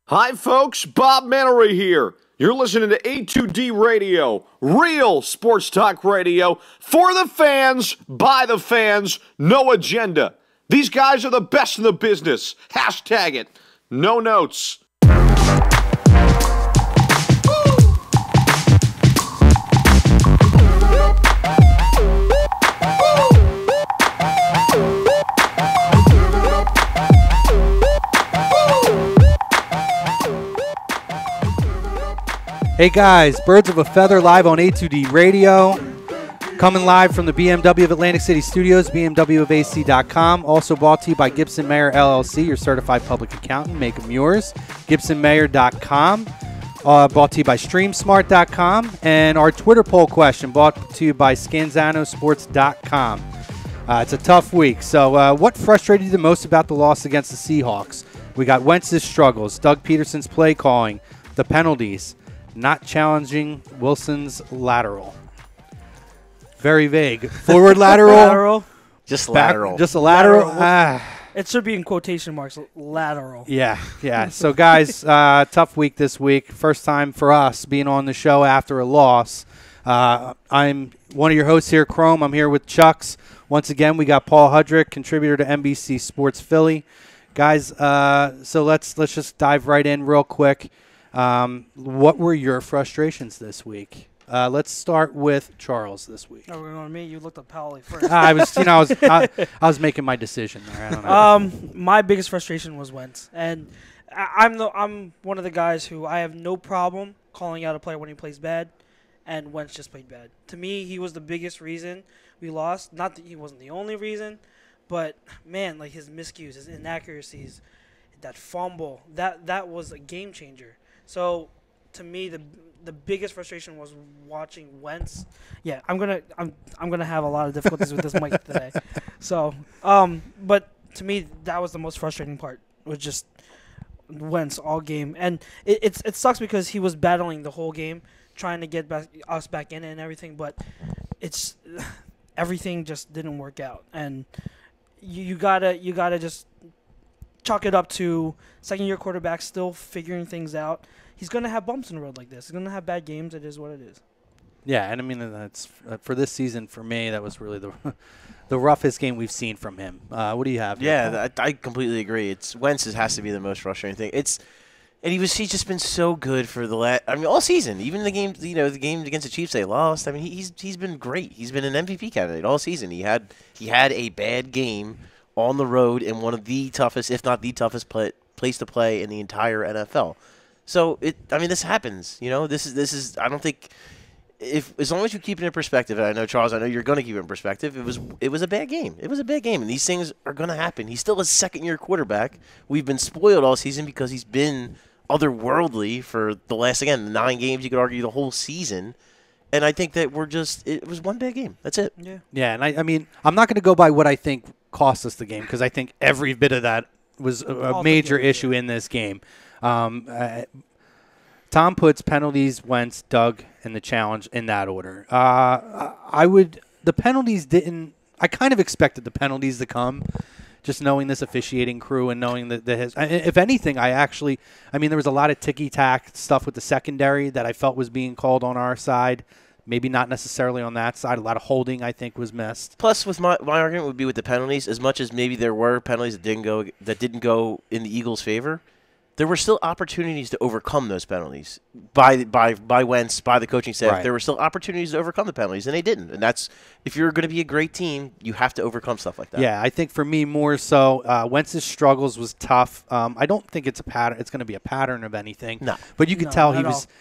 Hi, folks. Bob Mannery here. You're listening to A2D Radio, real sports talk radio for the fans, by the fans, no agenda. These guys are the best in the business. Hashtag it. No notes. Hey guys, Birds of a Feather live on A2D Radio. Coming live from the BMW of Atlantic City Studios, BMWofac.com. Also brought to you by Gibson Mayer LLC, your certified public accountant. Make them yours. GibsonMayer.com. Brought to you by StreamSmart.com. And our Twitter poll question brought to you by ScanzanoSports.com. It's a tough week. So what frustrated you the most about the loss against the Seahawks? We got Wentz's struggles, Doug Peterson's play calling, the penalties, not challenging Wilson's lateral. Very vague. Forward lateral? Just lateral. Just a lateral? It should be in quotation marks, lateral. Yeah. So, guys, tough week this week. First time for us being on the show after a loss. I'm one of your hosts here, Chrome. I'm here with Chux. Once again, we got Paulie Hudrick, contributor to NBC Sports Philly. Guys, so let's just dive right in real quick. What were your frustrations this week? Let's start with Charles this week. Oh, we're going to me. You looked at Paulie first. I was making my decision there. I don't know. My biggest frustration was Wentz, and I'm one of the guys who I have no problem calling out a player when he plays bad, and Wentz just played bad. To me, he was the biggest reason we lost. Not that he wasn't the only reason, but man, like his miscues, his inaccuracies, that fumble, that was a game changer. So, to me, the biggest frustration was watching Wentz. Yeah, I'm gonna have a lot of difficulties with this mic today. So, but to me, that was the most frustrating part. Was just Wentz all game, and it sucks because he was battling the whole game, trying to get us back in it and everything. But it's everything just didn't work out, and you gotta just chalk it up to second-year quarterback still figuring things out. He's going to have bumps in the road like this. He's going to have bad games. It is what it is. Yeah, and I mean, that's for this season, for me, that was really the roughest game we've seen from him. What do you have? Yeah, I completely agree. Wentz has to be the most frustrating thing. He's just been so good for all season. Even the game, the game against the Chiefs they lost. I mean, he's been great. He's been an MVP candidate all season. He had a bad game on the road in one of the toughest, if not the toughest place to play in the entire NFL. So this happens. This is. I don't think as long as you keep it in perspective. And I know Charles. I know you're going to keep it in perspective. It was a bad game. It was a bad game, and these things are going to happen. He's still a second-year quarterback. We've been spoiled all season because he's been otherworldly for the last 9 games. You could argue the whole season. And I think that it was one bad game. That's it. Yeah, and I mean, I'm not going to go by what I think cost us the game because I think every bit of that was a major issue in this game. Tom puts penalties, Wentz, Doug, and the challenge in that order. The penalties didn't. I kind of expected the penalties to come, just knowing this officiating crew and knowing that if anything, there was a lot of ticky-tack stuff with the secondary that I felt was being called on our side. Maybe not necessarily on that side. A lot of holding, I think, was missed. Plus, with my argument would be with the penalties, as much as maybe there were penalties that didn't go in the Eagles' favor, there were still opportunities to overcome those penalties by Wentz, by the coaching staff. Right. There were still opportunities to overcome the penalties, and they didn't. And that's, if you're going to be a great team, you have to overcome stuff like that. Yeah, I think for me more so, Wentz's struggles was tough. I don't think it's a pattern. It's going to be a pattern of anything. No, but you could tell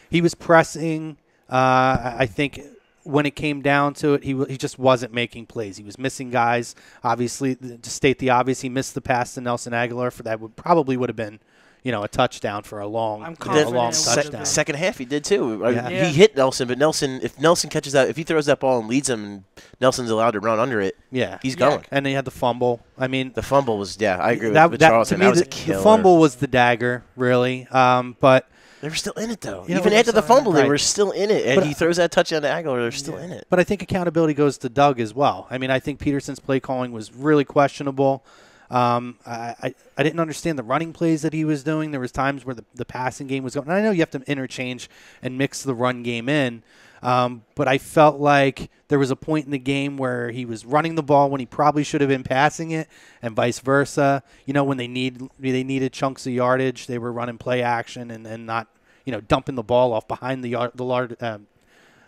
he was pressing. I think when it came down to it, he just wasn't making plays. He was missing guys. Obviously, to state the obvious, he missed the pass to Nelson Aguilar for that would have been, a touchdown for a long touchdown. Second half, he did too. Yeah. He hit Nelson, but if Nelson catches that, if he throws that ball and leads him, and Nelson's allowed to run under it, he's going. And he had the fumble. I mean, the fumble was I agree with Charles. That was a killer. The fumble was the dagger, really. But they were still in it, though. Even after the fumble, they were still in it. And he throws that touchdown to Aguilar, they're still in it. But I think accountability goes to Doug as well. I mean, I think Peterson's play calling was really questionable. I didn't understand the running plays that he was doing. There was times where the passing game was going. And I know you have to interchange and mix the run game in, but I felt like there was a point in the game where he was running the ball when he probably should have been passing it, and vice versa. When they needed chunks of yardage, they were running play action and not dumping the ball off behind the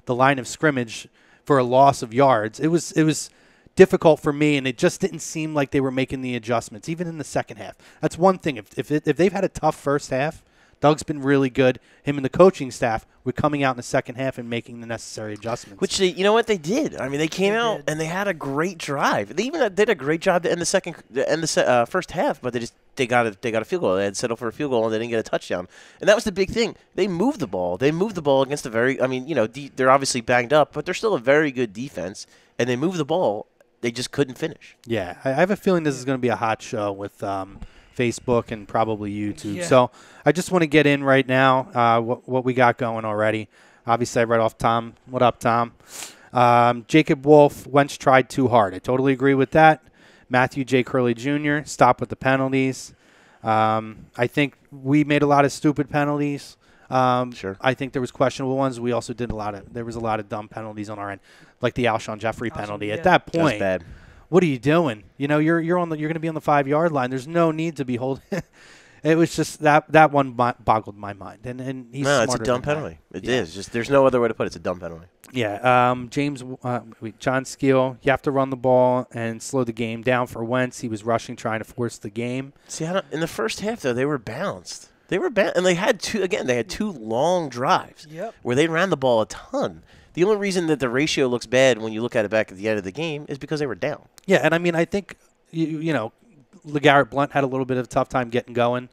line of scrimmage for a loss of yards. It was difficult for me, and it just didn't seem like they were making the adjustments, even in the second half. That's one thing. If they've had a tough first half, Doug's been really good. Him and the coaching staff were coming out in the second half and making the necessary adjustments. Which they did. I mean, they came out and they had a great drive. They even did a great job to end the first half, but they got a field goal. They had settled for a field goal and they didn't get a touchdown. And that was the big thing. They moved the ball. They moved the ball against they're obviously banged up, but they're still a very good defense. And they moved the ball. They just couldn't finish. Yeah, I have a feeling this is going to be a hot show with Facebook and probably YouTube. Yeah. So I just want to get in right now what we got going already. Obviously, I read off Tom. What up, Tom? Jacob Wolf, Wentz tried too hard. I totally agree with that. Matthew J. Curley Jr., stop with the penalties. I think we made a lot of stupid penalties. Sure. I think there was questionable ones. We also did there was a lot of dumb penalties on our end, like the Alshon Jeffrey penalty. Yeah. At that point, That was bad. what are you doing? You're going to be on the 5-yard line. There's no need to be holding. It was just that one boggled my mind. And he's it's a smarter dumb than penalty. that. It is. Just there's no other way to put it. It's a dumb penalty. Yeah. John Skeel, you have to run the ball and slow the game down for Wentz. He was rushing, trying to force the game. See, in the first half though, they were balanced. And they had two long drives where they ran the ball a ton. The only reason that the ratio looks bad when you look at it back at the end of the game is because they were down. Yeah, and I mean, I think, LeGarrette Blount had a little bit of a tough time getting going.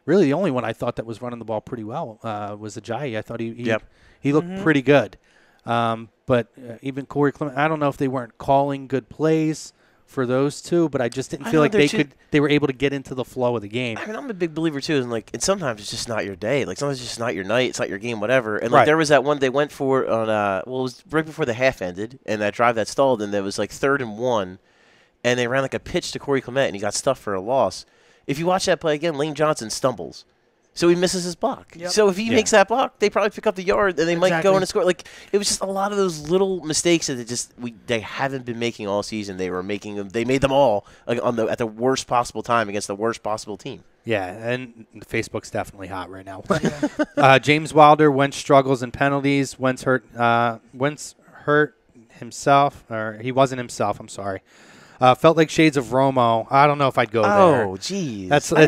Really, the only one I thought that was running the ball pretty well was Ajayi. I thought he looked pretty good. But even Corey Clement, I don't know if they weren't calling good plays for those two, but I just didn't feel like they were able to get into the flow of the game. I mean, I'm a big believer too, and sometimes it's just not your day. Like sometimes it's just not your night. It's not your game, whatever. And there was that one they went for on it was right before the half ended, and that drive that stalled, and there was like 3rd and 1, and they ran like a pitch to Corey Clement, and he got stuffed for a loss. If you watch that play again, Lane Johnson stumbles. So he misses his block. Yep. So if he makes that block, they probably pick up the yard, and they might go in and score. Like it was just a lot of those little mistakes that they haven't been making all season. They were making them. They made them all at the worst possible time against the worst possible team. Yeah, and Facebook's definitely hot right now. James Wilder, Wentz struggles and penalties. Wentz hurt himself, or he wasn't himself. I'm sorry. Felt like shades of Romo. I don't know if I'd go there. Oh, geez. That's a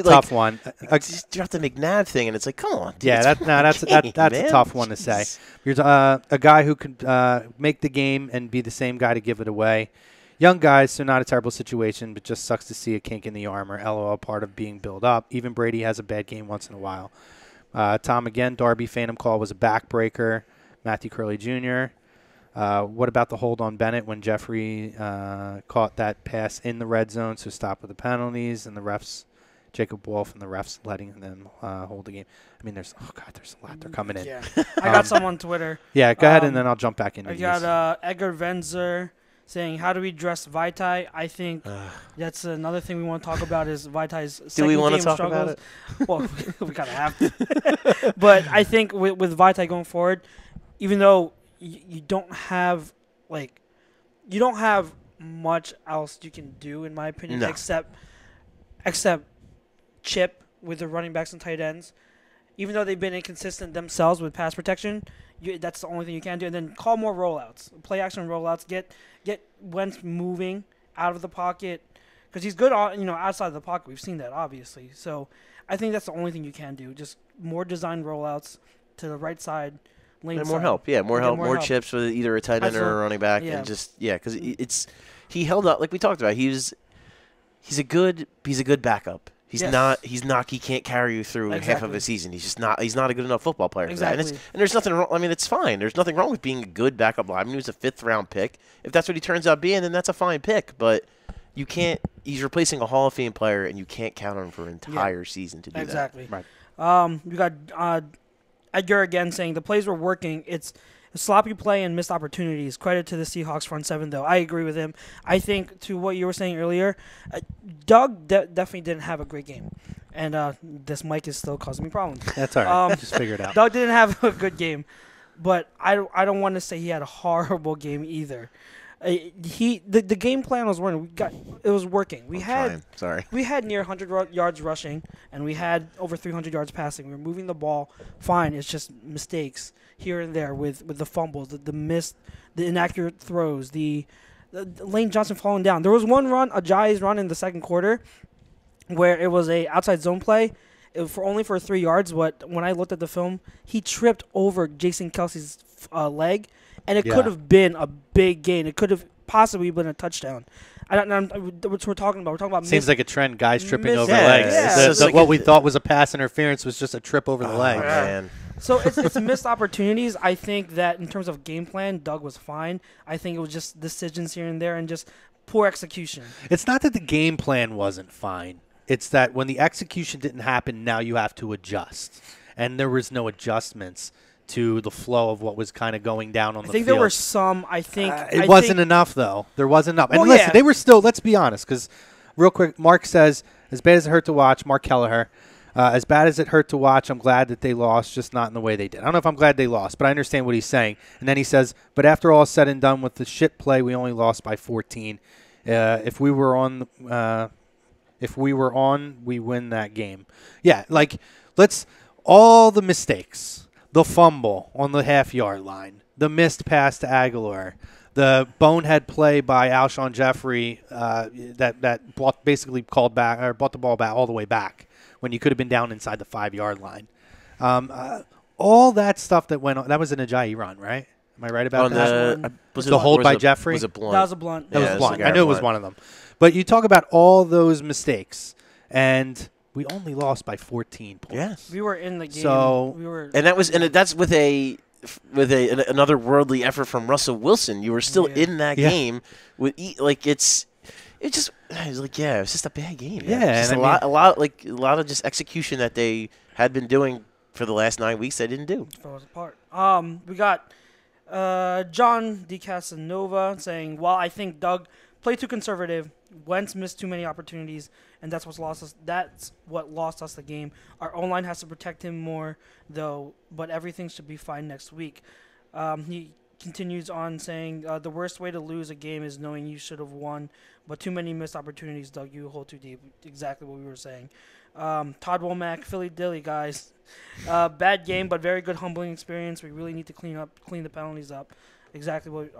tough one. You have the McNabb thing, and it's like, come on. Dude, yeah, that's a tough one to say. Here's a guy who could make the game and be the same guy to give it away. Young guys, so not a terrible situation, but just sucks to see a kink in the armor. LOL, part of being built up. Even Brady has a bad game once in a while. Tom again, Darby Phantom call was a backbreaker. Matthew Curley Jr. What about the hold on Bennett when Jeffrey caught that pass in the red zone? So stop with the penalties and the refs, Jacob Wolf and the refs letting them hold the game. I mean, there's a lot. They're coming in. Yeah. I got some on Twitter. Yeah, go ahead and then I'll jump back into these. I got Edgar Venzer saying, how do we dress Vaitai? I think that's another thing we want to talk about is Vaitai's second game struggles. Do we want to talk about it? Well, we kind of have to. But I think with Vaitai going forward, even though you don't have much else you can do, in my opinion, except chip with the running backs and tight ends. Even though they've been inconsistent themselves with pass protection, that's the only thing you can do. And then call more rollouts, play action rollouts. Get Wentz moving out of the pocket because he's good outside of the pocket. We've seen that obviously. So I think that's the only thing you can do. Just more design rollouts to the right side. And more help, more chips with either a tight end or a running back, and because he held up like we talked about. He's a good backup. He can't carry you through half of a season. He's not a good enough football player for that. And there's nothing wrong. I mean, it's fine. There's nothing wrong with being a good backup lineman. He was a 5th round pick. If that's what he turns out being, then that's a fine pick. But you can't. He's replacing a Hall of Fame player, and you can't count on him for an entire season to do that. Exactly. Right. We got Edgar again saying the plays were working. It's Sloppy play and missed opportunities. Credit to the Seahawks front seven, though. I agree with him. I think, to what you were saying earlier, Doug definitely didn't have a great game. And this mic is still causing me problems. That's all right. Just figure it out. Doug didn't have a good game. But I don't want to say he had a horrible game either. The game plan was working. It was working. We had near 100 yards rushing, and we had over 300 yards passing. We were moving the ball fine. It's just mistakes here and there with the fumbles, the missed, the inaccurate throws, the Lane Johnson falling down. There was one run, a Jai's run in the second quarter, where it was a outside zone play. It was only for 3 yards, but when I looked at the film, he tripped over Jason Kelsey's leg, and it could have been a big gain. It could have possibly been a touchdown. I don't know what we're talking about. We're talking about seems like a trend. Guys tripping over legs. Yeah. What we thought was a pass interference was just a trip over the leg. Man. So it's missed opportunities. I think that in terms of game plan, Doug was fine. I think it was just decisions here and there and just poor execution. It's not that the game plan wasn't fine. It's that when the execution didn't happen, now you have to adjust. And there was no adjustments to the flow of what was kind of going down on the field. I think there were some. It wasn't enough, though. There wasn't enough. And listen, they were still, let's be honest, because real quick, Mark says, as bad as it hurt to watch, Mark Kelleher, as bad as it hurt to watch, I'm glad that they lost, just not in the way they did. I don't know if I'm glad they lost, but I understand what he's saying. And then he says, but after all is said and done with the shit play, we only lost by 14. If we were on, we win that game. Yeah, all the mistakes, the fumble on the half-yard line, the missed pass to Aguilar, the bonehead play by Alshon Jeffrey that basically brought the ball back all the way back when you could have been down inside the 5-yard line. All that stuff that went on, that was an Ajayi run, right? Am I right about that? Was the hold by Jeffrey? Was it blunt? That was a blunt. That was blunt. I knew it was one of them. But you talk about all those mistakes, and we only lost by 14 points. Yes. We were in the game. So that's with another worldly effort from Russell Wilson. You were still in that game with it's just a bad game. Yeah, just a lot of just execution that they had been doing for the last 9 weeks. They didn't do. Falls apart. We got John DeCasanova saying, "Well, I think Doug played too conservative. Wentz missed too many opportunities, and that's what lost us the game. Our O-line has to protect him more, though, but everything should be fine next week." He continues on saying, the worst way to lose a game is knowing you should have won, but too many missed opportunities, Doug. You hold too deep. Exactly what we were saying. Todd Womack, Philly Dilly, guys. Bad game, but very good humbling experience. We really need to clean the penalties up. Exactly what,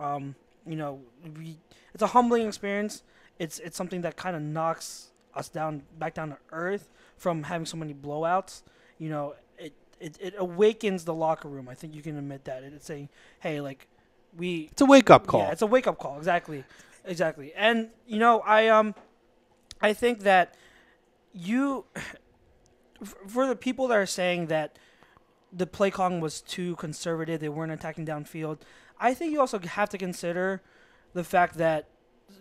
it's a humbling experience. It's something that kind of knocks us back down to earth from having so many blowouts. It awakens the locker room. I think you can admit that. It's saying, hey, it's a wake-up call. Yeah, it's a wake-up call. Exactly. And, I think that for the people that are saying that the play calling was too conservative, they weren't attacking downfield, I think you also have to consider the fact that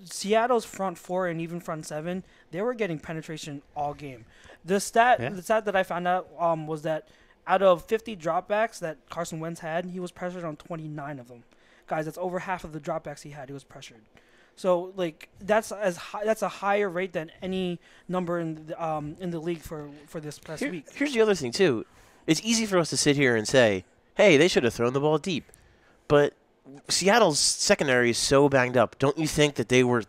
Seattle's front four and even front seven, they were getting penetration all game. The stat that I found out was that out of 50 dropbacks that Carson Wentz had, he was pressured on 29 of them. Guys, that's over half of the dropbacks he had. He was pressured. So that's a higher rate than any number in the league for this past week. Here's the other thing too. It's easy for us to sit here and say, "Hey, they should have thrown the ball deep," but Seattle's secondary is so banged up. Don't you think that they were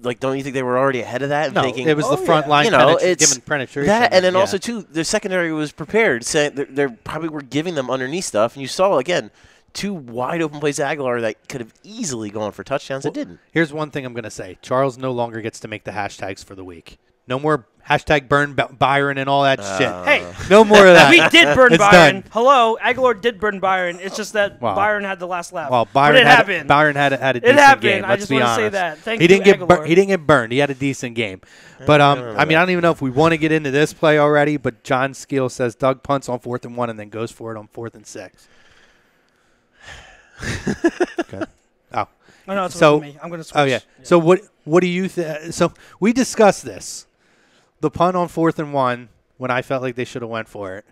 already ahead of that? And thinking, it was the front line given penetration. That, and then also too, the secondary was prepared, saying they probably were giving them underneath stuff, and you saw again 2 wide open plays to Aguilar that could have easily gone for touchdowns. It didn't. Here's one thing I'm going to say: Charles no longer gets to make the hashtags for the week. No more #burn Byron and all that shit. Hey, no more of that. We did burn Byron. Done. Hello, Aguilar did burn Byron. It's just that Byron had the last laugh. Well, Byron happened. Byron had a decent game. It happened. Let's be honest. I just want to say that. Thank you, Aguilar. He didn't get burned. He had a decent game. But I don't even know if we want to get into this play already. But John Skeel says Doug punts on 4th and 1 and then goes for it on 4th and 6. Okay. Oh. Oh no, it's me. I'm going to switch. Oh yeah. So what do you think? So we discussed this. The punt on 4th and 1 when I felt like they should have went for it.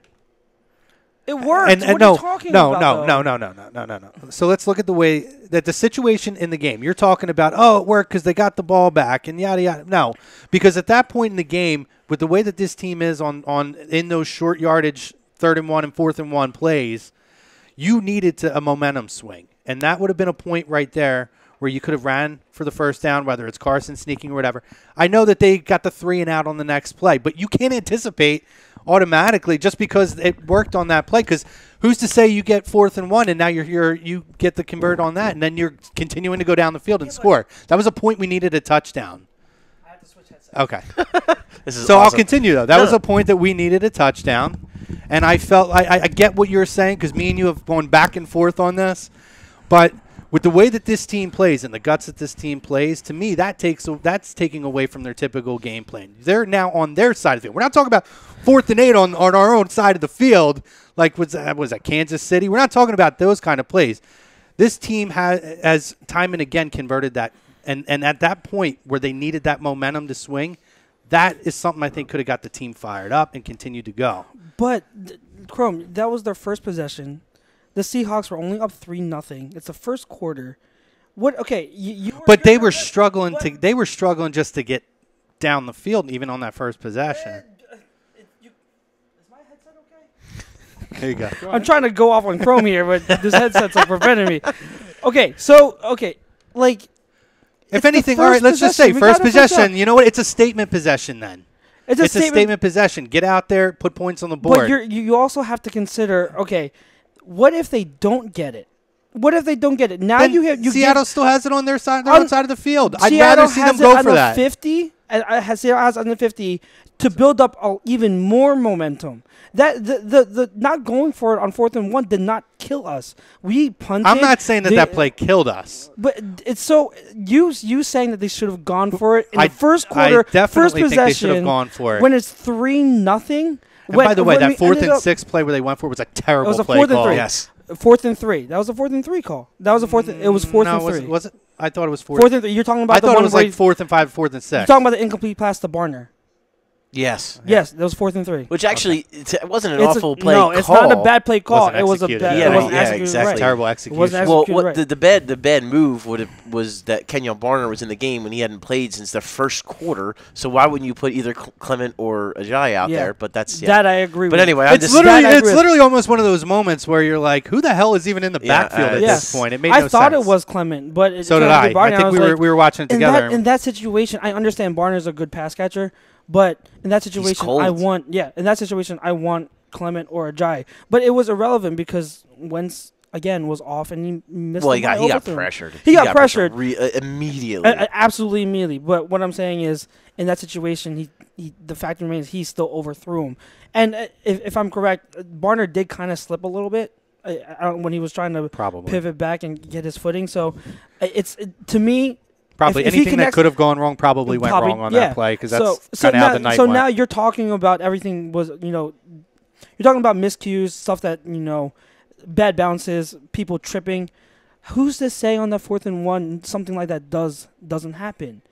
It worked. And what are you talking about? No. So let's look at the way that the situation in the game. You're talking about, it worked because they got the ball back and yada yada. No, because at that point in the game, with the way that this team is on in those short yardage 3rd and 1 and 4th and 1 plays, you needed a momentum swing, and that would have been a point right there where you could have ran for the first down, whether it's Carson sneaking or whatever. I know that they got the 3 and out on the next play, but you can't anticipate automatically just because it worked on that play, because who's to say you get 4th and 1 and now you get the convert on that, and then you're continuing to go down the field and score. That was a point we needed a touchdown. I have to switch headsets. Okay. This is So awesome. I'll continue, though. That was a point that we needed a touchdown, and I felt I get what you're saying, because me and you have gone back and forth on this, but with the way that this team plays and the guts that this team plays, to me, that's taking away from their typical game plan. They're now on their side of the field. We're not talking about 4th and 8 on our own side of the field, like was that Kansas City. We're not talking about those kind of plays. This team has time and again converted that, and at that point where they needed that momentum to swing, that is something I think could have got the team fired up and continued to go. But, Chrome, that was their first possession. The Seahawks were only up 3-0. It's the first quarter. What? Okay, But they were struggling They were struggling just to get down the field, even on that first possession. Is my headset okay? There you go. I'm trying to go off on Chrome here, but this headset's like preventing me. Okay, like. If anything, all right, let's just say first possession. You know what? It's a statement possession then. It's a statement possession. Get out there, put points on the board. But you also have to consider, okay, what if they don't get it? What if they don't get it? Now then Seattle still has it on their side, own side of the field. I'd Seattle rather see them go for that. Seattle has on the 50 to build up even more momentum. That the not going for it on 4th and 1 did not kill us. We punted. I'm not saying that play killed us. But it's so you saying that they should have gone for it in the first quarter. I definitely first think they should have possession, gone for it. when it's 3-0. And by the way, that 4th and 6 play where they went for it was a terrible play call. 4th and 3. Yes. 4th and 3. That was a 4th and 3 call. That was a 4th. It was 4th and 3. Was it? I thought it was 4th. 4th and 3. You're talking about I the thought one it was where like 4th and 5, 4th and 6. You're talking about the incomplete pass to Barner. Yes. Yes, that was 4th and 3. Which actually, it wasn't an awful play no, call. it's not a bad play call. Wasn't It was a executed. bad. Yeah, it wasn't yeah, executed exactly. right. Terrible It execution. wasn't Well, executed right. the bad move was that Kenyon Barner was in the game when he hadn't played since the first quarter. So why wouldn't you put either Clement or Ajayi out there? But that's that I agree with. But anyway, It's literally almost one of those moments where you're like, who the hell is even in the backfield at this point? It made no sense. I thought it was Clement, but so did I. I think we were watching it together. In that situation, I understand Barner's a good pass catcher, but in that situation, I want Clement or Ajayi. But it was irrelevant because Wentz again was off and he missed. Well, he got pressured. He got pressured immediately. Absolutely immediately. But what I'm saying is, in that situation, the fact remains he still overthrew him. And if I'm correct, Barner did kind of slip a little bit when he was trying to pivot back and get his footing. So to me. Probably anything that could have gone wrong probably went wrong on that play because that's kind of how the night went. So now you're talking about everything was, you're talking about miscues, stuff that, bad bounces, people tripping. Who's to say on that 4th and 1 something like that doesn't happen?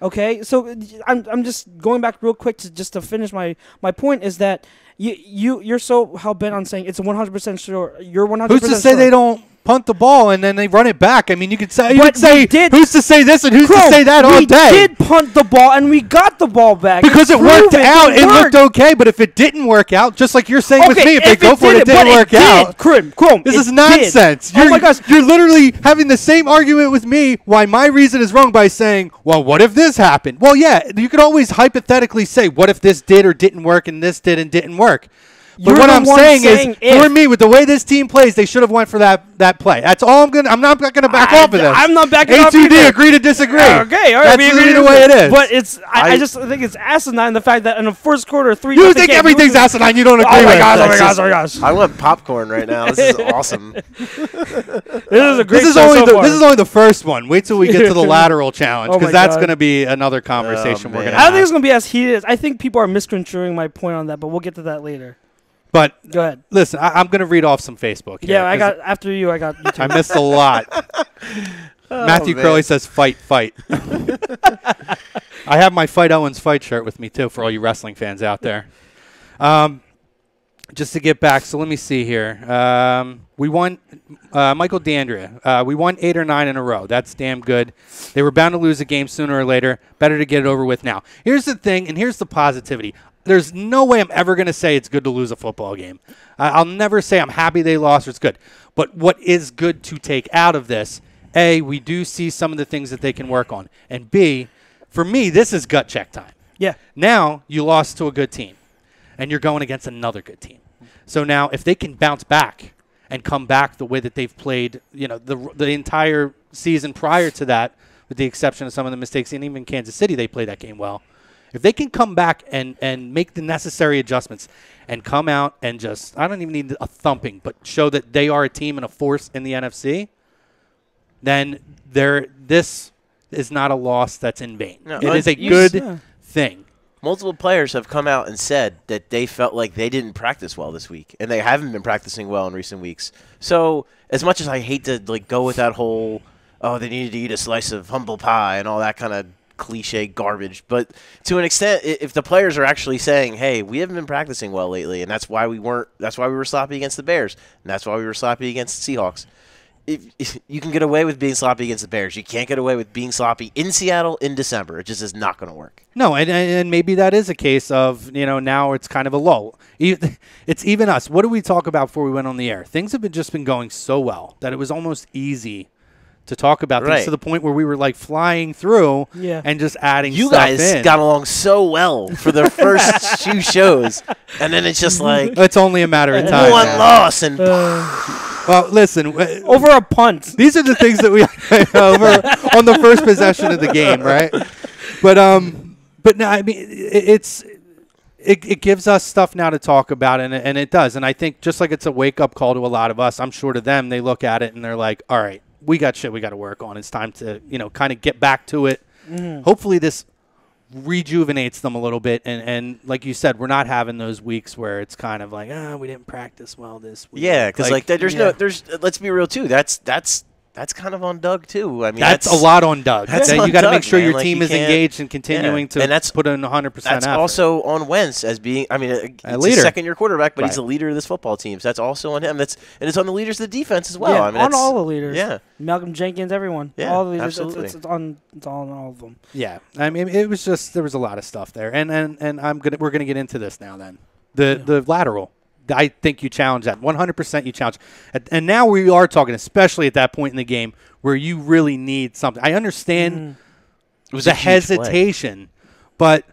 Okay, so I'm just going back real quick to finish my point is that you're so hell bent on saying it's 100% sure. You're 100%. Who's to say they don't punt the ball and then they run it back? I mean, you could say who's to say this and who's to say that all day? We did punt the ball and we got the ball back because it worked out. It looked okay, but if it didn't work out, just like you're saying with me, if they go for it, it didn't work out. Chrome, this is nonsense. Oh my gosh, you're literally having the same argument with me. Why my reason is wrong by saying, well, what if this happened? Well, yeah, you could always hypothetically say, what if this did or didn't work and this did and didn't work. But what I'm saying is, for me, with the way this team plays, they should have went for that play. That's all I'm not gonna back off of this. I'm not backing off. A2D, agree to disagree. Okay, all right. That's literally the way it is. But I just think it's acidine the fact that in the first quarter, 3. You think everything's acidine? You don't agree with? Oh my gosh! I want popcorn right now. This is awesome. This is a great. This is only the first one. Wait till we get to the lateral challenge because that's going to be another conversation we're going to have. I don't think it's going to be as heated as I think people are misconstruing my point on that, but we'll get to that later. But go ahead. Listen, I'm going to read off some Facebook here. Yeah, I got after you. I got you too. I missed a lot. Matthew Crowley says, fight. I have my Fight Owens fight shirt with me, too, for all you wrestling fans out there. just to get back, so let me see here. We won, Michael D'Andrea. We won 8 or 9 in a row. That's damn good. They were bound to lose a game sooner or later. Better to get it over with now. Here's the thing, and here's the positivity. There's no way I'm ever going to say it's good to lose a football game. I'll never say I'm happy they lost or it's good. But what is good to take out of this, A, we do see some of the things that they can work on. And B, for me, this is gut check time. Yeah. Now you lost to a good team, and you're going against another good team. So now if they can bounce back and come back the way that they've played, the entire season prior to that, with the exception of some of the mistakes, and even Kansas City, they played that game well. If they can come back and make the necessary adjustments and come out and just, I don't even need a thumping, but show that they are a team and a force in the NFC, then this is not a loss that's in vain. No, it is a good thing. Multiple players have come out and said that they felt like they didn't practice well this week, and they haven't been practicing well in recent weeks. So as much as I hate to go with that whole, they needed to eat a slice of humble pie and all that kind of cliche garbage, but to an extent, if the players are actually saying, hey, we haven't been practicing well lately, and that's why we were sloppy against the Bears, and that's why we were sloppy against the Seahawks. If you can get away with being sloppy against the Bears, you can't get away with being sloppy in Seattle in December. It just is not going to work. No, and maybe that is a case of, now it's kind of a lull. It's even us. What did we talk about before we went on the air? Things have just been going so well that it was almost easy to talk about things to the point where we were like flying through and just adding stuff in. You guys got along so well for the first 2 shows, and then it's just like... It's only a matter of time. One loss and... Well, listen. Over a punt. These are the things that we over on the first possession of the game, right? But no, I mean, it gives us stuff now to talk about, and it does. And I think just like it's a wake-up call to a lot of us, I'm sure to them, they look at it and they're like, all right, we got shit we got to work on. It's time to, kind of get back to it. Mm-hmm. Hopefully this rejuvenates them a little bit. And like you said, we're not having those weeks where it's kind of like, we didn't practice well this week. Yeah, because let's be real too. That's kind of on Doug too. I mean, that's a lot on Doug. You got to make sure your team is engaged and continuing to put in 100% effort. That's also on Wentz as being, he's a second-year quarterback, but he's the leader of this football team. So that's also on him. And it's on the leaders of the defense as well. Yeah, on all the leaders. Yeah. Malcolm Jenkins, everyone. Yeah, all the leaders. absolutely. It's on all of them. Yeah. I mean, it was just, there was a lot of stuff there. And we're going to get into this now then. The lateral. I think you challenge that. 100% you challenge. And now we are talking, especially at that point in the game, where you really need something. I understand it was the hesitation, but,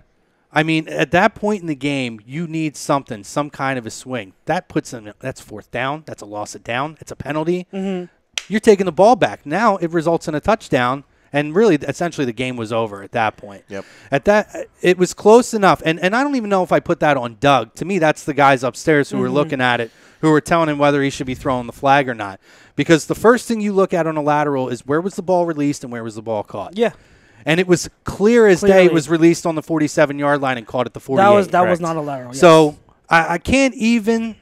I mean, at that point in the game, you need something, some kind of a swing. That puts them, that's 4th down. That's a loss of down. It's a penalty. Mm-hmm. You're taking the ball back. Now it results in a touchdown. And really, essentially, the game was over at that point. Yep. At that, it was close enough. And I don't even know if I put that on Doug. To me, that's the guys upstairs who were looking at it, who were telling him whether he should be throwing the flag or not. Because the first thing you look at on a lateral is where was the ball released and where was the ball caught. Yeah. And it was clear as day it was released on the 47-yard line and caught at the 48. That was not a lateral. Yes. So I can't even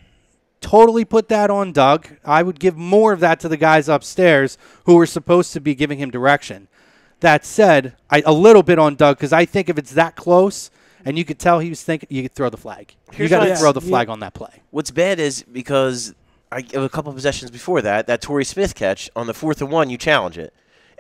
totally put that on Doug. I would give more of that to the guys upstairs who were supposed to be giving him direction. That said, a little bit on Doug because I think if it's that close and you could tell he was thinking, you could throw the flag. You got to throw the flag on that play. What's bad is because a couple of possessions before that Torrey Smith catch on the 4th and 1, you challenge it,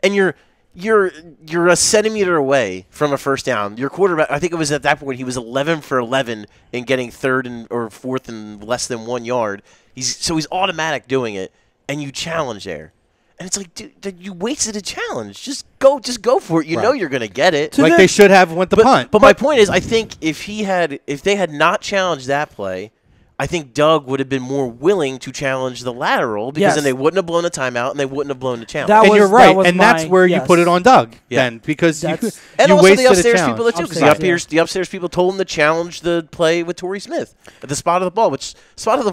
and you're a centimeter away from a first down. Your quarterback, I think it was at that point, he was 11 for 11 in getting 3rd or 4th and less than 1 yard. He's automatic doing it, and you challenge there. And it's like, dude, you wasted a challenge. Just go for it. You know you're going to get it. Like they should have went the punt. But my point is, I think if they had not challenged that play, I think Doug would have been more willing to challenge the lateral because then they wouldn't have blown a timeout and they wouldn't have blown the challenge. You're right, and that's where you put it on Doug then because you wasted and also the upstairs a people too, because the upstairs people told him to challenge the play with Torrey Smith at the spot of the ball, which spot of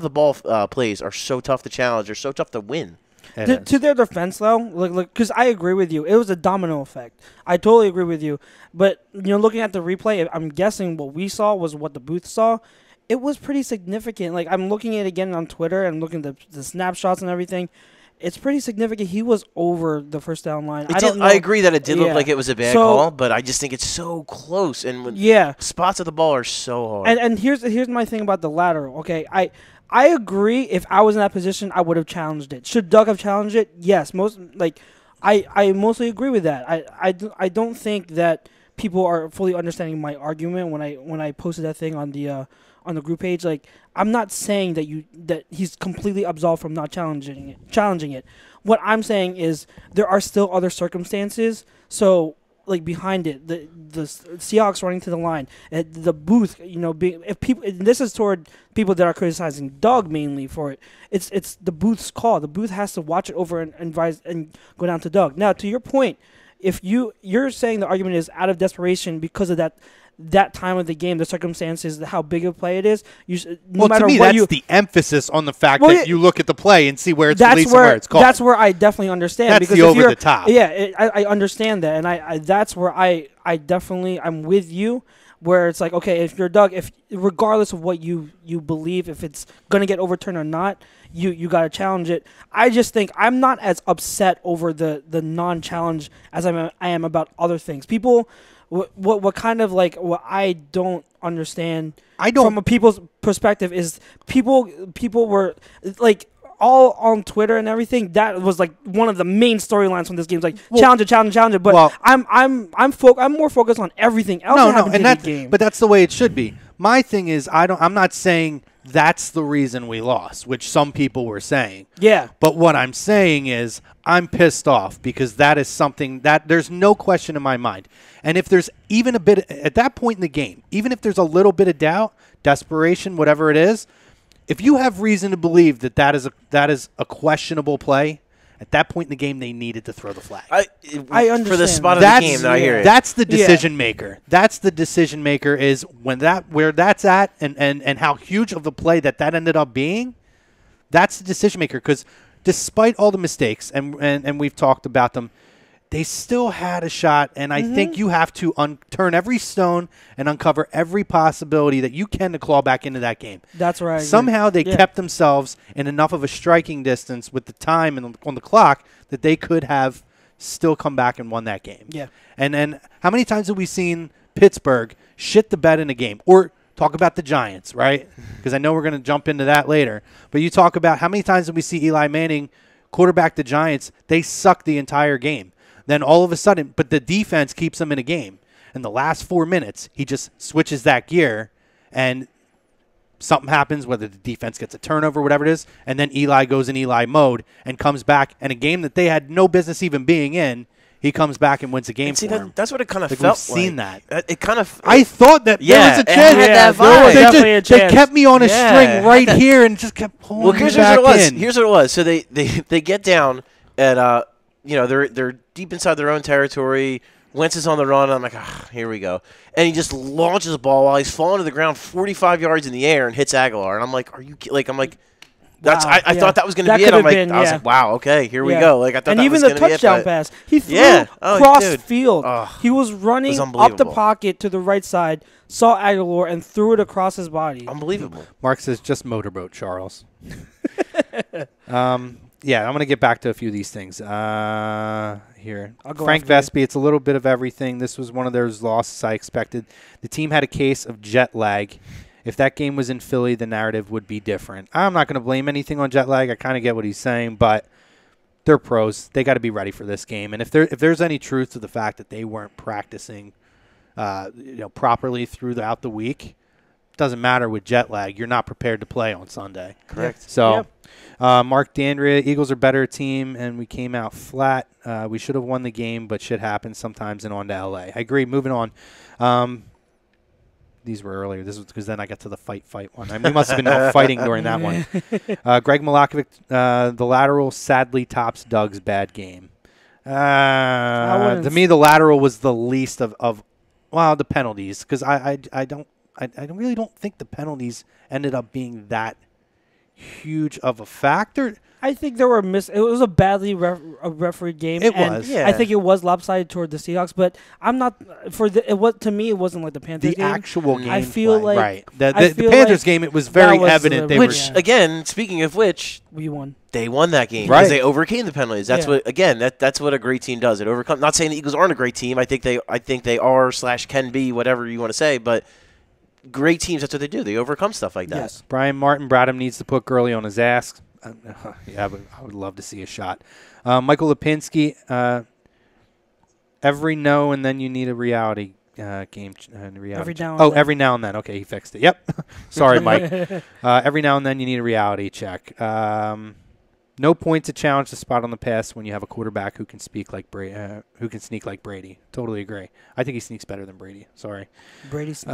the ball plays are so tough to challenge, they're so tough to win. To their defense, though, because I agree with you, it was a domino effect. I totally agree with you. But looking at the replay, I'm guessing what we saw was what the booth saw. It was pretty significant. Like I'm looking at it again on Twitter and looking at the snapshots and everything. it's pretty significant. He was over the first down line. I agree that it did look Yeah. like it was a bad call, but I just think it's so close, and when spots of the ball are so hard. And here's my thing about the lateral. Okay, I agree. If I was in that position, I would have challenged it. Should Doug have challenged it? Yes. I mostly agree with that. I don't think that people are fully understanding my argument when I posted that thing on the group page. Like, I'm not saying that he's completely absolved from not challenging it. What I'm saying is there are still other circumstances. So, like, behind it, the Seahawks running to the line, the booth, if people, and this is toward people that are criticizing Doug mainly for it. It's the booth's call. The booth has to watch it over and advise and go down to Doug. Now, to your point, if you're saying the argument is out of desperation because of that time of the game, the circumstances, how big of a play it is. No matter to me, what that's the emphasis on the fact that you look at the play and see where it's released and where it's called. That's where I definitely understand. That's because the over the top. Yeah, I understand that, and I that's where I definitely I'm with you. Where it's like, okay, if you're Doug, if regardless of what you believe, if it's gonna get overturned or not, you gotta challenge it. I just think I'm not as upset over the non-challenge as I am about other things. People. What kind of like what I don't understand from a people's perspective is people were like all on Twitter and everything. That was like one of the main storylines from this game. It's like challenge it. But I'm more focused on everything else. In the game. But that's the way it should be. My thing is I'm not saying that's the reason we lost, which some people were saying. Yeah. But what I'm saying is I'm pissed off because that is something that there's no question in my mind. And if there's even a bit at that point in the game, even if there's a little bit of doubt, desperation, whatever it is, if you have reason to believe that is a questionable play, at that point in the game, they needed to throw the flag. I understand. For the spot of the game, I hear it. That's the decision maker. That's the decision maker is where that's at and how huge of the play that ended up being. That's the decision maker because despite all the mistakes, and we've talked about them, they still had a shot, and I think you have to turn every stone and uncover every possibility that you can to claw back into that game. That's right. Somehow they kept themselves in enough of a striking distance with the time and on the clock that they could have still come back and won that game. Yeah. And how many times have we seen Pittsburgh shit the bed in a game? Or talk about the Giants, right? Because I know we're going to jump into that later. But you talk about how many times did we see Eli Manning quarterback the Giants? They suck the entire game. Then all of a sudden, but the defense keeps them in a game. In the last 4 minutes, he just switches that gear, and something happens, whether the defense gets a turnover, whatever it is, and then Eli goes in Eli mode and comes back. And a game that they had no business even being in, he comes back and wins the game for them. That's what it kind of like felt we've seen that. It kind of. I thought that there was a chance. That there was definitely a chance. They kept me on a string right here and just kept pulling me back in. Here's what it was. So they get down and they're deep inside their own territory. Wentz is on the run. I'm like, here we go. And he just launches the ball while he's falling to the ground 45 yards in the air and hits Aguilar. And I'm like, are you like? I'm like. That's wow, I thought that was going to be it. I'm like, I was like, wow, okay, here we go. Like I thought and that even was the touchdown pass, he threw cross field. He was running up the pocket to the right side, saw Aguilar, and threw it across his body. Unbelievable. Mark says just motorboat, Charles. Yeah, I'm going to get back to a few of these things here. Frank Vespi, it's a little bit of everything. This was one of those losses I expected. The team had a case of jet lag. If that game was in Philly, the narrative would be different. I'm not going to blame anything on jet lag. I kind of get what he's saying, but they're pros. They got to be ready for this game. And if there's any truth to the fact that they weren't practicing properly throughout the week, it doesn't matter with jet lag. You're not prepared to play on Sunday. Correct. So, Mark D'Andrea, Eagles are better team, and we came out flat. We should have won the game, but shit happens sometimes and on to L.A. I agree. Moving on. These were earlier. This was because then I got to the fight one. I mean, we must have been fighting during that one. Greg Milakovic, the lateral sadly tops Doug's bad game. To me, the lateral was the least of the penalties because I really don't think the penalties ended up being that huge of a factor. I think there were it was a badly refereed game. It and was. Yeah. I think it was lopsided toward the Seahawks, but I'm not to me it wasn't like the Panthers The game. actual game. I feel like right. I The feel Panthers like game, it was very that was evident the- they Which, were. Yeah. again, speaking of which, we won. they won that game Right. because they overcame the penalties. That's Yeah. what again. That's what a great team does. It overcomes. Not saying the Eagles aren't a great team. I think they are / can be whatever you want to say. But great teams, that's what they do. They overcome stuff like that. Yes. Brian Martin Bradham needs to put Gurley on his ass. Yeah, I would love to see a shot. Michael Lipinski, every no and then you need a reality game. Reality Every now and then. every now and then. Okay, he fixed it. Yep. Sorry, Mike. Every now and then you need a reality check. No point to challenge the spot on the pass when you have a quarterback who can sneak like Brady. Totally agree. I think he sneaks better than Brady. Sorry. Brady sneaks.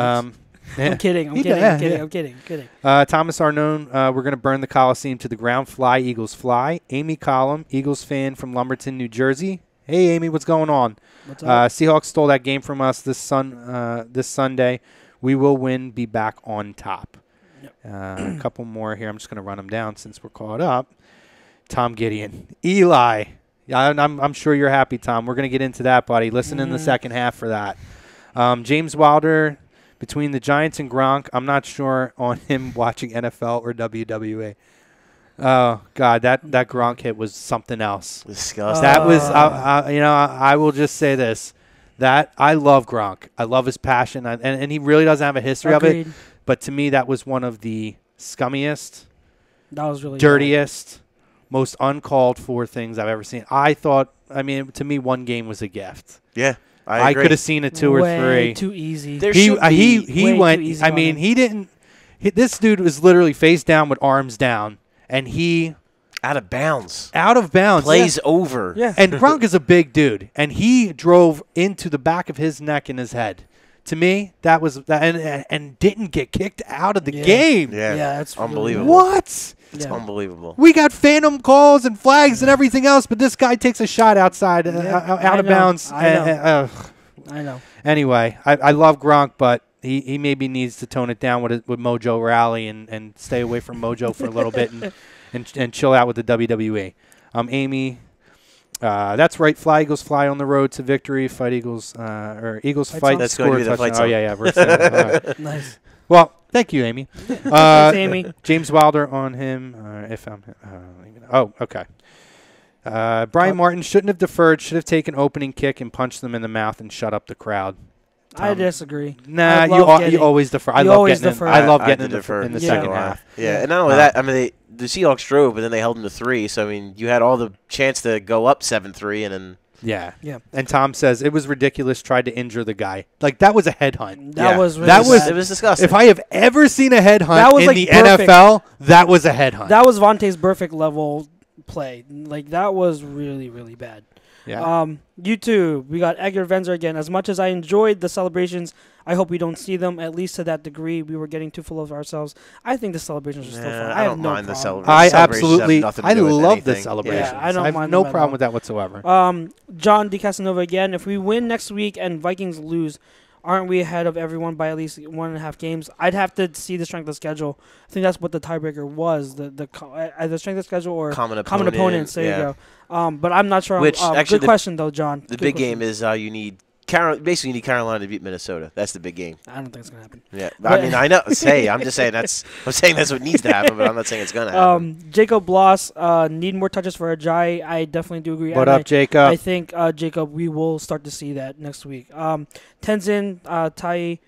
Yeah. I'm kidding. He does, yeah. I'm kidding. Thomas Arnone, we're going to burn the Coliseum to the ground. Fly, Eagles, fly. Amy Collum, Eagles fan from Lumberton, New Jersey. Hey, Amy, what's going on? What's up? Seahawks stole that game from us this Sunday. We will win, be back on top. Yep. A couple more here. I'm just going to run them down since we're caught up. Tom Gideon. Eli. Yeah, I'm sure you're happy, Tom. We're going to get into that, buddy. Listen in the second half for that. James Wilder. Between the Giants and Gronk, I'm not sure on him watching NFL or WWE. Oh, God, that Gronk hit was something else. Disgusting. That was, I will just say this. That I love Gronk. I love his passion, and he really doesn't have a history of it. But to me, that was one of the scummiest, That was really dirtiest, most uncalled for things I've ever seen. To me, one game was a gift. Yeah. I agree. could have seen it two or Way three. too easy. There He should be he way went. too easy I on mean, him. he didn't. This dude was literally face down with arms down, and he out of bounds. out of bounds. Plays over. Yeah. And Gronk is a big dude, and he drove into the back of his neck and his head. To me, that was and didn't get kicked out of the Yeah. game. Yeah. that's really unbelievable. What? It's Yeah. unbelievable. We got phantom calls and flags and everything else, but this guy takes a shot outside, out I of know. bounds. I know. Anyway, I love Gronk, but he maybe needs to tone it down with Mojo Rally and stay away from Mojo for a little bit and chill out with the WWE. Amy, that's right. Fly Eagles fly on the road to victory. Fight Eagles or Eagles Fight fight. song? That's Score going to be the touchdown. fight song. Oh yeah. We're saying, all right. Nice. Well, thank you, Amy. Thanks, Amy. James Wilder on him. Okay. Brian Martin shouldn't have deferred. Should have taken opening kick and punched them in the mouth and shut up the crowd. I disagree. Nah, I you love getting- always defer. I you love always getting defer. I love I getting had to defer in the Yeah. second half. Yeah, and not only that, I mean, the Seahawks drove, but then they held them to 3. So, I mean, you had all the chance to go up 7-3, and then Yeah. Yeah. And Tom says it was ridiculous. Tried to injure the guy. Like that was a headhunt. That Yeah. was really That was- bad. it was disgusting. If I have ever seen a headhunt That was in like the perfect. NFL, that was a headhunt. That was Vontae's perfect level play. Like that was really, really bad. yeah. YouTube, we got Edgar Venzer again. As much as I enjoyed the celebrations, I hope we don't see them, at least to that degree. We were getting too full of ourselves. I think the celebrations are still fun. I have don't no mind the problem. celebrations. I Celebrations have absolutely, nothing to I do with love the anything. celebrations. Yeah, I don't have mind no them at problem all. with that whatsoever. John DeCasanova again. If we win next week and Vikings lose, aren't we ahead of everyone by at least 1.5 games? I'd have to see the strength of schedule. I think that's what the tiebreaker was. The strength of schedule or Common opponents. There yeah. you go. But I'm not sure. Which, actually, good question though, John. The Good big question. game is you need basically you need Carolina to beat Minnesota. That's the big game. I don't think it's gonna happen. Yeah, I mean I know. I'm just saying that's what needs to happen, but I'm not saying it's gonna happen. Jacob Bloss need more touches for Ajayi. I definitely do agree. What And up, Jacob? I think Jacob, we will start to see that next week. Tenzin Tai.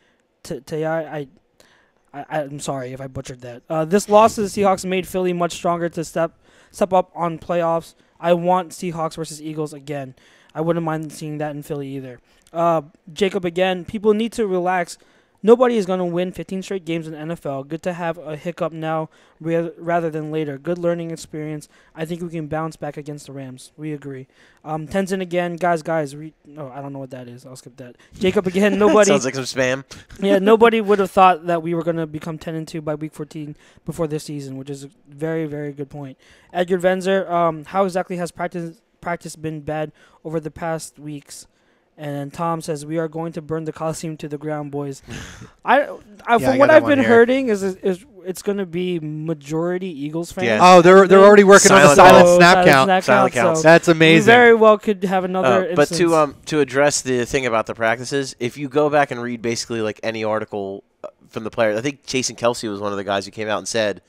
I'm sorry if I butchered that. This loss to the Seahawks made Philly much stronger to step up on playoffs. I want Seahawks versus Eagles again. I wouldn't mind seeing that in Philly either. Jacob again. People need to relax. Nobody is going to win 15 straight games in the NFL. Good to have a hiccup now rather than later. Good learning experience. I think we can bounce back against the Rams. We agree. Tenzin again. Guys. I don't know what that is. I'll skip that. Jacob again. Nobody. Sounds like some spam. Yeah, nobody would have thought that we were going to become 10-2 by week 14 before this season, which is a very, very good point. Edgar Venzer, how exactly has practice been bad over the past weeks? And Tom says we are going to burn the Coliseum to the ground, boys. From what I've been hearing is it's gonna be majority Eagles fans. Yeah. Oh, they're already working on the silent Silent snap count. Silent counts. So That's we amazing. very well could have another. But instance. to address the thing about the practices, if you go back and read basically like any article from the players, I think Jason Kelsey was one of the guys who came out and said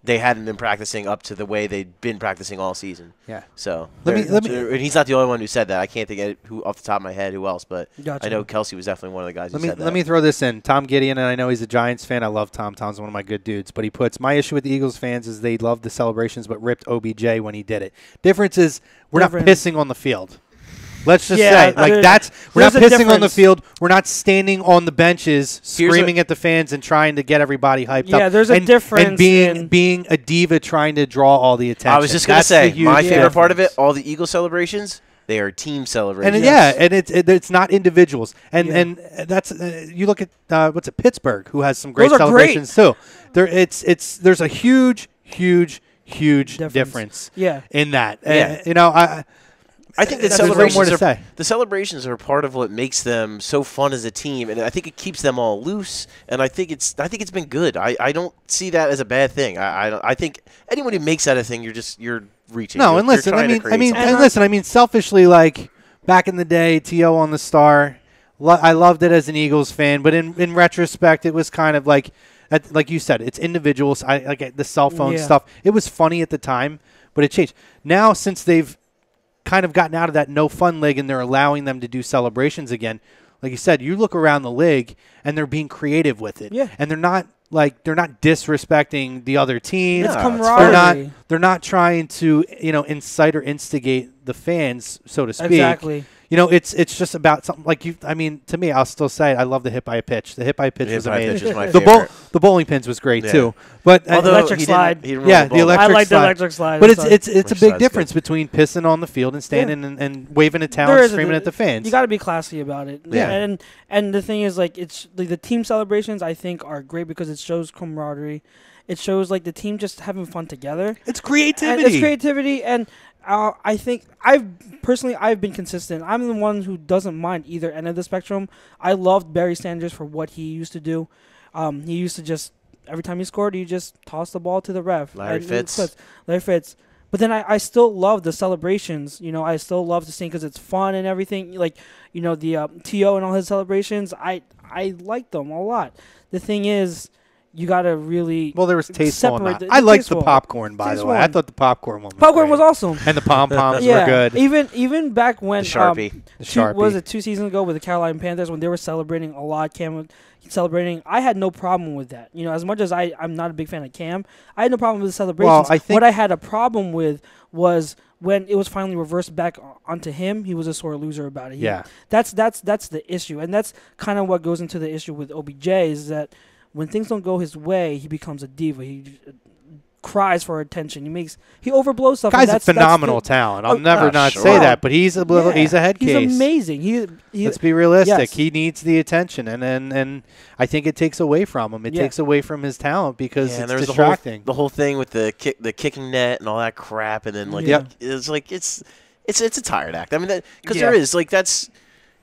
they hadn't been practicing up to the way they'd been practicing all season. Yeah. So Let me- and he's not the only one who said that. I can't think of who off the top of my head who else, but Gotcha. I know Kelsey was definitely one of the guys who said that. Let me throw this in. Tom Gideon, and I know he's a Giants fan. I love Tom. Tom's one of my good dudes. But he puts, my issue with the Eagles fans is they love the celebrations but ripped OBJ when he did it. Difference is we're not pissing on the field. Let's just say, like, we're not pissing on the field. We're not standing on the benches screaming at the fans and trying to get everybody hyped up. Yeah, there's a difference. And being a diva trying to draw all the attention. I was just going to say, my favorite difference. part of it, all the Eagle celebrations, they are team celebrations. And it's not individuals. And that's you look at what's it, Pittsburgh, who has some great Those are celebrations too. There's a huge difference. In that. Yeah. I think the the celebrations are part of what makes them so fun as a team, and I think it keeps them all loose. And I think it's been good. I don't see that as a bad thing. I think anyone who makes that a thing, you're reaching. No, and listen, I mean, selfishly, like back in the day, T.O. on the Star, I loved it as an Eagles fan, but in retrospect, it was kind of like you said, it's individuals. I like the cell phone stuff. It was funny at the time, but it changed. Now, since they've kind of gotten out of that no fun league and they're allowing them to do celebrations again. Like you said, you look around the league and they're being creative with it. Yeah. And they're not disrespecting the other team. It's camaraderie. They're not trying to, incite or instigate the fans, so to speak. Exactly. It's just about something like you. I mean, to me, I'll still say I love the hit by a pitch. The hit by a pitch was amazing. Pitch was my favorite. The bowling pins was great too. But although electric slide. the electric I like slide. the electric slide. But it's a big difference between pissing on the field and standing and waving a towel and screaming at the fans. You got to be classy about it. Yeah. And the thing is, like, it's like the team celebrations I think are great because it shows camaraderie. It shows like the team just having fun together. It's creativity. And I think I've been consistent. I'm the one who doesn't mind either end of the spectrum. I loved Barry Sanders for what he used to do. He used to just every time he scored, he just toss the ball to the ref. Larry Fitz. But then I still love the celebrations. I still love to sing because it's fun and everything. Like the T.O. and all his celebrations. I like them a lot. The thing is, you gotta really there was tasteful on that. the I liked the tasteful. popcorn, by the way. I thought the popcorn one was awesome. And the pom-poms were good. Even back when the Sharpie. The Sharpie. Was it 2 seasons ago with the Carolina Panthers when they were celebrating a lot, Cam celebrating, I had no problem with that. As much as I'm not a big fan of Cam, I had no problem with the celebrations. What I had a problem with was when it was finally reversed back onto him, he was a sore loser about it. That's the issue. And that's kind of what goes into the issue with OBJ is that when things don't go his way, he becomes a diva. He cries for attention. He overblows stuff. Guy's a phenomenal talent. I'll never say that, but he's a head case. He's amazing. Let's be realistic. Yes. He needs the attention, and I think it takes away from him. It takes away from his talent because it's distracting. The whole thing with the kicking net and all that crap, and then it's a tired act. I mean, because there is that's.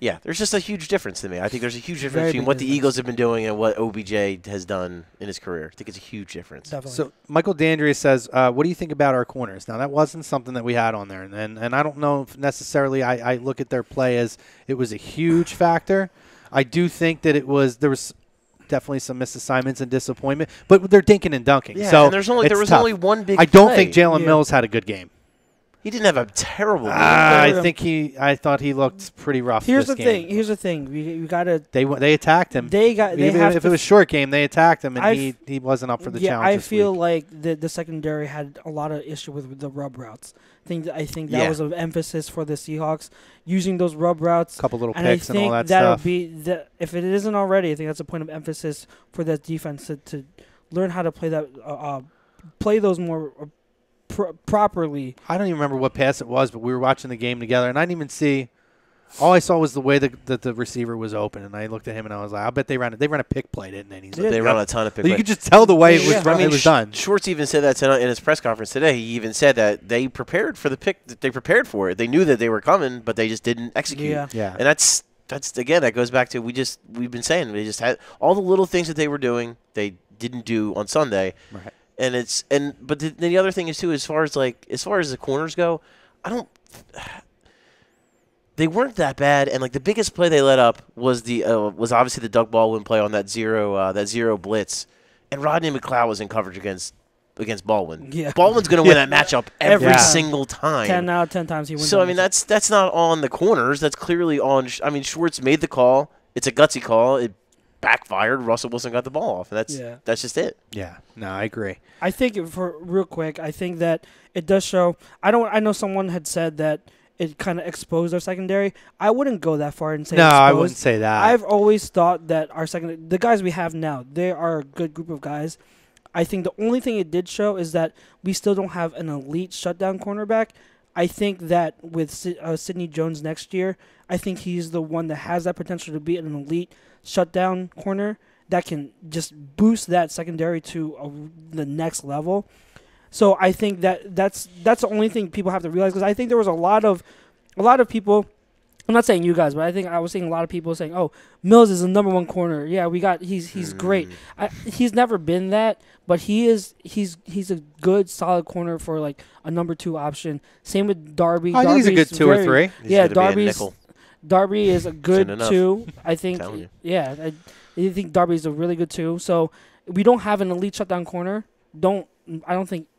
Yeah, there's just a huge difference to me. I think there's a huge difference between what the Eagles have been doing and what OBJ has done in his career. I think it's a huge difference. Definitely. So Michael Dandria says, what do you think about our corners? Now, that wasn't something that we had on there. And I don't know if necessarily I look at their play as it was a huge factor. I do think that there was definitely some misassignments and disappointment, but they're dinking and dunking. Yeah, so and there was only one big I don't play. think Jalen Mills had a good game. He didn't have a terrible game. I thought he looked pretty rough. Here's the thing. You gotta. They attacked him. If it was short game, they attacked him, and he wasn't up for the challenge. I feel like the secondary had a lot of issue with the rub routes. I think that was an emphasis for the Seahawks using those rub routes. A couple little and picks and all that that'll stuff. If it isn't already, I think that's a point of emphasis for that defense to learn how to play that play those more. Properly. I don't even remember what pass it was, but we were watching the game together, and I didn't even see. All I saw was the way that the receiver was open, and I looked at him and I was like, "I bet they ran a pick play, didn't they?" They ran a ton of pick plays. You could just tell the way it was done. Schwartz even said that in his press conference today. He even said that they prepared for the pick. That they prepared for it. They knew that they were coming, but they just didn't execute. Yeah. And that's again that goes back to we've been saying they just had all the little things that they were doing. They didn't do on Sunday. Right. But the other thing is too, as far as the corners go, they weren't that bad, and like the biggest play they let up was was obviously the Doug Baldwin play on that zero blitz, and Rodney McLeod was in coverage against Baldwin. Yeah. Baldwin's going to win that matchup every single time. 10 out of 10 times he wins. So I mean that's not on the corners. That's clearly on. I mean Schwartz made the call. It's a gutsy call. It backfired. Russell Wilson got the ball off, and that's just it. Yeah. No, I agree. I think for real quick, I think that it does show. I know someone had said that it kind of exposed our secondary. I wouldn't go that far and say exposed. I wouldn't say that. I've always thought that our the guys we have now, they are a good group of guys. I think the only thing it did show is that we still don't have an elite shutdown cornerback. I think that with Sidney Jones next year, I think he's the one that has that potential to be an elite shutdown corner that can just boost that secondary to the next level. So I think that's the only thing people have to realize, because I think there was a lot of people. I'm not saying you guys, but I was seeing a lot of people saying, "Oh, Mills is the number one corner. Yeah, he's great." He's never been that, but he's a good solid corner for like a number 2 option. Same with Darby. I think he's a good 2 or 3. Yeah, Darby is a good 2. I think. You. Yeah, I think Darby's a really good 2. So we don't have an elite shutdown corner.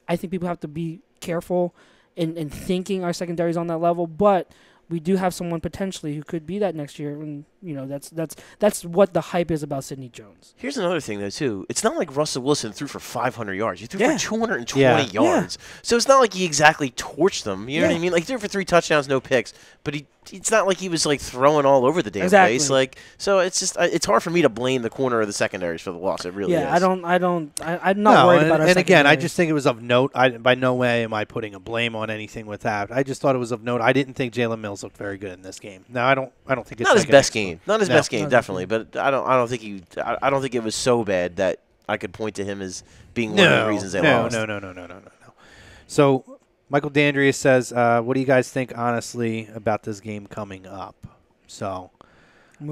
I think people have to be careful in thinking our secondary is on that level, but we do have someone potentially who could be that next year, and that's what the hype is about Sidney Jones. Here's another thing though too. It's not like Russell Wilson threw for 500 yards. He threw for 220 yards. Yeah. So it's not like he exactly torched them. You know what I mean? Like he threw for 3 touchdowns, no picks, but it's not like he was like throwing all over the damn place. Like, so it's just it's hard for me to blame the corner or the secondaries for the loss. It really is. I'm not worried about our and again, I secondary. just think it was of note. By no way am I putting a blame on anything with that. I just thought it was of note. I didn't think Jalen Mills looked very good in this game. Now I don't think it's not his best game. Not his best game, Not definitely. But I don't think I don't think it was so bad that I could point to him as being one of the reasons they lost. No. So Michael Dandria says, what do you guys think, honestly, about this game coming up? So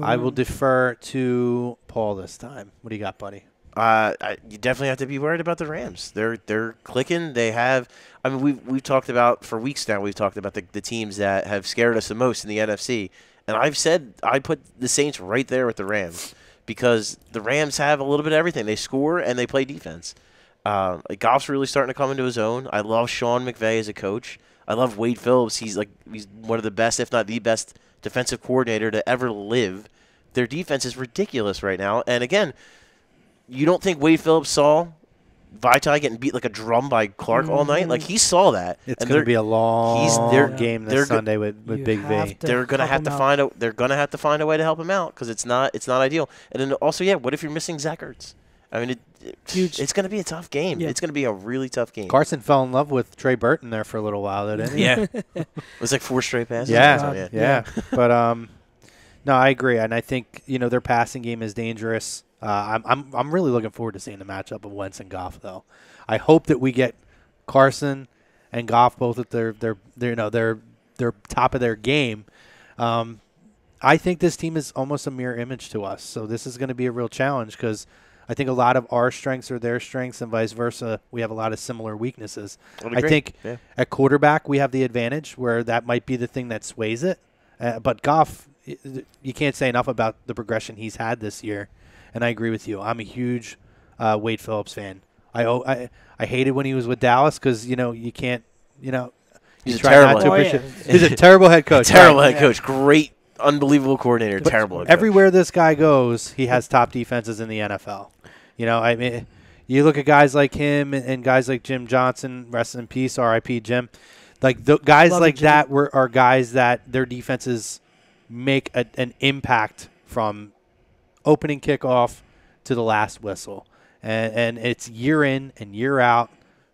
I will defer to Paul this time. What do you got, buddy? You definitely have to be worried about the Rams. They're clicking. They have. I mean, we've talked about for weeks now. We've talked about the teams that have scared us the most in the NFC, and I've said I put the Saints right there with the Rams because the Rams have a little bit of everything. They score and they play defense. Goff's really starting to come into his own. I love Sean McVay as a coach. I love Wade Phillips. He's one of the best, if not the best, defensive coordinator to ever live. Their defense is ridiculous right now. And again, you don't think Wade Phillips saw Vitae getting beat like a drum by Clark all night? Like, he saw that. It's going to be a long game this Sunday with Big V. They're going to have to find a. They're going to have to find a way to help him out because it's not ideal. And then also, what if you're missing Zach Ertz? I mean, it's going to be a tough game. Yeah. It's going to be a really tough game. Carson fell in love with Trey Burton there for a little while, didn't he? Yeah. It was like 4 straight passes. Yeah. But no, I agree, and I think their passing game is dangerous. I'm really looking forward to seeing the matchup of Wentz and Goff, though. I hope that we get Carson and Goff both at their top of their game. I think this team is almost a mirror image to us, so this is going to be a real challenge because I think a lot of our strengths are their strengths and vice versa. We have a lot of similar weaknesses. I think at quarterback we have the advantage where that might be the thing that sways it. But Goff, you can't say enough about the progression he's had this year. And I agree with you. I'm a huge Wade Phillips fan. I hated when he was with Dallas because, you can't, he's a terrible head coach. He's a terrible head coach. Terrible head coach. Great, unbelievable coordinator. But terrible head coach. Everywhere this guy goes, he has top defenses in the NFL. I mean, you look at guys like him and guys like Jim Johnson, rest in peace, R.I.P. Jim. Like the guys like that are guys that their defenses make an impact from opening kickoff to the last whistle. And it's year in and year out.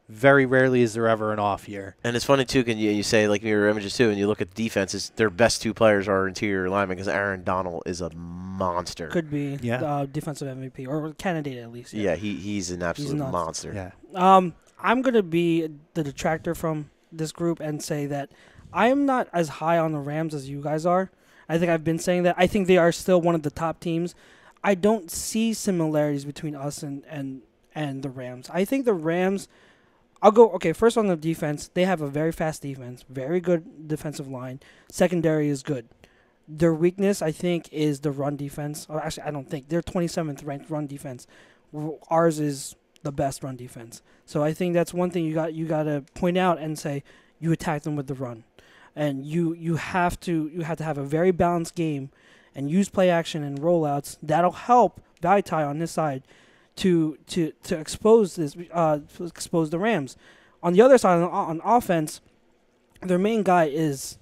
Very rarely is there ever an off year. And it's funny, too, can you say, like, mirror images, too, and you look at defenses, their best 2 players are interior linemen because Aaron Donald is a monster. Could be defensive MVP or candidate at least. Yeah, he's an absolute monster. Yeah. I'm going to be the detractor from this group and say that I am not as high on the Rams as you guys are. I think I've been saying that. I think they are still one of the top teams. I don't see similarities between us and and the Rams. I think the Rams. I'll go first on the defense. They have a very fast defense, very good defensive line. Secondary is good. Their weakness, I think, is the run defense. Or actually, I don't think they're 27th ranked run defense. Ours is the best run defense. So I think that's one thing you got to point out and say you attack them with the run, and you have to have a very balanced game, and use play action and rollouts. That'll help Vitae on this side to expose the Rams. On the other side, on offense, their main guy is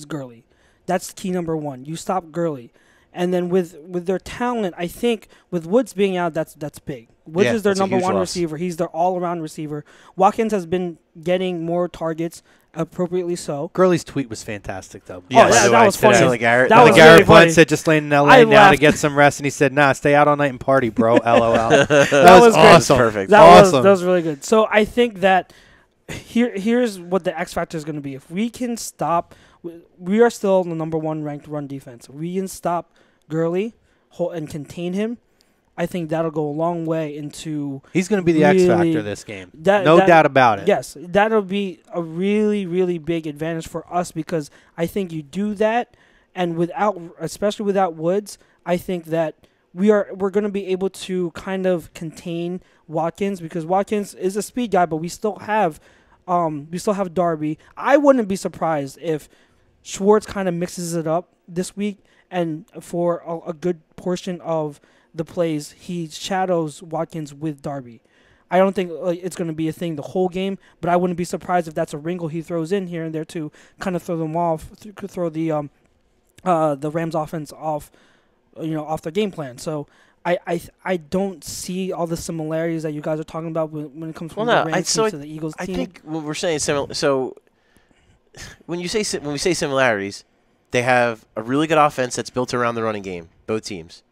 Gurley. That's key number one. You stop Gurley. And then with their talent, I think with Woods being out, that's big. Woods is their number one receiver. He's their all-around receiver. Watkins has been getting more targets, appropriately so. Gurley's tweet was fantastic, though. Yeah, that was funny. Garrett Really Blunt funny. said, just laying in L.A. now to get some rest, and he said, nah, stay out all night and party, bro. LOL. That was awesome. Perfect. That was really good. So I think that here's what the X factor is going to be. If we can stop, we are still the number one ranked run defense. If we can stop Gurley and contain him, I think that'll go a long way into. He's going to be the X factor this game. No doubt about it. Yes, that'll be a really, really big advantage for us because I think you do that, and especially without Woods, I think that we're going to be able to kind of contain Watkins because Watkins is a speed guy, but we still have Darby. I wouldn't be surprised if Schwartz kind of mixes it up this week, and for a good portion of the plays, he shadows Watkins with Darby. I don't think it's going to be a thing the whole game, but I wouldn't be surprised if that's a wrinkle he throws in here and there to kind of throw them off, throw the Rams offense off, off their game plan. So I don't see all the similarities that you guys are talking about when it comes from the Rams team to the Eagles team. I think when we're saying similar, so when we say similarities, they have a really good offense that's built around the running game, both teams.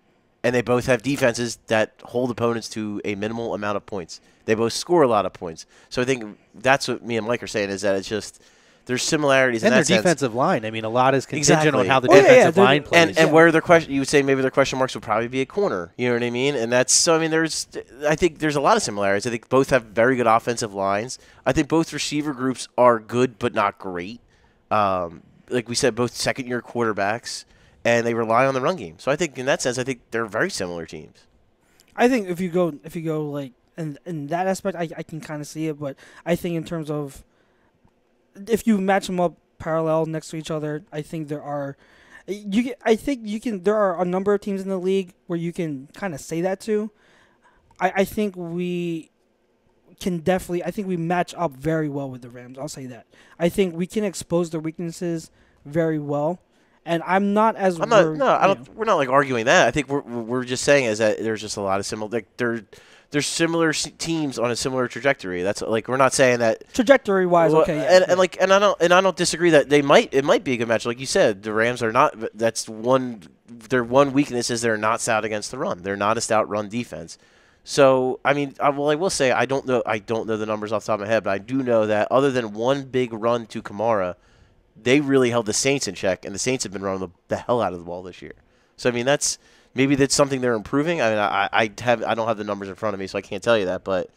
And they both have defenses that hold opponents to a minimal amount of points. They both score a lot of points. So I think that's what me and Mike are saying is that it's just there's similarities in that sense. And their defensive line. I mean, a lot is contingent on how the defensive line plays. And where their question, you would say maybe their question marks would probably be a corner. You know what I mean? And that's so. I mean, I think there's a lot of similarities. I think both have very good offensive lines. I think both receiver groups are good but not great. Like we said, both second-year quarterbacks. And they rely on the run game. So I think in that sense, I think they're very similar teams. I think if you go like in that aspect, I can kind of see it. But I think in terms of if you match them up parallel next to each other, I think there are a number of teams in the league where you can kind of say that to. I think we can definitely. I think we match up very well with the Rams. I'll say that. I think we can expose their weaknesses very well. And I'm not as we're not like arguing that. I think we're just saying is that there's just a lot of similar. Like there's similar teams on a similar trajectory. That's like we're not saying that trajectory wise. Okay, and I don't disagree that it might be a good match. Like you said, the Rams are not. That's their one weakness is they're not stout against the run. They're not a stout run defense. So I mean, I will say I don't know the numbers off the top of my head, but I do know that other than one big run to Kamara, they really held the Saints in check, and the Saints have been running the hell out of the ball this year. So I mean, that's something they're improving. I mean, I don't have the numbers in front of me, so I can't tell you that. But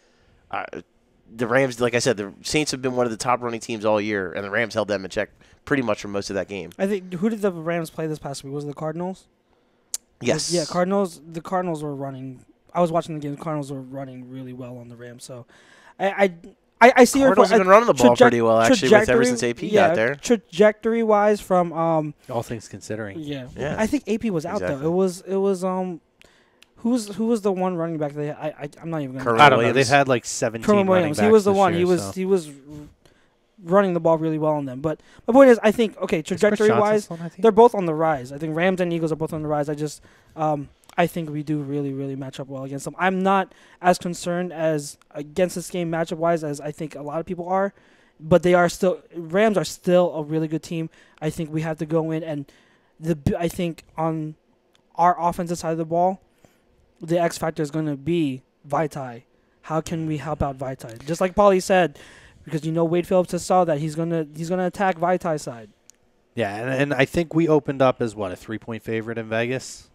the Rams, like I said, the Saints have been one of the top running teams all year, and the Rams held them in check pretty much for most of that game. I think who did the Rams play this past week? Was it the Cardinals? Yes. Yeah, Cardinals. The Cardinals were running. I was watching the game. The Cardinals were running really well on the Rams. So I see Cardinals have been running the ball pretty well, actually, ever since AP got there. Trajectory-wise from all things considering. Yeah. I think AP was out though. It was who was the one running back I'm not even going to I don't know. They've had like 17 running backs. He was the one. Year, he was running the ball really well on them. But my point is, I think trajectory-wise, they're both on the rise. I think Rams and Eagles are both on the rise. I think we do really, really match up well against them. I'm not as concerned as against this game matchup-wise as I think a lot of people are, but Rams are still a really good team. I think we have to go in and I think on our offensive side of the ball, the X factor is going to be Vitae. How can we help out Vitae? Just like Paulie said, because Wade Phillips has saw that he's gonna attack Vitae's side. Yeah, and I think we opened up as a 3-point favorite in Vegas.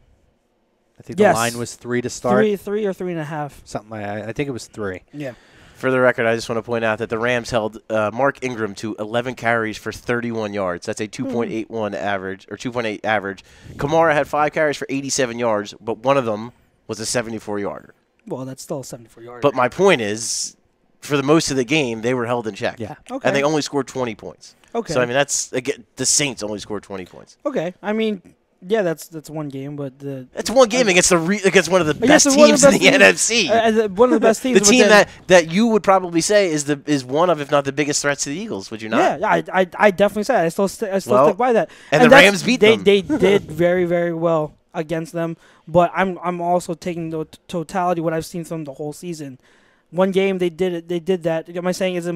I think the line was 3 to start. 3 or 3.5. Something like I think it was 3. Yeah. For the record, I just want to point out that the Rams held Mark Ingram to 11 carries for 31 yards. That's a 2.81 average, or 2.8 average. Kamara had 5 carries for 87 yards, but one of them was a 74-yarder. Well, that's still a 74-yarder. But my point is, for the most of the game, they were held in check. Yeah. Okay. And they only scored 20 points. Okay. So, I mean, that's again, the Saints only scored 20 points. Okay. I mean, yeah, that's one game, but That's one game against against one of the Yes, best one of teams the in the best NFC. one of the best teams. The but team then- that you would probably say is one of, if not the biggest threats to the Eagles, would you not? Yeah, I definitely say that. I still Well, stick by that. and the that's- Rams beat they, them. They did very, very well against them, but I'm also taking the totality what I've seen from the whole season. One game they did it. They did that. Am I saying is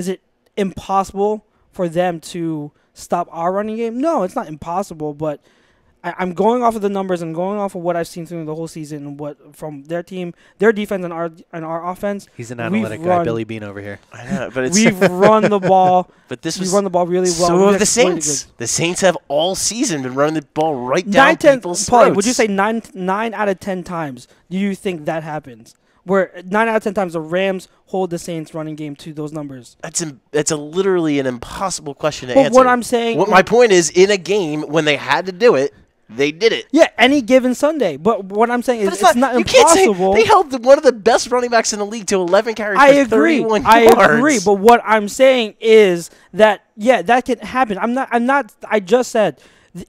it impossible for them to stop our running game? No, it's not impossible, but I'm going off of the numbers and going off of what I've seen through the whole season and what from their team, their defense, and our offense. He's an analytic guy, Billy Bean over here. I know, but it's We've run the ball. but this We was run the ball really well. so We've have the exploited Saints. good. The Saints have all season been running the ball right down 9, 10, people's Paulie, throats. would you say 9 out of 10 times do you think that happens? Where 9 out of 10 times the Rams hold the Saints running game to those numbers? That's literally an impossible question to But answer. what I'm saying, my point is, in a game when they had to do it, they did it. yeah, any given Sunday. But what I'm saying is, But it's not you can't say impossible. they held one of the best running backs in the league to 11 carries I for agree. 31 I yards. agree. But what I'm saying is that that can happen. I'm not. I just said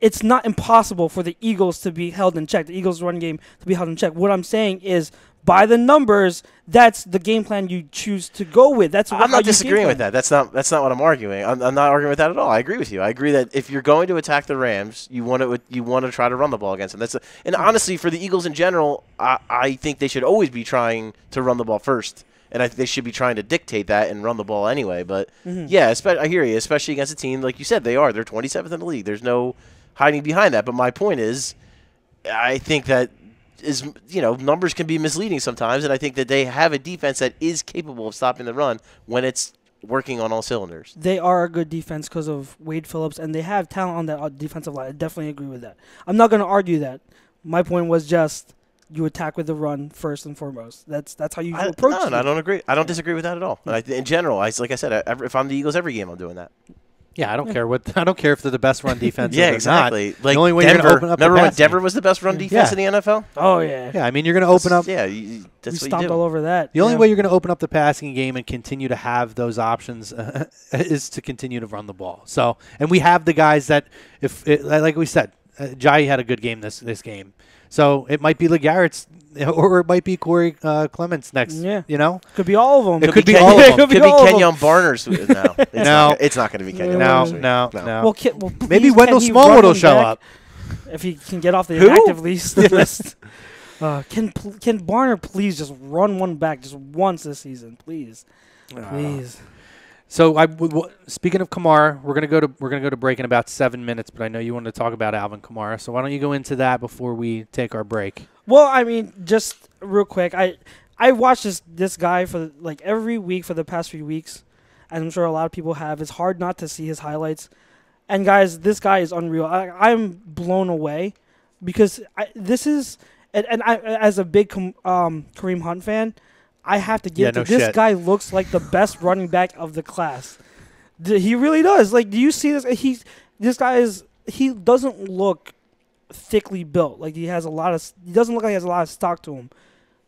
it's not impossible for the Eagles to be held in check. The Eagles' run game to be held in check. What I'm saying is, by the numbers, that's the game plan you choose to go with. I'm not disagreeing with that. That's not what I'm arguing. I'm not arguing with that at all. I agree with you. I agree that if you're going to attack the Rams, you want to try to run the ball against them. And honestly, for the Eagles in general, I think they should always be trying to run the ball first. And I think they should be trying to dictate that and run the ball anyway. But, yeah, I hear you, especially against a team, like you said, they are. They're 27th in the league. There's no hiding behind that. But my point is, I think that numbers can be misleading sometimes, and I think that they have a defense that is capable of stopping the run when it's working on all cylinders. They are a good defense because of Wade Phillips, and they have talent on that defensive line. I definitely agree with that. I'm not going to argue that. My point was just you attack with the run first and foremost. That's how you approach it. No, I don't agree. I don't disagree with that at all. And in general, like I said, if I'm the Eagles, every game I'm doing that. Yeah, I don't care if they're the best run defense. Yeah, or exactly. Not. Like the only way Denver. you're going to open up Remember the when passing Denver was the best run defense in the NFL? Oh, yeah. Yeah, I mean, you're going to open up. Yeah, We that's what you stomped do. all over that. The only way you're going to open up the passing game and continue to have those options is to continue to run the ball. So, and we have the guys that, like we said, Jai had a good game this game. So it might be LeGarrett's, or it might be Corey Clements next. Yeah. Could be all of them. It could be all of them. Could be all of them. Kenyon Barner's. No, it's not going to be Kenyon Barner's. No. Well, Maybe please, Wendell can he Smallwood run will him show back up. if he can get off the Who? inactive list. Can Barner please just run one back just once this season, please? Please. So speaking of Kamara, we're gonna go to break in about 7 minutes, but I know you wanted to talk about Alvin Kamara, so why don't you go into that before we take our break? Well, I mean, just real quick, I watched this guy for like every week for the past few weeks, and I'm sure a lot of people have. It's hard not to see his highlights, and guys, this guy is unreal. I'm blown away because this is, and I as a big Kareem Hunt fan, I have to give this guy looks like the best running back of the class. He really does. Like, do you see this? He doesn't look thickly built. Like he doesn't look like he has a lot of stock to him.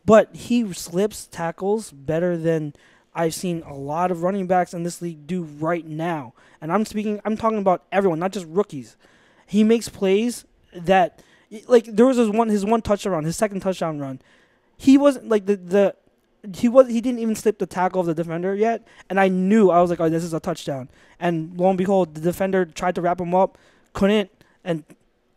But he slips tackles better than I've seen a lot of running backs in this league do right now. And I'm talking about everyone, not just rookies. He makes plays that, like, there was his one touchdown run, his second touchdown run. He wasn't like he didn't even slip the tackle of the defender yet, and I was like, oh, this is a touchdown. And lo and behold, the defender tried to wrap him up, couldn't, and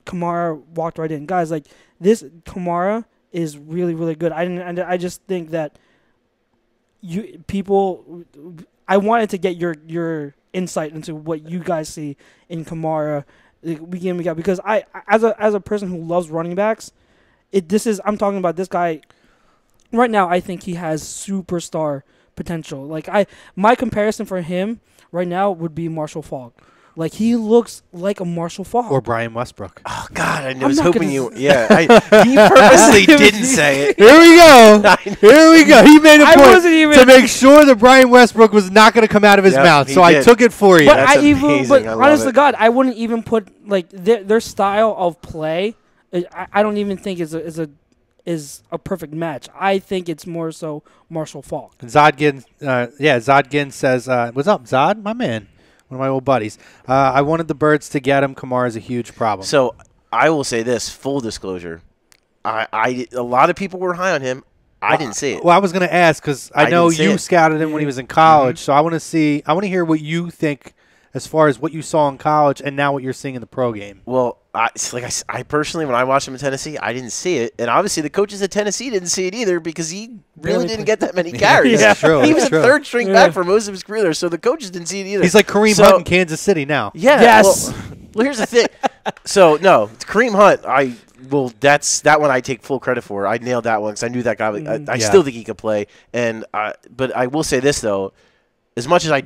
Kamara walked right in. Guys, like, this Kamara is really, really good. I just think that I wanted to get your insight into what you guys see in Kamara week in, week out, because I as a person who loves running backs, I'm talking about this guy. Right now, I think he has superstar potential. Like my comparison for him right now would be Marshall Faulk, Like, he looks like a Marshall Faulk. Or Brian Westbrook. Oh God, I I'm was not hoping gonna you. Yeah, he purposely didn't say it. Here we go. Here we go. He made a I point wasn't even- to make sure that Brian Westbrook was not going to come out of his Yep, mouth. he So I did. took it for you. But That's amazing. but I love honest it. to God, I wouldn't even put like their style of play. I don't even think is a perfect match. I think it's more so Marshall Faulk. Zodgin, Zodgin says, "What's up, Zod? My man, one of my old buddies. I wanted the Birds to get him. Kamara's a huge problem." So I will say this: full disclosure, a lot of people were high on him. I didn't see it. Well, I was going to ask because I I know didn't see you it. scouted him when he was in college, so I want to hear what you think as far as what you saw in college and now what you're seeing in the pro game. Well, I personally, when I watched him in Tennessee, I didn't see it, and obviously the coaches at Tennessee didn't see it either because he really didn't get that many carries. That's true. He was That's a true. third string back for most of his career there, so the coaches didn't see it either. He's like Kareem So- Hunt in Kansas City now. Yeah. Yes. Well, here's the thing. So no, it's Kareem Hunt. That's that one I take full credit for. I nailed that one because I knew that guy. I still think he could play. But I will say this though, as much as I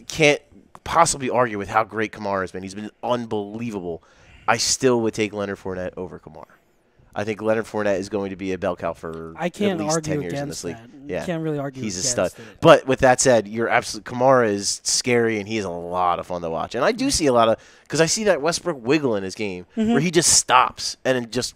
can't possibly argue with how great Kamara has been. He's been unbelievable. I still would take Leonard Fournette over Kamara. I think Leonard Fournette is going to be a bell cow for I can't at least argue 10 years in this against league. that. Yeah, You can't really argue he's a against stud. it. But with that said, Kamara is scary and he is a lot of fun to watch. And I do see a lot of because I see that Westbrook wiggle in his game where he just stops and then just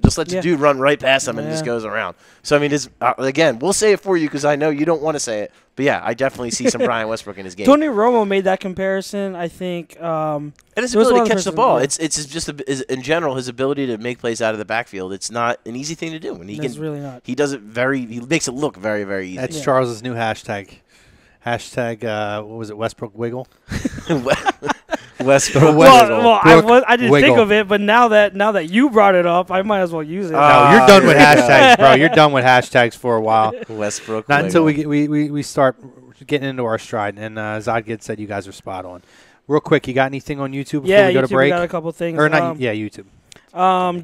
lets the dude run right past him and just goes around. So I mean, again, we'll say it for you because I know you don't want to say it. But yeah, I definitely see some Brian Westbrook in his game. Tony Romo made that comparison. I think. And his there was a ability lot to of catch the person- ball. yeah. It's just in general his ability to make plays out of the backfield. It's not an easy thing to do, and It's really not. He does it he makes it look very very easy. That's Charles's new hashtag. Hashtag, what was it, Westbrook Wiggle? Westbrook. I didn't think Wiggle. of it, but now that you brought it up, I might as well use it. No, you're done with here we go. hashtags, bro. You're done with hashtags for a while. Westbrook. Not until Wiggle. we start getting into our stride. And Zodgid said you guys are spot on. Real quick, you got anything on YouTube before Yeah, we go to YouTube, break? we got a couple things. Or not? YouTube.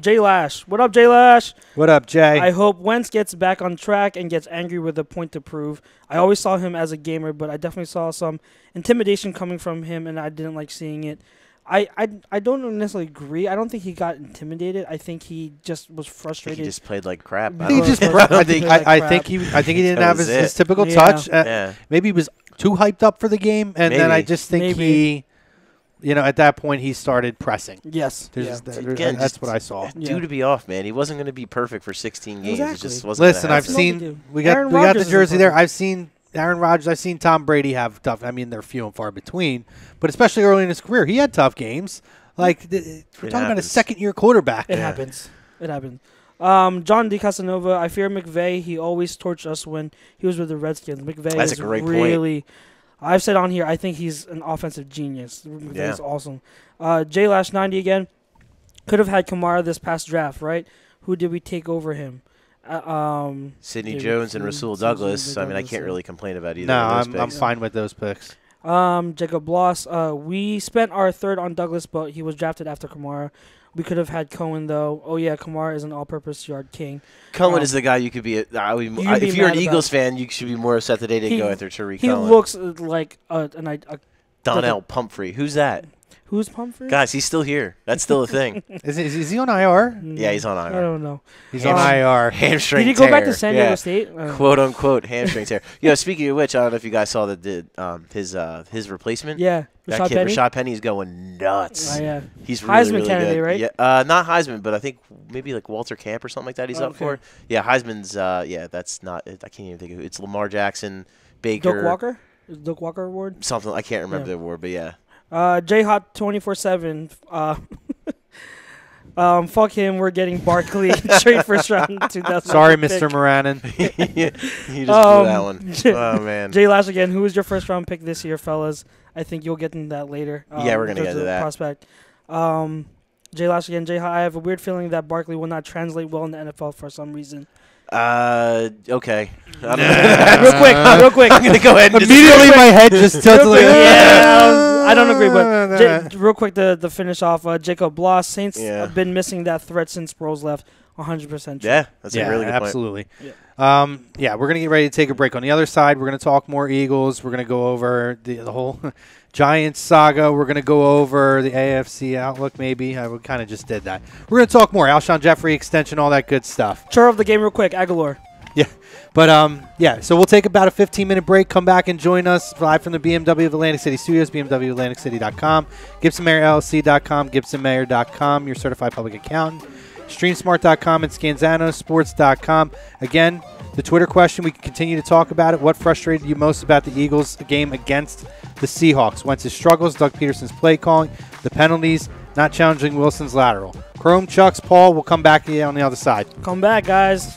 Jay Lash. What up, Jay Lash? What up, Jay? I hope Wentz gets back on track and gets angry with a point to prove. I always saw him as a gamer, but I definitely saw some intimidation coming from him, and I didn't like seeing it. I don't necessarily agree. I don't think he got intimidated. I think he just was I think frustrated. he just played like crap. I He don't just. know. I think he didn't That have was his it. typical Yeah. touch. Yeah. Maybe he was too hyped up for the game, and then I Maybe. just think Maybe. he, at that point he started pressing. Yes. Again, That's just what I saw. Due to be off, man. He wasn't going to be perfect for 16 games. Exactly. It just wasn't. Listen, gonna I've happen. seen- seen do. we got Aaron the Rodgers isn't jersey there. perfect. I've seen Aaron Rodgers. I've seen Tom Brady have tough. I mean, they're few and far between, but especially early in his career, he had tough games. Like we're talking about a happens. second-year quarterback. It happens. It happens. John D. Casanova, I fear McVay. He always torched us when he was with the Redskins. McVay That's is a great point. really. I've said on here, I think he's an offensive genius. McVay Yeah. is awesome. J Lash 90 again. Could have had Kamara this past draft, right? Who did we take over him? Sidney David Jones and Flynn, Rasul Sidney Douglas. I mean, I Douglas, can't yeah. really complain about either No, of those I'm picks. fine with those picks. Jacob Bloss. We spent our third on Douglas, but he was drafted after Kamara. We could have had Cohen though. Oh yeah, Kamara is an all-purpose yard king. Cohen is the guy you could be. can be If you're an mad Eagles about. fan, you should be more upset that they didn't He- go after Tariq He Cohen. looks like Donnell Pumphrey. Who's that? who's Pumphrey? Guys, he's still here. That's still a thing. Is he on IR? Yeah, he's on I IR. don't know. He's Ham- on IR. Hamstring Did he go back tear. to San Diego Yeah. State? Quote unquote hamstring tear. Speaking of which, I don't know if you guys saw his replacement. Yeah, That Rashad kid, Penny? Rashad Penny, is going nuts. Yeah. He's really, Heisman really candidate, good. right? Yeah, not Heisman, but I think maybe like Walter Camp or something like that. He's up Okay. for. Yeah, Heisman's. That's not. I can't even think of it. It's Lamar Jackson, Baker, Doak Walker? Is Doak Walker award? something. I can't remember Yeah. the award, but yeah. J Hot 24/7. Fuck him. We're getting Barkley straight first round 2000. Sorry, Mr. Moranin. You just blew that one. Oh man. Jay Lash again. Who was your first round pick this year, fellas? I think you'll get into that later. Yeah, we're gonna in get terms to of that. Prospect. Jay Lash again. Jay, I have a weird feeling that Barkley will not translate well in the NFL for some reason. Okay. Real quick. I'm gonna go ahead and Immediately, my head just tilted. Like, Yeah, I don't agree, but real quick to finish off, Jacob Bloss. Saints Yeah. have been missing that threat since Sproles left. 100% true. Yeah, that's a really good absolutely. point. Yeah, we're going to get ready to take a break. On the other side, we're going to talk more Eagles. We're going to go over the whole Giants saga. We're going to go over the AFC outlook maybe. I kind of just did that. We're going to talk more. Alshon Jeffrey extension, all that good stuff. Chart of the game real quick, Aguilar. Yeah, but so we'll take about a 15-minute break, come back and join us live from the BMW of Atlantic City Studios, BMWAtlanticCity.com, GibsonMayorLLC.com, GibsonMayor.com, your certified public accountant, StreamSmart.com, and ScanzanoSports.com. Again, the Twitter question, we can continue to talk about it. What frustrated you most about the Eagles game against the Seahawks? Wentz's struggles, Doug Peterson's play calling, the penalties, not challenging Wilson's lateral. Chrome, Chux, Paul, we'll come back to you on the other side. Come back, guys.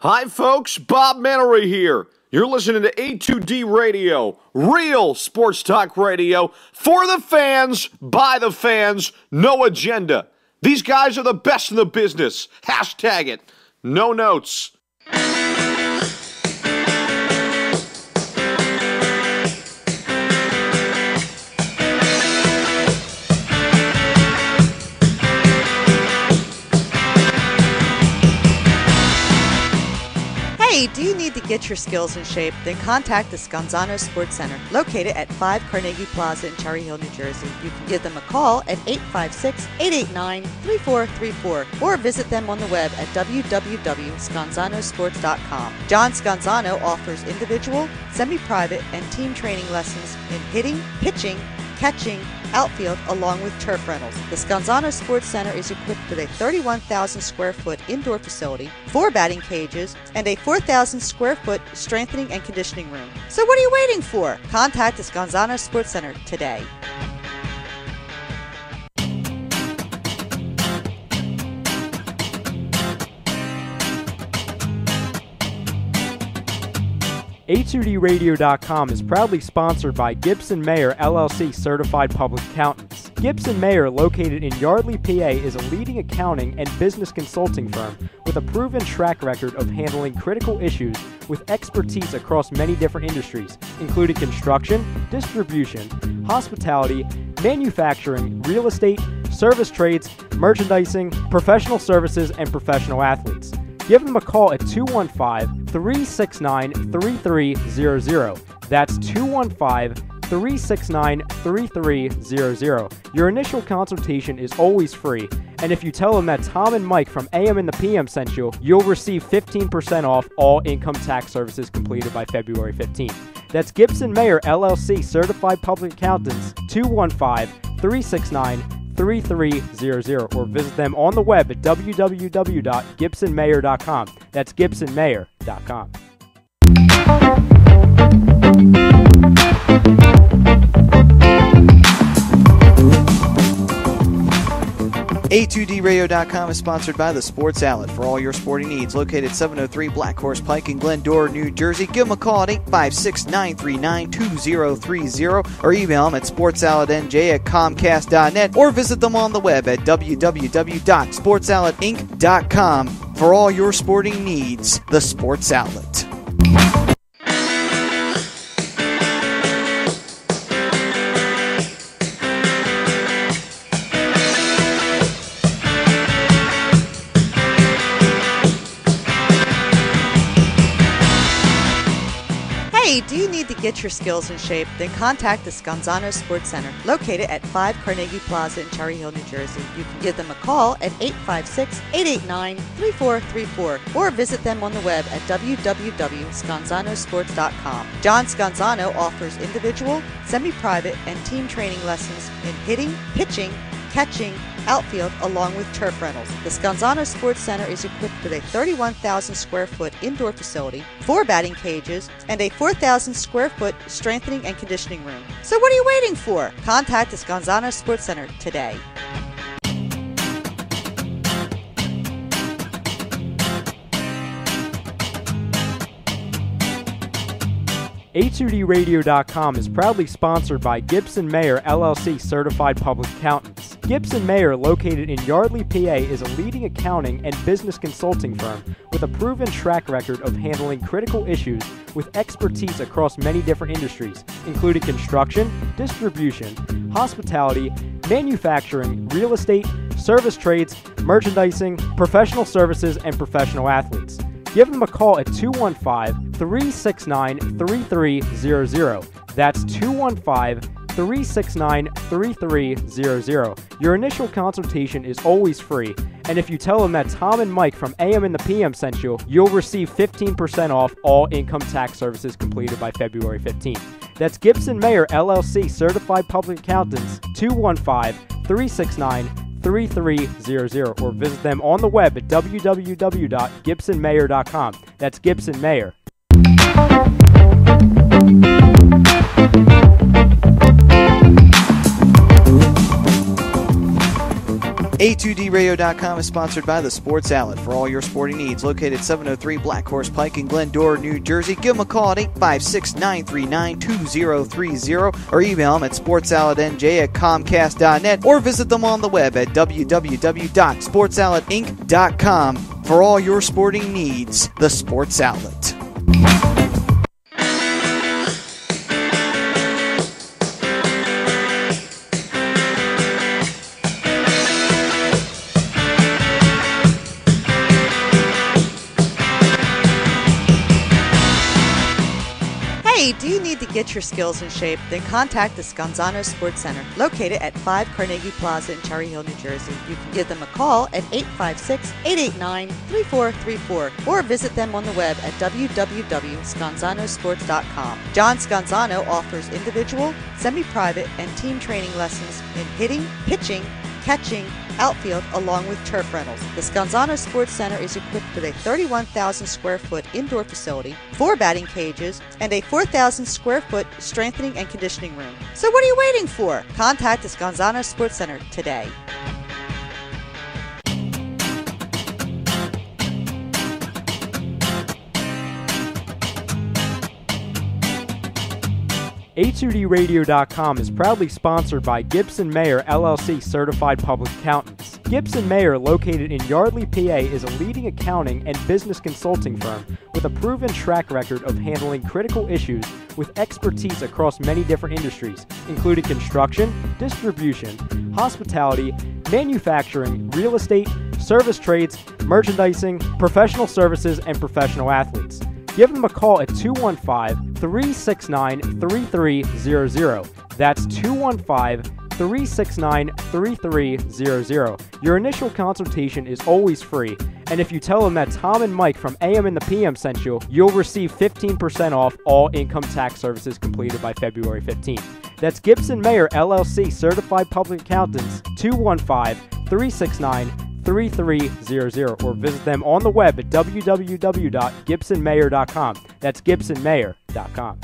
Hi, folks. Bob Mannery here. You're listening to A2D Radio, real sports talk radio for the fans, by the fans, no agenda. These guys are the best in the business. Hashtag it. No notes. Hey, do you need to get your skills in shape? Then contact the Scanzano Sports Center, located at 5 Carnegie Plaza in Cherry Hill, New Jersey. You can give them a call at 856-889-3434 or visit them on the web at www.scanzanosports.com. John Scanzano offers individual, semi-private, and team training lessons in hitting, pitching, catching, outfield, along with turf rentals. The Scanzano Sports Center is equipped with a 31,000 square foot indoor facility, 4 batting cages, and a 4,000 square foot strengthening and conditioning room. So what are you waiting for? Contact the Scanzano Sports Center today. A2DRadio.com is proudly sponsored by Gibson Mayor LLC Certified Public Accountants. Gibson Mayor, located in Yardley, PA, is a leading accounting and business consulting firm with a proven track record of handling critical issues with expertise across many different industries, including construction, distribution, hospitality, manufacturing, real estate, service trades, merchandising, professional services, and professional athletes. Give them a call at 215-369-3300. That's 215-369-3300. Your initial consultation is always free, and if you tell them that Tom and Mike from AM and the PM sent you, you'll receive 15% off all income tax services completed by February 15th. That's Gibson Mayor LLC Certified Public Accountants, 215-369-3300, or visit them on the web at www.gibsonmayor.com. That's gibsonmayor.com. A2DRadio.com is sponsored by The Sports Outlet for all your sporting needs. Located at 703 Black Horse Pike in Glendora, New Jersey. Give them a call at 856-939-2030 or email them at sportsoutletnj@comcast.net or visit them on the web at www.sportsoutletinc.com for all your sporting needs. The Sports Outlet. Hey, do you need to get your skills in shape? Then contact the Scanzano Sports Center, located at 5 Carnegie Plaza in Cherry Hill, New Jersey. You can give them a call at 856-889-3434 or visit them on the web at www.scanzanosports.com. John Scanzano offers individual, semi-private, and team training lessons in hitting, pitching, catching, outfield, along with turf rentals. The Scanzano Sports Center is equipped with a 31,000 square foot indoor facility, 4 batting cages, and a 4,000 square foot strengthening and conditioning room. So what are you waiting for? Contact the Scanzano Sports Center today. A2DRadio.com is proudly sponsored by Gibson Mayer LLC Certified Public Accountants. Gibson Mayer, located in Yardley, PA, is a leading accounting and business consulting firm with a proven track record of handling critical issues with expertise across many different industries, including construction, distribution, hospitality, manufacturing, real estate, service trades, merchandising, professional services, and professional athletes. Give them a call at 215-369-3300. That's 215-369-3300. Your initial consultation is always free, and if you tell them that Tom and Mike from AM and the PM sent you, you'll receive 15% off all income tax services completed by February 15th. That's Gibson Mayer LLC Certified Public Accountants, 215-369-3300, or visit them on the web at www.gibsonmayer.com. That's Gibson Mayer. A2DRadio.com is sponsored by the Sports Outlet for all your sporting needs. Located 703 Black Horse Pike in Glendora, New Jersey. Give them a call at 856-939-2030 or email them at sportsoutletnj@comcast.net or visit them on the web at www.sportsoutletinc.com for all your sporting needs. The Sports Outlet. Hey, do you need to get your skills in shape? Then contact the Scanzano Sports Center, located at 5 Carnegie Plaza in Cherry Hill, New Jersey. You can give them a call at 856-889-3434 or visit them on the web at www.scanzanosports.com. John Scanzano offers individual, semi-private, and team training lessons in hitting, pitching, catching, outfield, along with turf rentals. The Scanzano Sports Center is equipped with a 31,000 square foot indoor facility, 4 batting cages, and a 4,000 square foot strengthening and conditioning room. So what are you waiting for? Contact the Scanzano Sports Center today. A2DRadio.com is proudly sponsored by Gibson Mayer LLC Certified Public Accountants. Gibson Mayer, located in Yardley, PA, is a leading accounting and business consulting firm with a proven track record of handling critical issues with expertise across many different industries, including construction, distribution, hospitality, manufacturing, real estate, service trades, merchandising, professional services, and professional athletes. Give them a call at 215-369-3300. That's 215-369-3300. Your initial consultation is always free, and if you tell them that Tom and Mike from AM and the PM sent you, you'll receive 15% off all income tax services completed by February 15th. That's Gibson Mayer LLC Certified Public Accountants, 215-369-3300, or visit them on the web at www.gibsonmayer.com. That's gibsonmayer.com.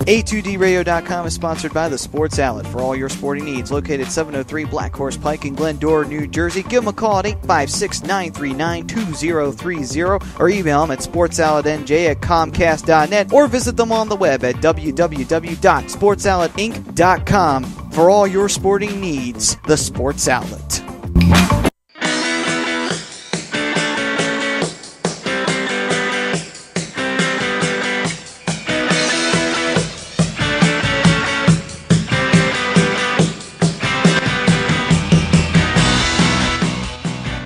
A2DRadio.com is sponsored by the Sports Outlet for all your sporting needs. Located 703 Black Horse Pike in Glendora, New Jersey. Give them a call at 856-939-2030 or email them at sportsoutletnj@comcast.net or visit them on the web at www.sportsoutletinc.com for all your sporting needs. The Sports Outlet.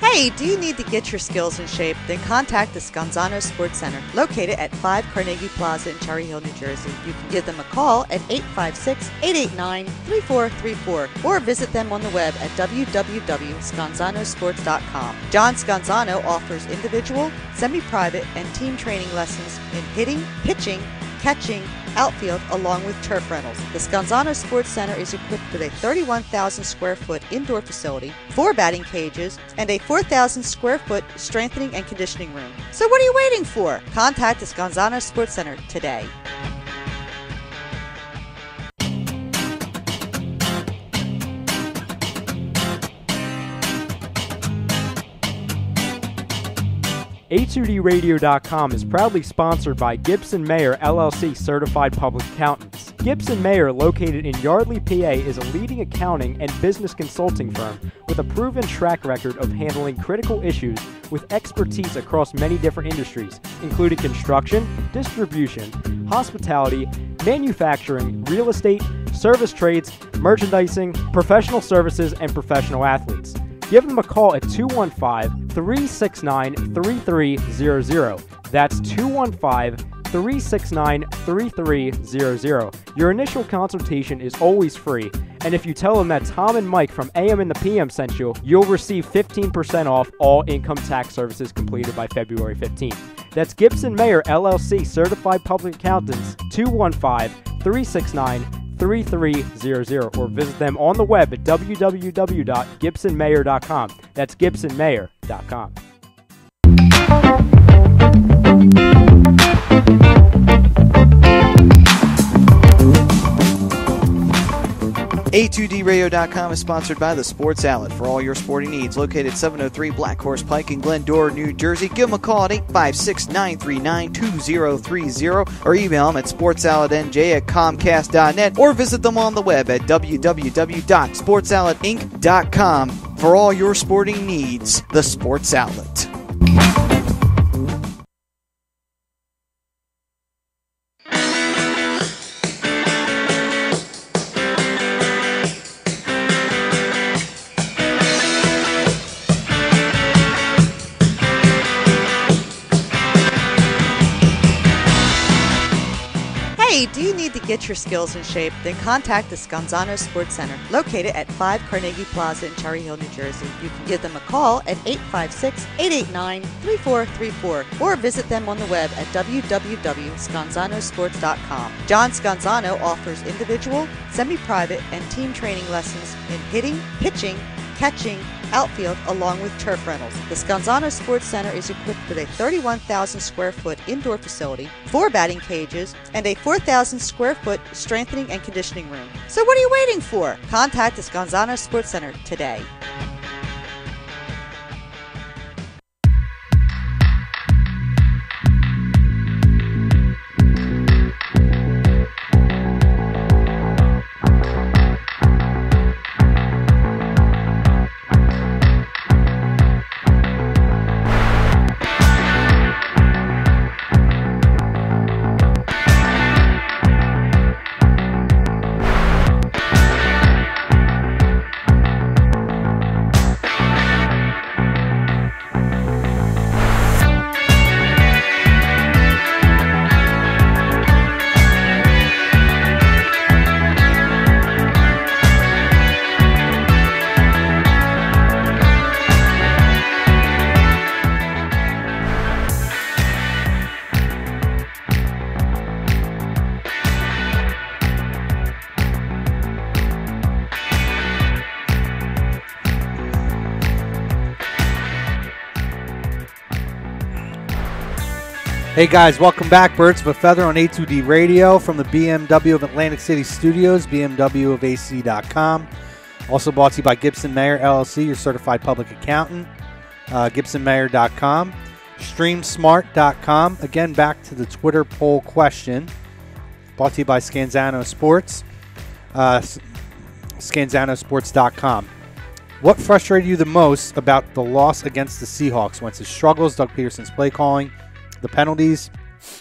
Hey, do you need to to get your skills in shape, then contact the Scanzano Sports Center, located at 5 Carnegie Plaza in Cherry Hill, New Jersey. You can give them a call at 856-889-3434 or visit them on the web at www.scanzanosports.com. John Scanzano offers individual, semi-private, and team training lessons in hitting, pitching, catching, outfield, along with turf rentals. The Scanzano Sports Center is equipped with a 31,000 square foot indoor facility, 4 batting cages, and a 4,000 square foot strengthening and conditioning room. So what are you waiting for? Contact the Scanzano Sports Center today. A2DRadio.com is proudly sponsored by Gibson Mayer LLC Certified Public Accountants. Gibson Mayer, located in Yardley, PA, is a leading accounting and business consulting firm with a proven track record of handling critical issues with expertise across many different industries, including construction, distribution, hospitality, manufacturing, real estate, service trades, merchandising, professional services, and professional athletes. Give them a call at 215-369-3300. That's 215-369-3300. Your initial consultation is always free, and if you tell them that Tom and Mike from AM and the PM sent you, you'll receive 15% off all income tax services completed by February 15th. That's Gibson Mayer LLC Certified Public Accountants, 215-369-3300, or visit them on the web at www.gibsonmayer.com. That's gibsonmayer.com. A2DRadio.com is sponsored by the Sports Outlet for all your sporting needs. Located 703 Black Horse Pike in Glendora, New Jersey. Give them a call at 856-939-2030 or email them at sportsoutletnj@comcast.net or visit them on the web at www.sportsoutletinc.com for all your sporting needs. The Sports Outlet. Do you need to get your skills in shape? Then contact the Scanzano Sports Center, located at 5 Carnegie Plaza in Cherry Hill, New Jersey. You can give them a call at 856-889-3434 or visit them on the web at www.scanzanosports.com. John Scanzano offers individual, semi-private, and team training lessons in hitting, pitching, catching, outfield, along with turf rentals. The Scanzano Sports Center is equipped with a 31,000 square foot indoor facility, 4 batting cages, and a 4,000 square foot strengthening and conditioning room. So what are you waiting for? Contact the Scanzano Sports Center today. Hey guys, welcome back. Birds of a Feather on A2D Radio from the BMW of Atlantic City Studios, BMWofac.com. Also brought to you by Gibson Mayer LLC, your certified public accountant, GibsonMayer.com, StreamSmart.com. Again, back to the Twitter poll question. Brought to you by Scanzano Sports, Scanzanosports.com. What frustrated you the most about the loss against the Seahawks? Wentz's struggles, Doug Peterson's play calling, the penalties,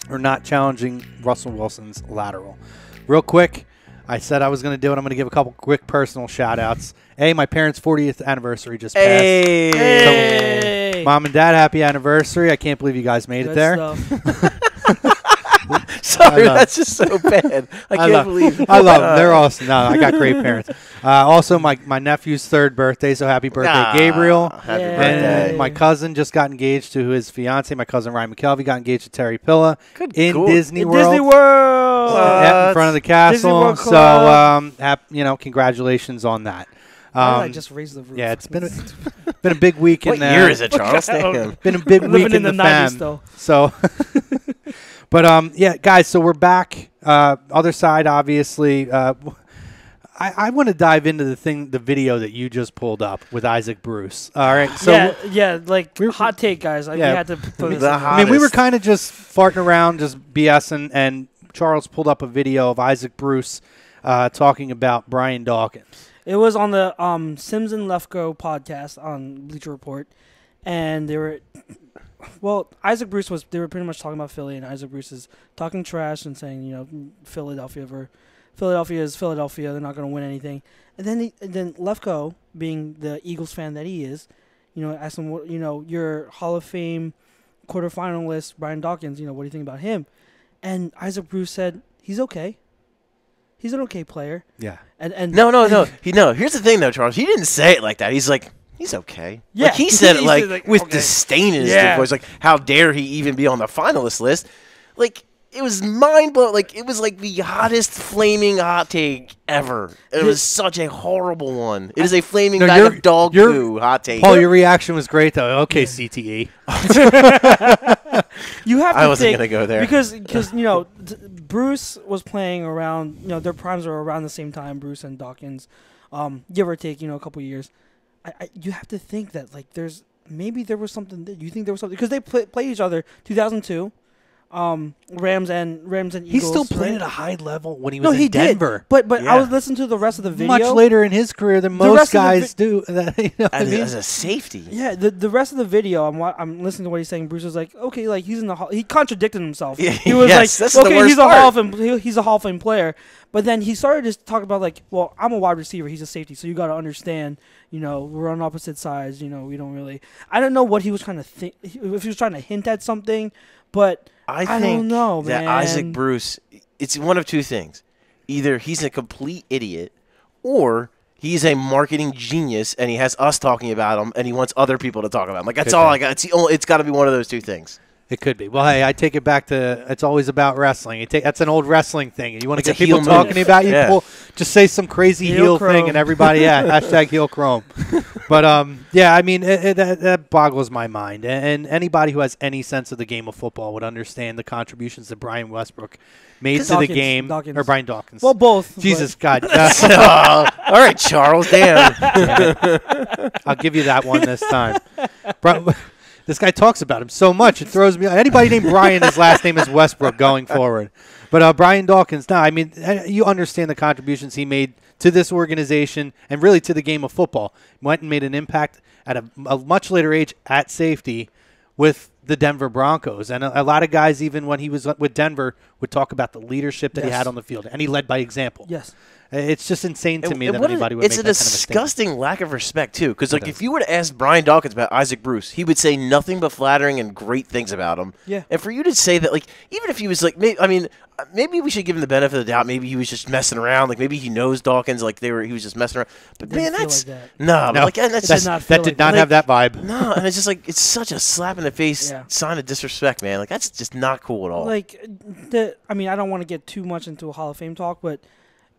or not challenging Russell Wilson's lateral? Real quick, I said I was going to do it. I'm going to give a couple quick personal shout-outs. My parents' 40th anniversary just passed. Hey. So, Mom and Dad, happy anniversary. I can't believe you guys made it there. Sorry, that's just so bad. I can't believe it. I love them. They're awesome. No, I got great parents. Also, my nephew's 3rd birthday, so happy birthday, Gabriel. Happy birthday. And my cousin just got engaged to his fiance. My cousin Ryan McKelvey got engaged to Terry Pilla in Disney World. Disney World. Yeah, in front of the castle. So, congratulations on that. I just raised the roof. Yeah, it's been a big week in What year is it, Charles? Been a big week in the 90s still. So, but guys. So we're back. Other side, obviously. I want to dive into the video that you just pulled up with Isaac Bruce. All right. So hot take, guys. We had to put this. I mean, we were kind of just farting around, just BSing, and Charles pulled up a video of Isaac Bruce talking about Brian Dawkins. It was on the Sims and Lefko podcast on Bleacher Report, and they were, Isaac Bruce they were pretty much talking about Philly, and Isaac Bruce is talking trash and saying, Philadelphia is Philadelphia, they're not going to win anything. And then Lefko, being the Eagles fan that he is, asked him, your Hall of Fame quarterfinalist, Brian Dawkins, what do you think about him? And Isaac Bruce said, he's okay. He's an okay player. Yeah. And No. Here's the thing, though, Charles. He didn't say it like that. He's like, he's okay. Yeah. Like, he said it like with okay. disdain in his voice. Like, how dare he even be on the finalist list? Like, it was mind-blowing. Like, it was like the hottest flaming hot take ever. It was such a horrible one. It is a flaming bag of dog poo hot take. Paul, your reaction was great, though. Okay, CTE. You have to I wasn't going to go there. Because Bruce was playing around, their primes were around the same time, Bruce and Dawkins, give or take, a couple years. You have to think that, maybe there was something. You think there was something? Because they played each other 2002. Rams and Eagles. He still played at a high level when he was in Denver. But I was listening to the rest of the video. Much later in his career than most guys do. As a safety. Yeah, the rest of the video, I'm listening to what he's saying. Bruce was like, okay, he's in the he contradicted himself. Yeah, he was that's the worst he's part. He's a Hall of Fame player. But then he started to talk about I'm a wide receiver, he's a safety, so you got to understand, we're on opposite sides. We don't really. I don't know what he was trying to think. If he was trying to hint at something, but. I don't know, that man. Isaac Bruce, it's one of two things. Either he's a complete idiot or he's a marketing genius and he has us talking about him and he wants other people to talk about him. That's all I got. It's got to be one of those two things. It could be. Well, hey, I take it back to it's always about wrestling. That's an old wrestling thing. You want to get people talking about you, just say some crazy heel thing and everybody, hashtag heel chrome. But, I mean, that boggles my mind. And anybody who has any sense of the game of football would understand the contributions that Brian Westbrook made to the game. Dawkins. Or Brian Dawkins. Well, both. Jesus, God. All right, Charles, damn. I'll give you that one this time. This guy talks about him so much, it throws me. Anybody named Brian, his last name is Westbrook going forward. But Brian Dawkins, you understand the contributions he made to this organization and really to the game of football. Went and made an impact at a much later age at safety with the Denver Broncos. And a lot of guys, even when he was with Denver, would talk about the leadership that he had on the field. And he led by example. Yes. It's just insane to me that anybody would make that kind of It's a disgusting lack of respect, too. Because, if you were to ask Brian Dawkins about Isaac Bruce, he would say nothing but flattering and great things about him. Yeah. And for you to say that, even if he was maybe we should give him the benefit of the doubt. Maybe he was just messing around. Maybe he knows Dawkins. He was just messing around. But, man, that's... That did not have that vibe. No, and it's just it's such a slap in the face sign of disrespect, man. That's just not cool at all. I don't want to get too much into a Hall of Fame talk, but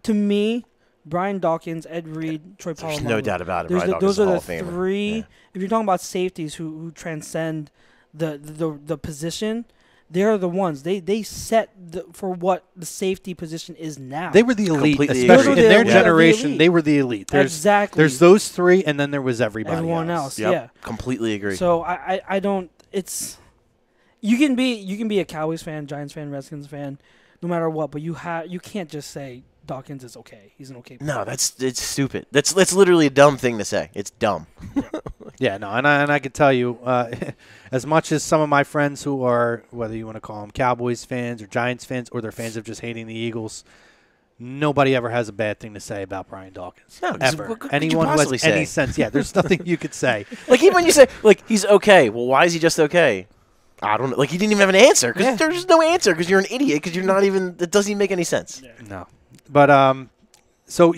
to me, Brian Dawkins, Ed Reed, Troy Polamalu. There's no doubt about it. Brian Dawkins those is a are Hall the of Famer. three. Yeah. If you're talking about safeties who transcend the position, they're the ones. They set for what the safety position is now. They were the elite, Completely especially agree. in their generation. They were the elite. Exactly. There's those three, and then there was everyone else. Yep. Yeah, completely agree. So I don't. It's you can be a Cowboys fan, Giants fan, Redskins fan, no matter what. But you can't just say Dawkins is okay. He's an okay player. No, it's stupid. That's literally a dumb thing to say. It's dumb. Yeah, no, and I can tell you, as much as some of my friends who are, whether you want to call them Cowboys fans or Giants fans, or they're fans of just hating the Eagles, nobody ever has a bad thing to say about Brian Dawkins. No, 'cause ever. what could you Anyone who has possibly say? any sense. Yeah, there's nothing you could say. Like, even when you say, like, he's okay. Well, why is he just okay? I don't know. Like, you didn't even have an answer. Because there's no answer because you're an idiot because you're not even – it doesn't even make any sense. No. But so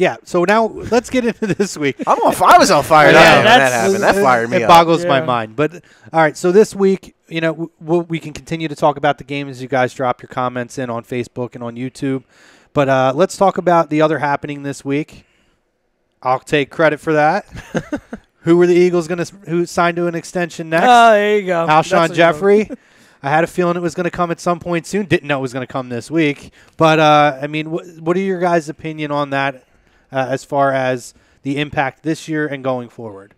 now let's get into this week. I was all fired up when that happened. That fired me up. It boggles my mind. But, all right, so this week, we can continue to talk about the game as you guys drop your comments in on Facebook and on YouTube. But let's talk about the other happening this week. I'll take credit for that. Who were the Eagles who signed to an extension next? Oh, there you go. Alshon Jeffrey. I had a feeling it was going to come at some point soon. Didn't know it was going to come this week. But, what are your guys' opinion on that as far as the impact this year and going forward?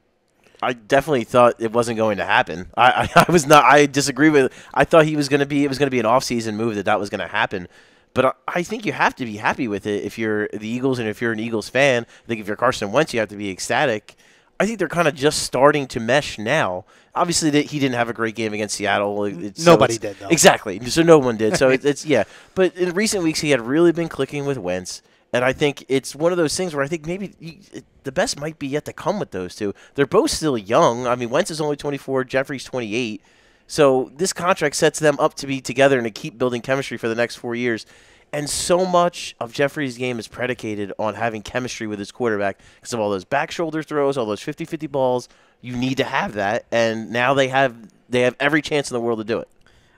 I definitely thought it wasn't going to happen. I was not. I disagree with it. I thought it was going to be an off-season move that was going to happen. But I think you have to be happy with it if you're the Eagles and if you're an Eagles fan. I think if you're Carson Wentz, you have to be ecstatic. I think they're kind of just starting to mesh now. Obviously, he didn't have a great game against Seattle. Nobody did, though. Exactly. So no one did. So it's yeah. But in recent weeks, he had really been clicking with Wentz. And I think it's one of those things where I think maybe the best might be yet to come with those two. They're both still young. I mean, Wentz is only 24. Jeffrey's 28. So this contract sets them up to be together and to keep building chemistry for the next 4 years. And so much of Jeffrey's game is predicated on having chemistry with his quarterback because of all those back shoulder throws, all those 50-50 balls. You need to have that, and now they have every chance in the world to do it.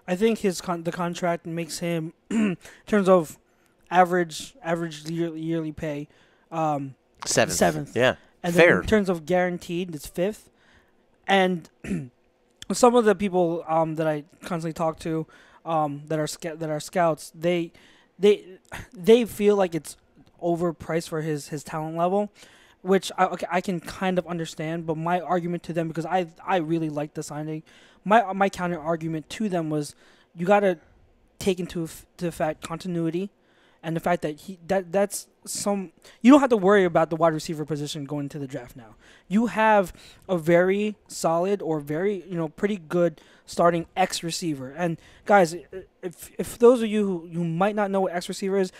I think the contract makes him, in terms of average yearly pay, seventh. Yeah, and fair. Then in terms of guaranteed, it's fifth. And some of the people that I constantly talk to, that are scouts, they feel like it's overpriced for his talent level, which I can kind of understand. But my argument to them, because I really liked the signing, my counter argument to them was you got to take into the fact continuity and the fact that you don't have to worry about the wide receiver position going into the draft now. You have a very solid or very pretty good starting X receiver. And guys, if those of you who might not know what X receiver is,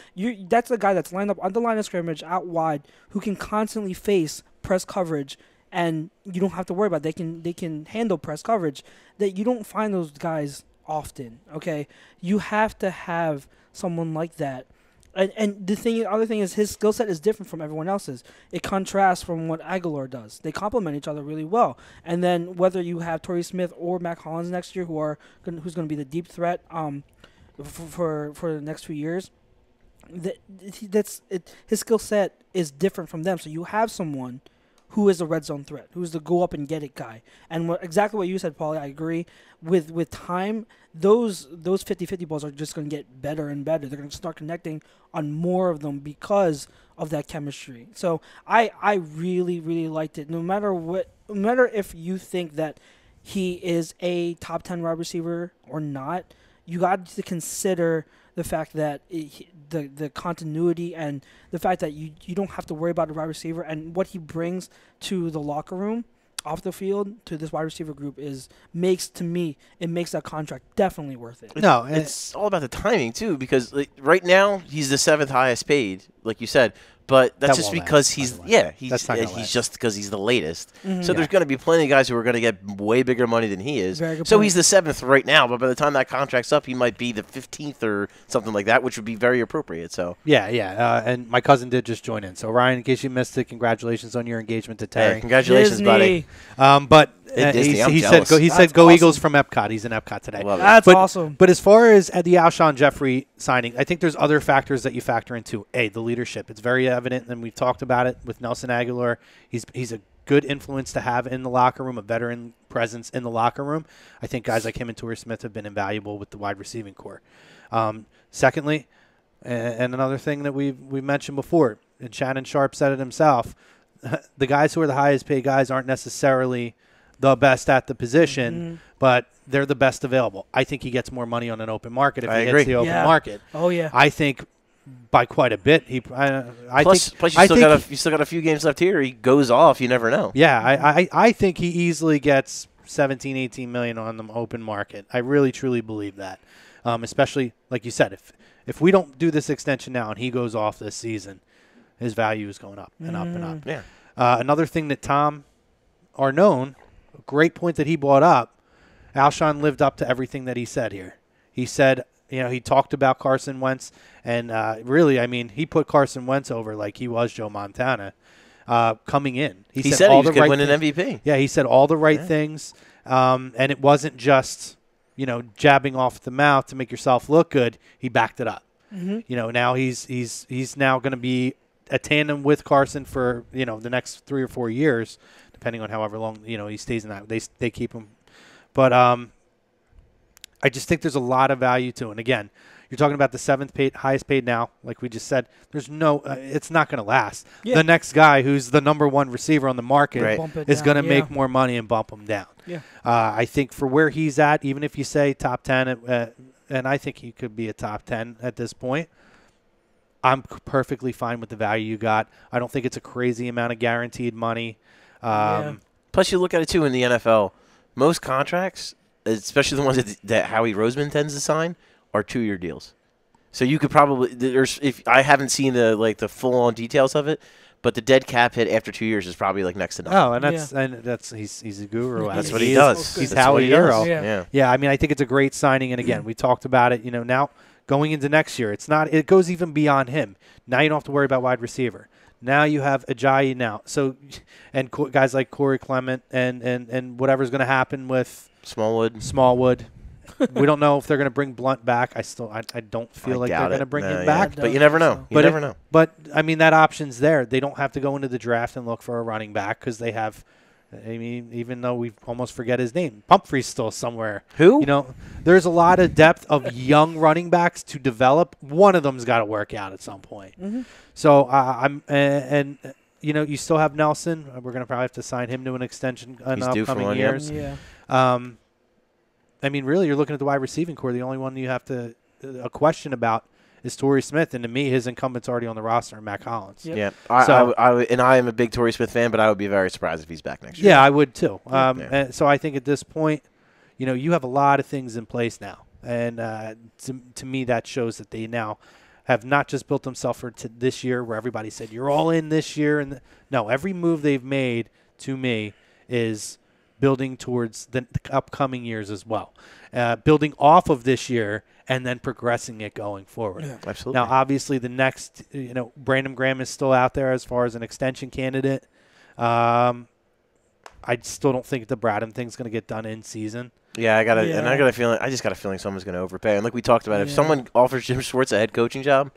that's the guy that's lined up on the line of scrimmage out wide who can constantly face press coverage, and you don't have to worry about it. They can handle press coverage. That you don't find those guys often. Okay, you have to have someone like that. And the other thing is his skill set is different from everyone else's. It contrasts from what Aguilar does. They complement each other really well. And then whether you have Torrey Smith or Mac Hollins next year, who's going to be the deep threat for the next few years, his skill set is different from them. So you have someone who is a red zone threat, who's the go up and get it guy. And exactly what you said, Paulie, I agree. With time, those 50-50 balls are just going to get better and better. They're going to start connecting on more of them because of that chemistry. So I really, really liked it. No matter if you think that he is a top 10 wide receiver or not, you got to consider the fact that the continuity and the fact that you don't have to worry about the wide receiver and what he brings to the locker room off the field to this wide receiver group makes that contract definitely worth it. No, it's all about the timing too, because right now he's the 7th highest paid, like you said. But that's just because he's just because he's the latest. Mm-hmm. So there's going to be plenty of guys who are going to get way bigger money than he is. So he's the 7th right now, but by the time that contract's up, he might be the 15th or something like that, which would be very appropriate. So and my cousin did just join in. So Ryan, in case you missed it, congratulations on your engagement to Terry. Hey, congratulations, buddy. But he said go awesome. Eagles from Epcot. He's in Epcot today. That's awesome. But as far as the Alshon Jeffrey signing, I think there's other factors that you factor into. The leadership. It's very evident, and we've talked about it with Nelson Aguilar. He's a good influence to have in the locker room, a veteran presence in the locker room. I think guys like him and Torrey Smith have been invaluable with the wide receiving core. Secondly, and another thing that we've mentioned before, and Shannon Sharp said it himself, the guys who are the highest paid guys aren't necessarily the best at the position, but they're the best available. I think he gets more money on an open market if he hits the open market. Oh, yeah. I think by quite a bit. Plus, you still got a few games left here. He goes off. You never know. Yeah, I think he easily gets 17, 18 million on the open market. I really, truly believe that. Especially, like you said, if we don't do this extension now and he goes off this season, his value is going up and up and up. Yeah. Another thing that Tom Arnone, a great point that he brought up, Alshon lived up to everything that he said here. He said, he talked about Carson Wentz, and really, I mean, he put Carson Wentz over like he was Joe Montana coming in. He said he was going to win an MVP. Yeah, he said all the right things, and it wasn't just, jabbing off the mouth to make yourself look good. He backed it up. Mm-hmm. Now he's now going to be a tandem with Carson for, the next 3 or 4 years, depending on however long, he stays in that. They keep him. But I just think there's a lot of value to it. And again, you're talking about the highest paid now, like we just said. There's no, it's not going to last. Yeah. The next guy who's the number one receiver on the market is going to make more money and bump him down. Yeah. I think for where he's at, even if you say top 10, and I think he could be a top 10 at this point, I'm perfectly fine with the value you got. I don't think it's a crazy amount of guaranteed money. Plus, you look at it, too, in the NFL. Most contracts, especially the ones that Howie Roseman tends to sign, are 2-year deals. So you could probably if I haven't seen the full on details of it, but the dead cap hit after 2 years is probably next to nothing. Oh, and that's he's a guru. That's what he does. He's Howie Euro. Yeah. I mean, I think it's a great signing. And again, we talked about it. Now going into next year, it goes even beyond him. Now you don't have to worry about wide receiver. Now you have Ajayi now. So, and guys like Corey Clement and whatever's going to happen with Smallwood. We don't know if they're going to bring Blunt back. I don't feel like they're going to bring him back. But you never know. You never know. But, I mean, that option's there. They don't have to go into the draft and look for a running back because they have – I mean, even though we almost forget his name, Pumphrey's still somewhere. Who? There's a lot of depth of young running backs to develop. One of them's got to work out at some point. Mm-hmm. So you still have Nelson. We're going to probably have to sign him to an extension in upcoming years. Yeah. I mean, really, you're looking at the wide receiving core. The only one you have a question about is Torrey Smith, and to me, his incumbent's already on the roster, Matt Collins. Yep. Yeah, I am a big Torrey Smith fan, but I would be very surprised if he's back next year. Yeah, I would too. And so I think at this point, you have a lot of things in place now, and to me, that shows that they now have not just built themselves for this year, where everybody said you're all in this year, and no, every move they've made to me is building towards the upcoming years as well, building off of this year and then progressing it going forward. Yeah, absolutely. Now, obviously, the next, Brandon Graham is still out there as far as an extension candidate. I still don't think the Bradham thing's going to get done in season. Yeah, I got a feeling. I just got a feeling someone's going to overpay. And like we talked about, if someone offers Jim Schwartz a head coaching job,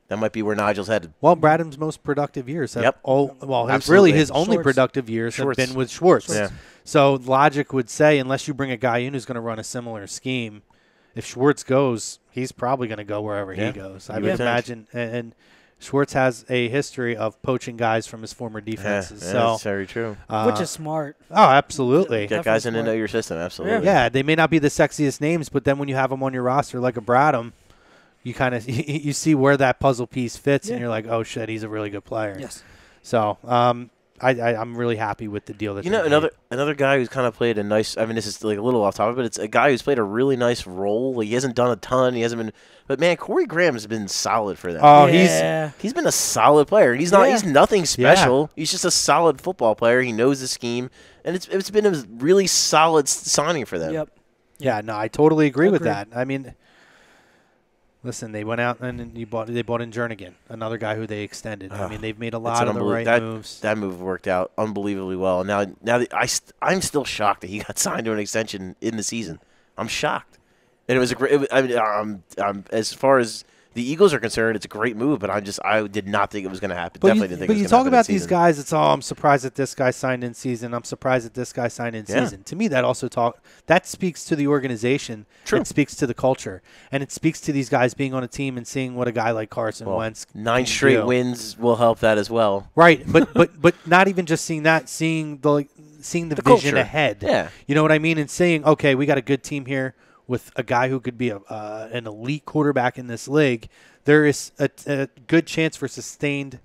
that might be where Nigel's headed. Well, Bradham's most productive years have his only productive years have been with Schwartz. Yeah. So logic would say, unless you bring a guy in who's going to run a similar scheme, if Schwartz goes, he's probably going to go wherever he goes. I would imagine. And Schwartz has a history of poaching guys from his former defenses. Yeah, so that's very true. Which is smart. Oh, absolutely. Get guys in and know your system, absolutely. Yeah, they may not be the sexiest names, but then when you have them on your roster like a Bradham, you kind of you see where that puzzle piece fits, and you're like, oh, shit, he's a really good player. Yes. So I'm really happy with the deal that another guy who's kind of played a nice. I mean, this is like a little off topic, but it's a guy who's played a really nice role. Like, he hasn't done a ton. He hasn't been, but man, Corey Graham has been solid for them. Oh, he's been a solid player. He's not. He's nothing special. He's just a solid football player. He knows the scheme, and it's been a really solid signing for them. Yep. Yeah. No, I totally agree with that. I mean. Listen, they went out and they bought in Jernigan, another guy who they extended. I mean, they've made a lot of the right moves. That move worked out unbelievably well. Now I'm still shocked that he got signed to an extension in the season. I'm shocked, and it was a great. As far as the Eagles are concerned, it's a great move, but I did not think it was going to happen. Definitely didn't think it was going to happen. But you talk about these guys, it's I'm surprised that this guy signed in season. I'm surprised that this guy signed in season. To me, that speaks to the organization. True. It speaks to the culture, and it speaks to these guys being on a team and seeing what a guy like Carson Wentz 9 straight wins will help that as well. Right, but not even just seeing that, seeing the vision culture ahead. Yeah, you know what I mean, and saying, okay, we got a good team here. With a guy who could be an elite quarterback in this league, there is a good chance for sustained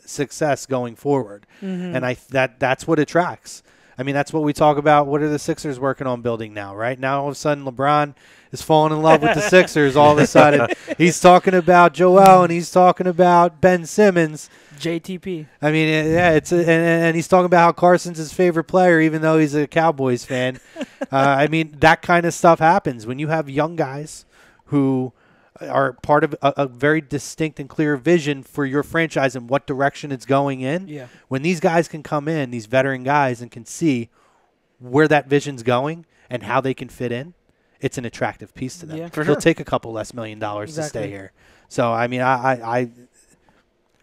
success going forward, and that's what attracts. I mean, that's what we talk about. What are the Sixers working on building now, right? Now, all of a sudden, LeBron is falling in love with the Sixers. All of a sudden, he's talking about Joel and he's talking about Ben Simmons. JTP. I mean, yeah, and he's talking about how Carson's his favorite player, even though he's a Cowboys fan. I mean, that kind of stuff happens when you have young guys who are part of a very distinct and clear vision for your franchise and what direction it's going in. Yeah. When these guys can come in, these veteran guys, and can see where that vision's going and how they can fit in, it's an attractive piece to them. Yeah. They'll take a couple less $1 million to stay here. So, I mean, I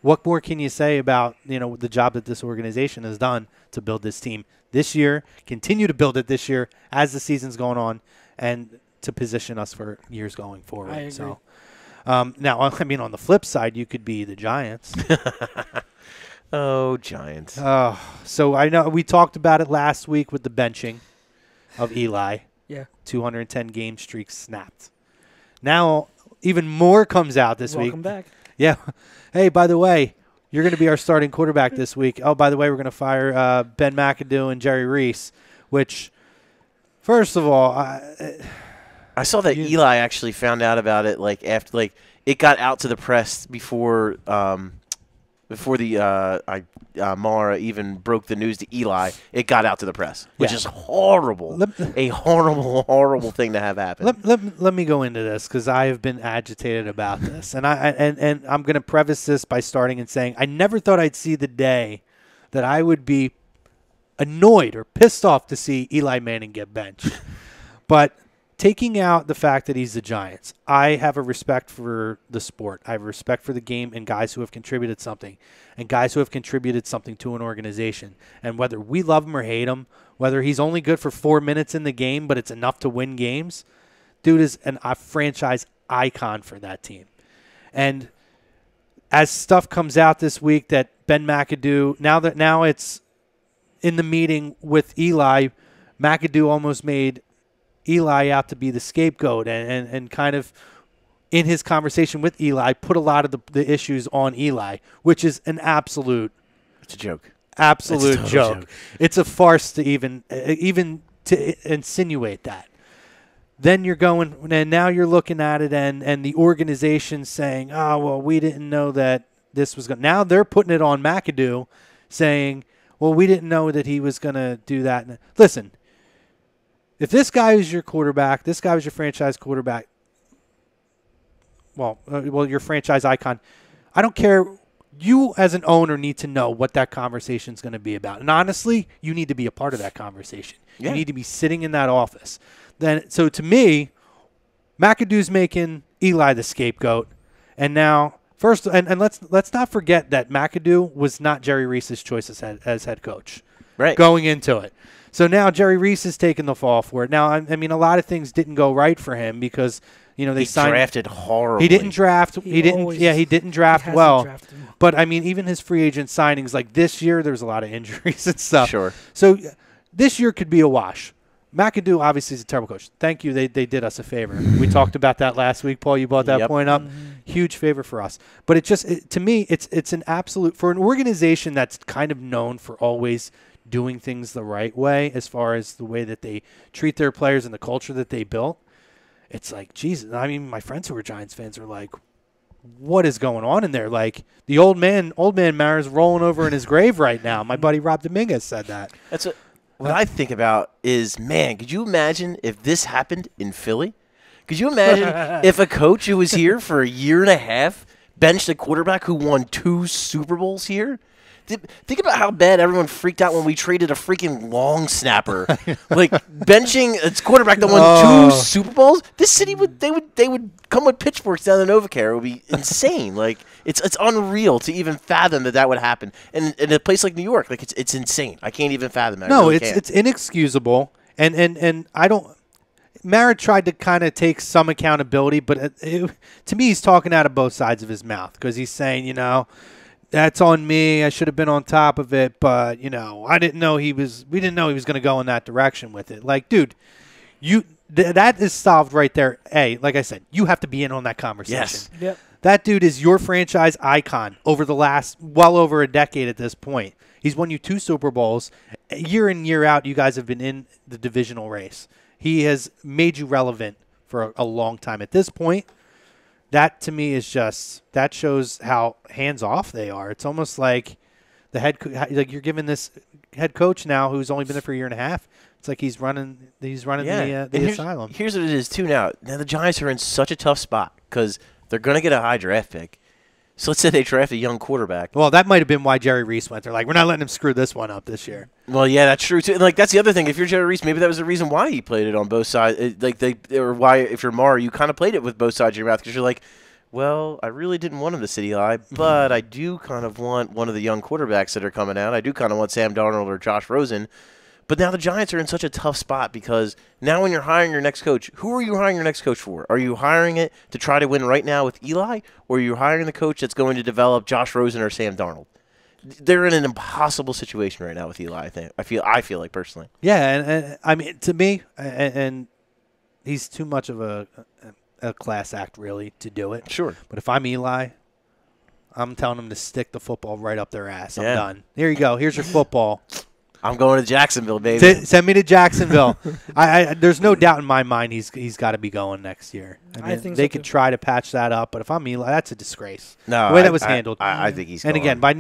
what more can you say about, the job that this organization has done to build this team this year, continue to build it this year as the season's going on, and to position us for years going forward. I agree. So, now, I mean, on the flip side, you could be the Giants. Oh, Giants. So I know we talked about it last week with the benching of Eli. Yeah. 210 game streak snapped. Now, even more comes out this week. Welcome back. Yeah. Hey, by the way, you're going to be our starting quarterback this week. Oh, by the way, we're going to fire Ben McAdoo and Jerry Reese, which, first of all, I saw that Eli actually found out about it after it got out to the press before Mara even broke the news to Eli. It got out to the press, which is horrible. A horrible thing to have happen. Let me go into this because I have been agitated about this, and I'm going to preface this by starting and saying I never thought I'd see the day that I would be annoyed or pissed off to see Eli Manning get benched, but. Taking out the fact that he's the Giants, I have a respect for the sport. I have a respect for the game and guys who have contributed something to an organization. And whether we love him or hate him, whether he's only good for 4 minutes in the game, but it's enough to win games, dude is a franchise icon for that team. And as stuff comes out this week that Ben McAdoo, now it's in the meeting with Eli, McAdoo almost made Eli out to be the scapegoat and kind of in his conversation with Eli put a lot of the issues on Eli, which is an absolute it's a joke. Absolute joke. It's a farce to even to insinuate that. Then you're going and now you're looking at it and the organization saying, "Oh, well, we didn't know that this was going." Now they're putting it on McAdoo saying, "Well, we didn't know that he was going to do that." Listen, if this guy is your quarterback, this guy was your franchise quarterback, well, your franchise icon, I don't care. You as an owner need to know what that conversation is going to be about. And honestly, you need to be a part of that conversation. Yeah. You need to be sitting in that office. So to me, McAdoo's making Eli the scapegoat. And now, first, and let's not forget that McAdoo was not Jerry Reese's choice as head coach going into it. So now Jerry Reese is taking the fall for it. Now, I mean, a lot of things didn't go right for him because, they signed. He drafted horribly. He didn't draft. He didn't draft well. But, I mean, even his free agent signings, like this year, there was a lot of injuries and stuff. Sure. So this year could be a wash. McAdoo obviously is a terrible coach. Thank you. They did us a favor. We talked about that last week. Paul, you brought that point up. Mm-hmm. Huge favor for us. But to me, it's an absolute – for an organization that's kind of known for always – doing things the right way as far as the way that they treat their players and the culture that they built, it's like, Jesus. I mean, my friends who are Giants fans are like, what is going on in there? Like, the old man Mara's rolling over in his grave right now. My buddy Rob Dominguez said that. What I think about is, man, could you imagine if this happened in Philly? Could you imagine if a coach who was here for a year and a half benched a quarterback who won 2 Super Bowls here? Think about how bad everyone freaked out when we traded a freaking long snapper, like benching its quarterback that won 2 Super Bowls. This city would come with pitchforks down the Novacare. It would be insane. Like it's unreal to even fathom that would happen. And in a place like New York, like it's insane. I can't even fathom that. No, it's inexcusable. And I don't. Mara tried to kind of take some accountability, but to me, he's talking out of both sides of his mouth because he's saying, that's on me. I should have been on top of it, but I didn't know we didn't know he was going to go in that direction with it. Like, dude, that is solved right there. Hey, like I said, you have to be in on that conversation. Yes. Yep. That dude is your franchise icon over the last well over a decade at this point. He's won you 2 Super Bowls. Year in, year out, you guys have been in the divisional race. He has made you relevant for a long time. At this point, that to me is just – that shows how hands-off they are. It's almost like like you're giving this head coach now who's only been there for a year and a half. It's like he's running the asylum. Here's what it is, too, now. Now, the Giants are in such a tough spot because they're going to get a high draft pick. So let's say they draft a young quarterback. Well, that might have been why Jerry Reese went there. Like, we're not letting him screw this one up this year. Well, yeah, that's true, too. And, like, that's the other thing. If you're Jerry Reese, maybe that was the reason why he played it on both sides. Or why, if you're Mara, you kind of played it with both sides of your mouth because you're like, well, I really didn't want him to sit Eli, but I do kind of want one of the young quarterbacks that are coming out. I do kind of want Sam Darnold or Josh Rosen. But now the Giants are in such a tough spot because now when you're hiring your next coach, who are you hiring your next coach for? Are you hiring it to try to win right now with Eli, or are you hiring the coach that's going to develop Josh Rosen or Sam Darnold? They're in an impossible situation right now with Eli, I think. I feel like personally. Yeah, and I mean, to me, and he's too much of a class act, really, to do it. Sure. But if I'm Eli, I'm telling them to stick the football right up their ass. I'm done. Here you go. Here's your football. I'm going to Jacksonville, baby. Send me to Jacksonville. There's no doubt in my mind he's got to be going next year. I think they could try to patch that up, but if I'm Eli, that's a disgrace. No, the way that was handled. I think he's. And going. again, by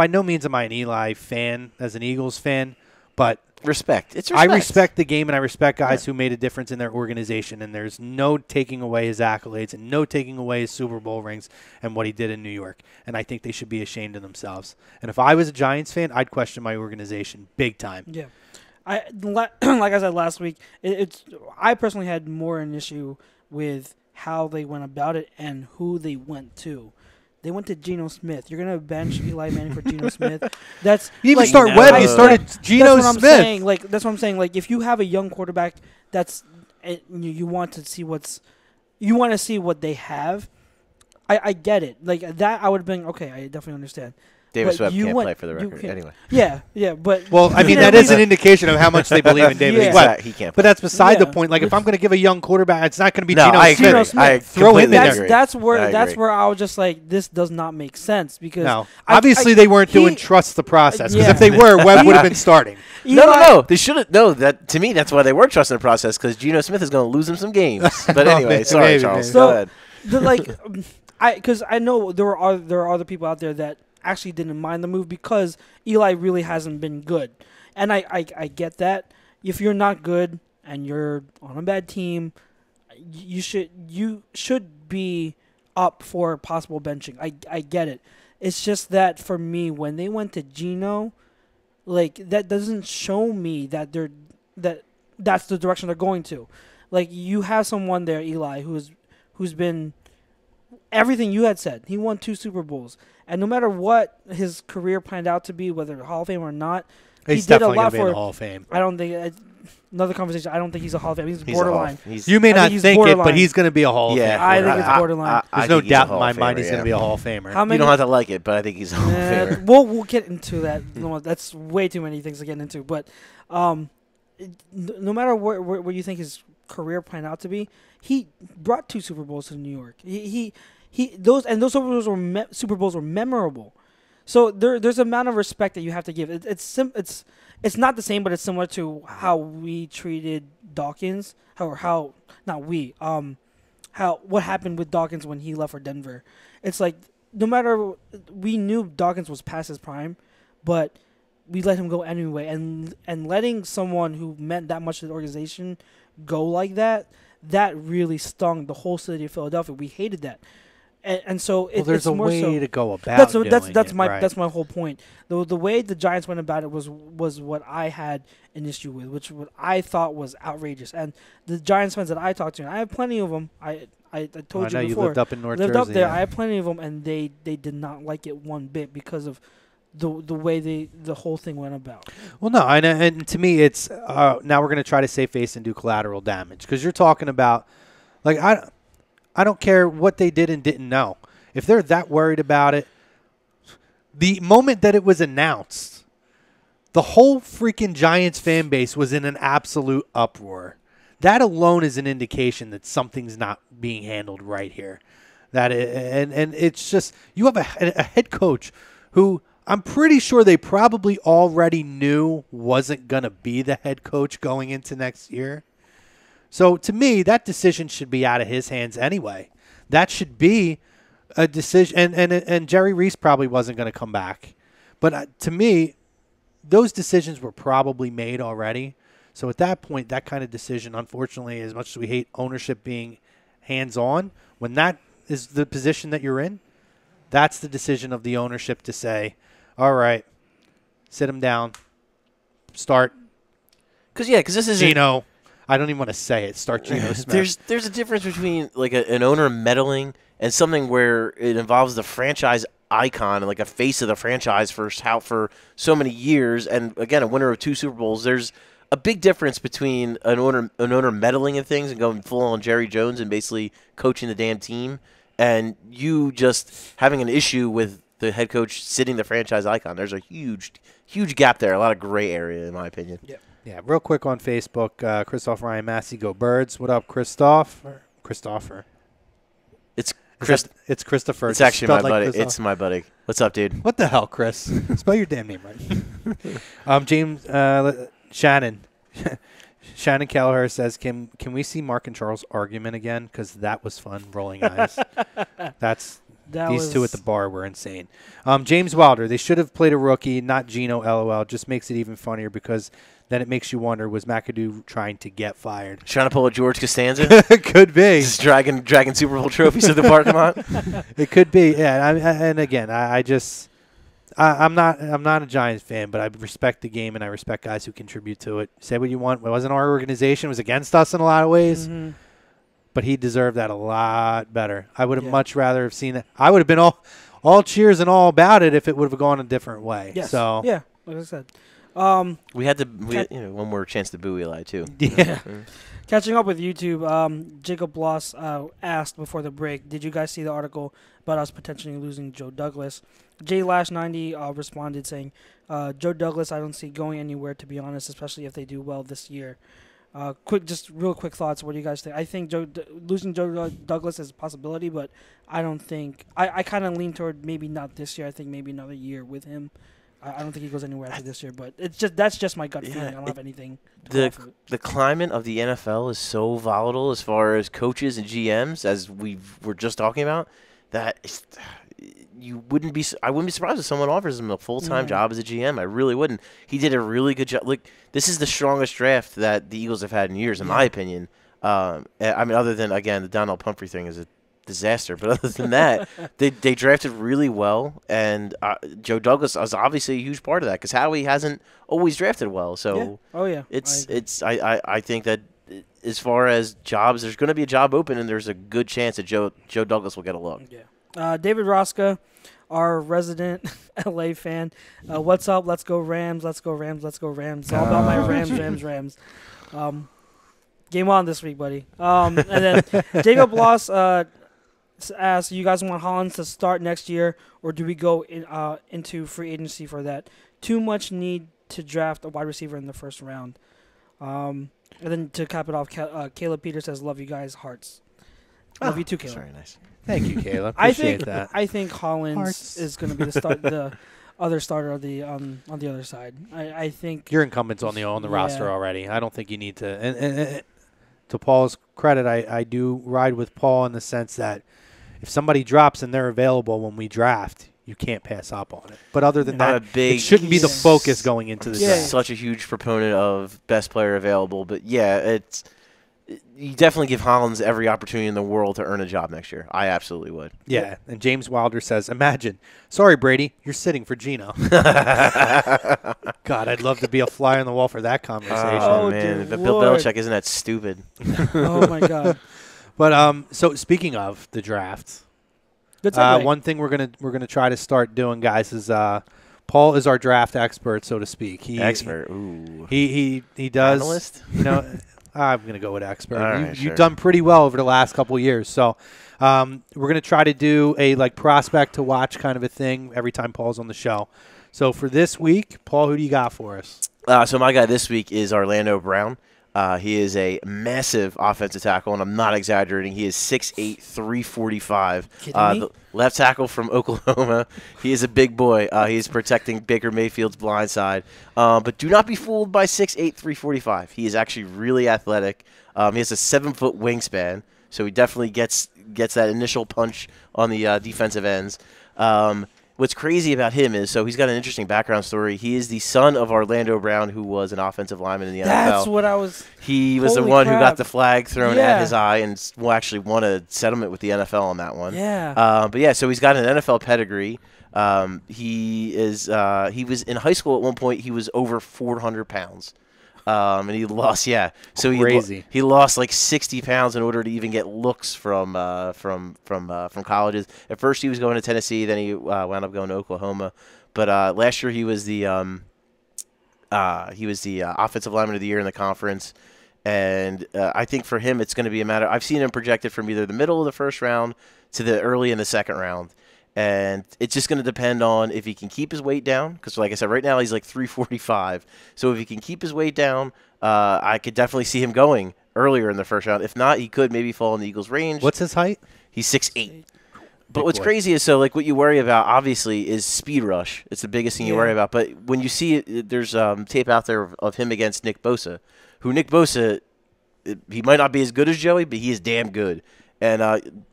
no means am I an Eli fan as an Eagles fan, but respect. It's respect. I respect the game, and I respect guys who made a difference in their organization, and there's no taking away his accolades and no taking away his Super Bowl rings and what he did in New York. And I think they should be ashamed of themselves. And if I was a Giants fan, I'd question my organization big time. Yeah. Like I said last week, I personally had more an issue with how they went about it and who they went to. They went to Geno Smith. You're gonna bench Eli Manning for Geno Smith. That's you even start Webb. You started Geno Smith. I'm saying. That's what I'm saying. Like if you have a young quarterback, you want to see what they have. I get it. Like that, I would have been okay. I definitely understand. Davis Webb can't play for the record anyway. Yeah, but well, I mean that is an indication of how much they believe in Davis Webb. He can't play. But that's beside the point. Like if I'm going to give a young quarterback, it's not going to be Geno Smith. I throw him in there. That's where I was just like, this does not make sense because obviously they weren't doing trust the process because if they were, Webb would have been starting. No, they should have. No, that to me that's why they were trusting the process because Geno Smith is going to lose them some games. But anyway, sorry, Charles. Go ahead. Because I know there are other people out there that actually didn't mind the move because Eli really hasn't been good. And I get that. If you're not good and you're on a bad team, you should be up for possible benching. I get it. It's just that for me, when they went to Geno, like that doesn't show me that that's the direction they're going to. Like you have someone there, Eli, who's been everything you had said. He won 2 Super Bowls. And no matter what his career planned out to be, whether Hall of Fame or not, he did a lot for Hall of Fame. I don't think another conversation. I don't think he's a Hall of Fame. He's borderline. You may not think it, but he's going to be a Hall of Famer. I think it's borderline. There's no doubt in my mind he's going to be a Hall of Famer. You don't have to like it, but I think he's a Hall of Famer. We'll get into that. No, that's way too many things to get into. But no matter where you think his career planned out to be, he brought 2 Super Bowls to New York. Those Super Bowls were memorable. So there's an amount of respect that you have to give. It's not the same, but it's similar to how we treated Dawkins, what happened with Dawkins when he left for Denver. It's like no matter, we knew Dawkins was past his prime, but we let him go anyway. And letting someone who meant that much to the organization go like that really stung the whole city of Philadelphia. We hated that. And so there's a way to go about that's my whole point. The way the Giants went about it was what I had an issue with, which what I thought was outrageous. And the Giants fans that I talked to, and I have plenty of them. I told you before. You lived up in North Jersey. Lived up there. Yeah. I have plenty of them, and they did not like it one bit because of the way the whole thing went about. Well, no, and to me, it's now we're going to try to save face and do collateral damage because you're talking about like I don't care what they did and didn't know. If they're that worried about it, the moment that it was announced, the whole freaking Giants fan base was in an absolute uproar. That alone is an indication that something's not being handled right here. And it's just you have a head coach who I'm pretty sure they probably already knew wasn't going to be the head coach going into next year. So to me, that decision should be out of his hands anyway. That should be a decision. And Jerry Reese probably wasn't going to come back. But to me, those decisions were probably made already. So at that point, that kind of decision, unfortunately, as much as we hate ownership being hands-on, when that is the position that you're in, that's the decision of the ownership to say, all right, sit him down, start. Because this is Geno. I don't even want to say it. Start Geno Smith. There's a difference between like an owner meddling and something where it involves the franchise icon and like a face of the franchise for so many years, and again a winner of 2 Super Bowls. There's a big difference between an owner meddling in things and going full on Jerry Jones and basically coaching the damn team, and you just having an issue with the head coach sitting the franchise icon. There's a huge gap there, a lot of gray area in my opinion. Yeah, real quick on Facebook, Christoph Ryan Massey, go Birds. What up, Christoph? Christopher. It's Christopher. It's actually my like buddy. Christoph. It's my buddy. What's up, dude? What the hell, Chris? Spell your damn name right. James Shannon. Shannon Kelleher says, "Can we see Mark and Charles' argument again? Because that was fun. Rolling eyes. These two at the bar were insane." James Wilder. They should have played a rookie, not Geno. LOL. Just makes it even funnier because then it makes you wonder: was McAdoo trying to get fired? Trying to pull a George Costanza? Could be. Just dragging Super Bowl trophies to the parking lot. It could be. Yeah. And again, I'm not a Giants fan, but I respect the game and I respect guys who contribute to it. Say what you want. It wasn't our organization. It was against us in a lot of ways. Mm-hmm. But he deserved that a lot better. I would have much rather have seen that. I would have been all cheers and all about it if it would have gone a different way. Yes. So yeah, like I said. We had one more chance to boo Eli too. Yeah. Catching up with YouTube, Jacob Bloss asked before the break, did you guys see the article about us potentially losing Joe Douglas? JLash90 responded saying, Joe Douglas I don't see going anywhere, to be honest, especially if they do well this year. Real quick thoughts. What do you guys think? I think losing Joe Douglas is a possibility, but I don't think – I kind of lean toward maybe not this year. I think maybe another year with him. I don't think he goes anywhere after this year, but that's just my gut feeling. I don't have anything to offer. The climate of the NFL is so volatile as far as coaches and GMs, as we were just talking about, that I wouldn't be surprised if someone offers him a full-time job as a GM. I really wouldn't. He did a really good job. Look, this is the strongest draft that the Eagles have had in years, in my opinion. I mean, other than, again, the Donald Pumphrey thing is a disaster. But other than that, they drafted really well, and Joe Douglas is obviously a huge part of that because Howie hasn't always drafted well. So I think that as far as jobs, there's going to be a job open, and there's a good chance that Joe Douglas will get a look. Yeah. David Rosca, our resident LA fan, what's up? Let's go Rams! Let's go Rams! Let's go Rams! It's all about my Rams. Game on this week, buddy. And then Jacob Bloss asks, you guys want Hollins to start next year, or do we go into free agency for that? Too much need to draft a wide receiver in the first round. And then to cap it off, Caleb Peters says, love you guys, hearts. Love you too, Caleb. Very nice. Thank you, Caleb. Appreciate that. I think Hollins is going to be the other starter on the other side. I think your incumbent's on the roster already. I don't think you need to. And to Paul's credit, I do ride with Paul in the sense that if somebody drops and they're available when we draft, you can't pass up on it. But other than that, it shouldn't be the focus going into the draft. Such a huge proponent of best player available, but you definitely give Hollins every opportunity in the world to earn a job next year. I absolutely would. Yeah, and James Wilder says, imagine. Sorry, Brady, you're sitting for Geno. God, I'd love to be a fly on the wall for that conversation. Oh man, but Bill Belichick isn't that stupid. Oh, my God. But so speaking of the draft, one thing we're gonna try to start doing, guys, is Paul is our draft expert, so to speak. Expert. Ooh. He does. Analyst? I'm going to go with expert. Right, you've done pretty well over the last couple of years. So we're going to try to do a prospect to watch kind of a thing every time Paul's on the show. So for this week, Paul, who do you got for us? So my guy this week is Orlando Brown. He is a massive offensive tackle, and I'm not exaggerating. He is 6'8", 345. left tackle from Oklahoma. He is a big boy. He's protecting Baker Mayfield's blind side. But do not be fooled by 6'8", 345. He is actually really athletic. He has a 7-foot wingspan, so he definitely gets that initial punch on the defensive ends. What's crazy about him is, so he's got an interesting background story. He is the son of Orlando Brown, who was an offensive lineman in the NFL. That's what I was. He was the one who got the flag thrown at his eye and actually won a settlement with the NFL on that one. Yeah. But yeah, so he's got an NFL pedigree. He was in high school at one point. He was over 400 pounds. And he lost, So he lost like 60 pounds in order to even get looks from colleges. At first, he was going to Tennessee. Then he wound up going to Oklahoma. But last year, he was the offensive lineman of the year in the conference. And I think for him, it's going to be a matter. I've seen him projected from either the middle of the first round to the early in the second round. And it's just going to depend on if he can keep his weight down. Because, like I said, right now he's like 345. So if he can keep his weight down, I could definitely see him going earlier in the first round. If not, he could maybe fall in the Eagles' range. What's his height? He's 6'8". But what's crazy is, so like what you worry about, obviously, is speed rush. It's the biggest thing you worry about. But when you see it, there's tape out there of him against Nick Bosa, he might not be as good as Joey, but he is damn good. And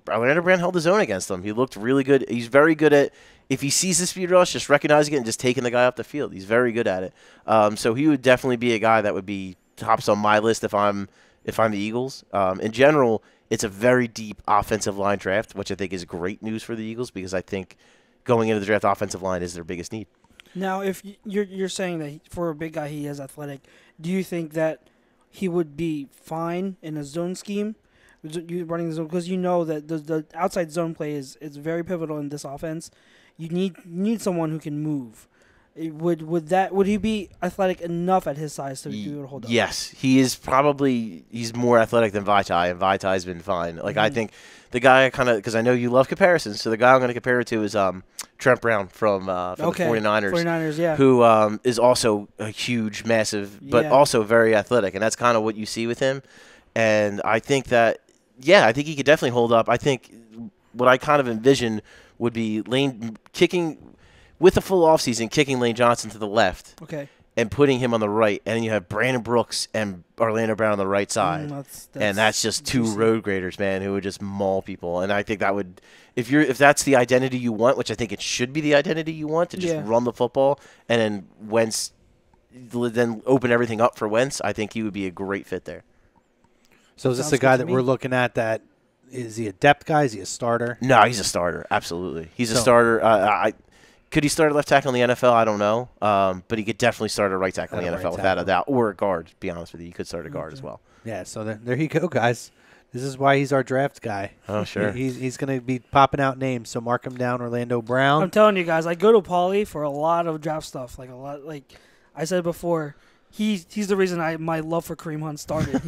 Orlando Brown held his own against him. He looked really good. He's very good at, if he sees the speed rush, just recognizing it and just taking the guy off the field. He's very good at it. So he would definitely be a guy that would be tops on my list if I'm the Eagles. In general, it's a very deep offensive line draft, which I think is great news for the Eagles because I think going into the draft, offensive line is their biggest need. Now, if you're saying that for a big guy he is athletic, do you think that he would be fine in a zone scheme? You running the zone, because you know that the outside zone play is very pivotal in this offense. You need someone who can move. Would he be athletic enough at his size to be able to hold up? Yes, he's more athletic than Vaitai, and Vaitai's been fine. Like I think the guy because I know you love comparisons, so the guy I'm going to compare it to is Trent Brown from the 49ers. 49ers, yeah. Who is also a huge, massive, but also very athletic, and that's kind of what you see with him. And I think that. Yeah, I think he could definitely hold up. I think what I kind of envision would be Lane kicking with a full offseason, kicking Lane Johnson to the left, and putting him on the right, and then you have Brandon Brooks and Orlando Brown on the right side, and that's just two road graders, man, who would just maul people. And I think that would, if that's the identity you want, which I think it should be the identity you want, to just run the football, and then Wentz, then open everything up for Wentz. I think he would be a great fit there. So is this the guy that we're looking at that – is he a depth guy? Is he a starter? No, he's a starter. Absolutely. He's a starter. Could he start at left tackle in the NFL? I don't know. But he could definitely start at right tackle in the NFL without a doubt. Or a guard, to be honest with you. He could start a guard as well. Yeah, so there you go, guys. This is why he's our draft guy. Oh, sure. He's going to be popping out names, so mark him down, Orlando Brown. I'm telling you guys, I go to Paulie for a lot of draft stuff. Like I said before – He's the reason my love for Kareem Hunt started.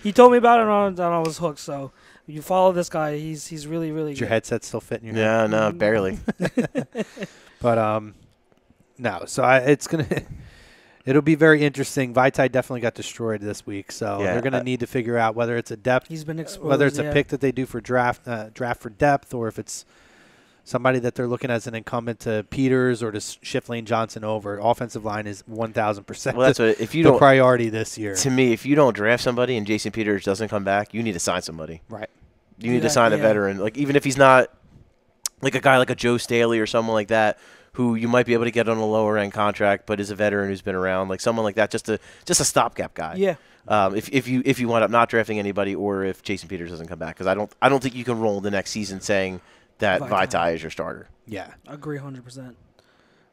He told me about it and I was hooked. So you follow this guy. He's really, really good. Your headset still fitting your head? Yeah, no, barely. But no. So it'll be very interesting. Vaitai definitely got destroyed this week, so they're going to need to figure out whether it's a depth. He's been exposed, whether it's a pick that they do for draft for depth, or if it's somebody that they're looking as an incumbent to Peters or to shift Lane Johnson over. Offensive line is 1,000% well, that's what, if you the don't, priority this year. To me, if you don't draft somebody and Jason Peters doesn't come back, you need to sign somebody. Right. You need to sign a veteran. Like, even if he's not like a guy like a Joe Staley or someone like that, who you might be able to get on a lower-end contract but is a veteran who's been around, like someone like that, just a stopgap guy. Yeah. If you wind up not drafting anybody or if Jason Peters doesn't come back. Because I don't think you can roll the next season saying – that Vaitai is your starter. Yeah. I agree 100%.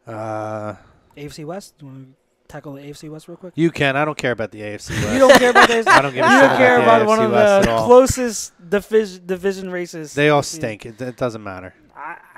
AFC West? Do you want to tackle the AFC West real quick? You can. I don't care about the AFC West. You don't care about the AFC West? I don't give a shit about the AFC West. You don't care about one of the closest division races. They all stink. It doesn't matter.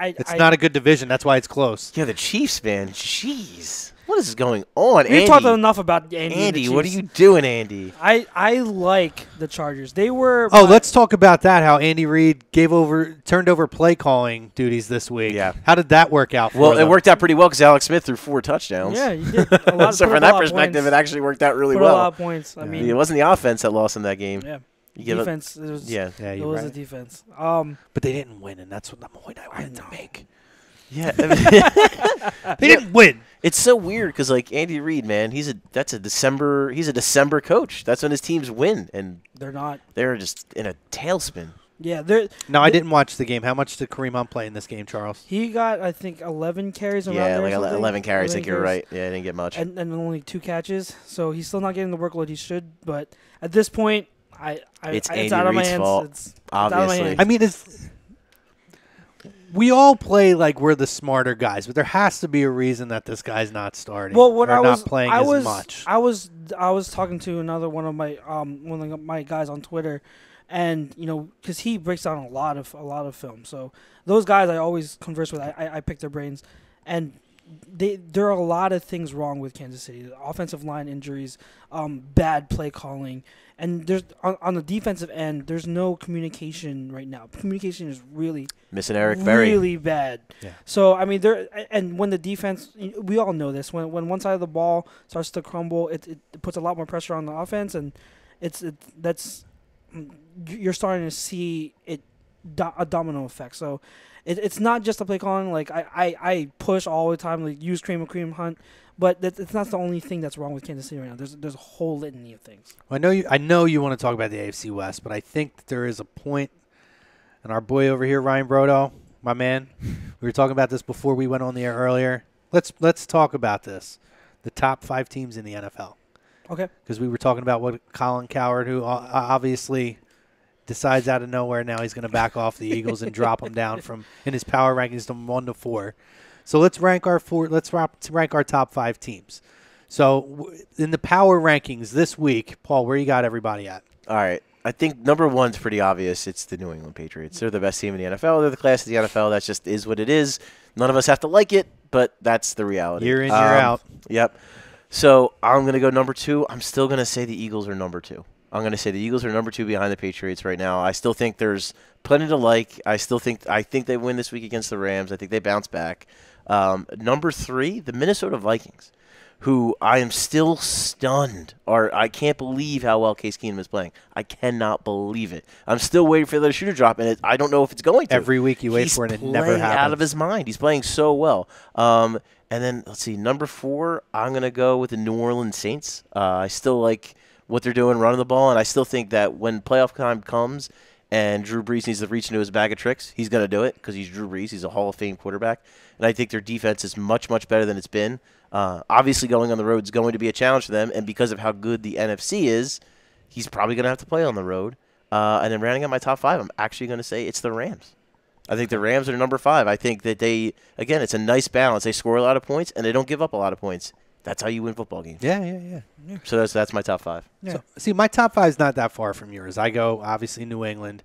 It's not not a good division. That's why it's close. Yeah, the Chiefs, man. Jeez. What is going on, We've talked enough about Andy. Andy, what are you doing, Andy? I like the Chargers. They were. Let's talk about that. How Andy Reid turned over play calling duties this week. Yeah. How did that work out? Well, it worked out pretty well because Alex Smith threw 4 touchdowns. Yeah, he did. So from that perspective, it actually worked out really well. well. A lot of points. I mean, it wasn't the offense that lost in that game. Yeah. Defense. It was a defense. But they didn't win, and that's what the point I wanted to make. Yeah, they didn't win. It's so weird because like Andy Reid, man, he's a December coach. That's when his teams win, and they're not. They're just in a tailspin. Yeah, I didn't watch the game. How much did Kareem Hunt play in this game, Charles? He got, I think, 11 carries. Yeah, like 11 carries. I think you're right. Yeah, I didn't get much. And only 2 catches. So he's still not getting the workload he should. But at this point, it's out of my Reid's hands. fault, it's obviously. out of my hands. I mean, we all play like we're the smarter guys, but there has to be a reason that this guy's not starting. Well, what not playing as much. I was talking to another one of my guys on Twitter, and because he breaks down a lot of film. So those guys I always converse with. I pick their brains, and there are a lot of things wrong with Kansas City. The offensive line injuries, bad play calling, and there's on the defensive end. There's no communication right now. Communication is really missing Eric Berry. Really bad. Yeah. So I mean, and when the defense, we all know this. When one side of the ball starts to crumble, it puts a lot more pressure on the offense, and you're starting to see a domino effect. So it's not just a play calling. Like I push all the time, like use Kareem Hunt, but it's not the only thing that's wrong with Kansas City right now. There's a whole litany of things. Well, I know you want to talk about the AFC West, but I think that there is a point, and our boy over here, Ryan Brodo, my man, we were talking about this before we went on the air earlier. Let's talk about this. The top 5 teams in the NFL. Okay. Because we were talking about what Colin Cowherd, who obviously decides out of nowhere now he's going to back off the Eagles and drop them down in his power rankings from 1 to 4. So let's rank our top 5 teams. So in the power rankings this week, Paul, where you got everybody at? All right. I think number 1's pretty obvious. It's the New England Patriots. They're the best team in the NFL. They're the class of the NFL. That just is what it is. None of us have to like it, but that's the reality. Year in, year out. Yep. So I'm going to go number 2. I'm still going to say the Eagles are number 2. I'm going to say the Eagles are number 2 behind the Patriots right now. I still think there's plenty to like. I think they win this week against the Rams. I think they bounce back. Number 3, the Minnesota Vikings, who I am still stunned. I can't believe how well Case Keenum is playing. I cannot believe it. I'm still waiting for the shoe to drop, and I don't know if it's going to. Every week you wait for it, and it never happens. He's playing out of his mind. He's playing so well. And then, let's see, number 4, I'm going to go with the New Orleans Saints. I still like what they're doing running the ball, and I still think that when playoff time comes and Drew Brees needs to reach into his bag of tricks, he's going to do it because he's Drew Brees. He's a Hall of Fame quarterback. And I think their defense is much, much better than it's been. Obviously, going on the road is going to be a challenge for them, and because of how good the NFC is, he's probably going to have to play on the road. And then rounding out my top 5, I'm actually going to say it's the Rams. I think the Rams are number 5. I think that again, it's a nice balance. They score a lot of points, and they don't give up a lot of points. That's how you win football games. Yeah. So that's my top 5. Yeah. So, see, my top 5 is not that far from yours. I go, obviously, New England.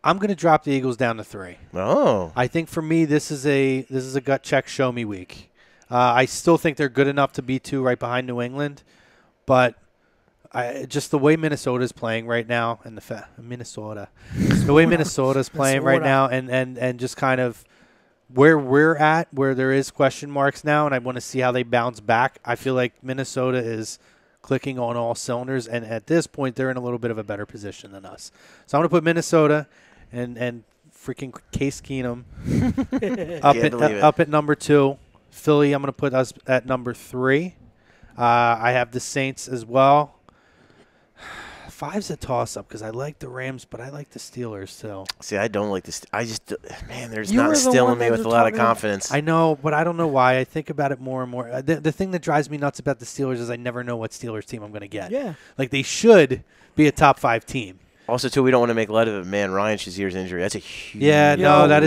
I'm going to drop the Eagles down to 3. Oh. I think for me, this is a gut check, show me week. I still think they're good enough to be 2 right behind New England, but just the way Minnesota's playing right now, and the way Minnesota's playing right now, and just kind of where we're at, where there is question marks now, and I want to see how they bounce back. I feel like Minnesota is clicking on all cylinders, and at this point, they're in a little bit of a better position than us. So I'm going to put Minnesota and freaking Case Keenum up at number 2. Philly, I'm going to put us at number 3. I have the Saints as well. 5's a toss-up because I like the Rams, but I like the Steelers too. See, I don't like this. There's not instilling me with a lot of confidence. I know, but I don't know why. I think about it more and more. The thing that drives me nuts about the Steelers is I never know what Steelers team I'm going to get. Yeah. Like, they should be a top 5 team. Also, too, we don't want to make light of it. Man, Ryan Shazier's injury. That's a huge. Yeah, no, that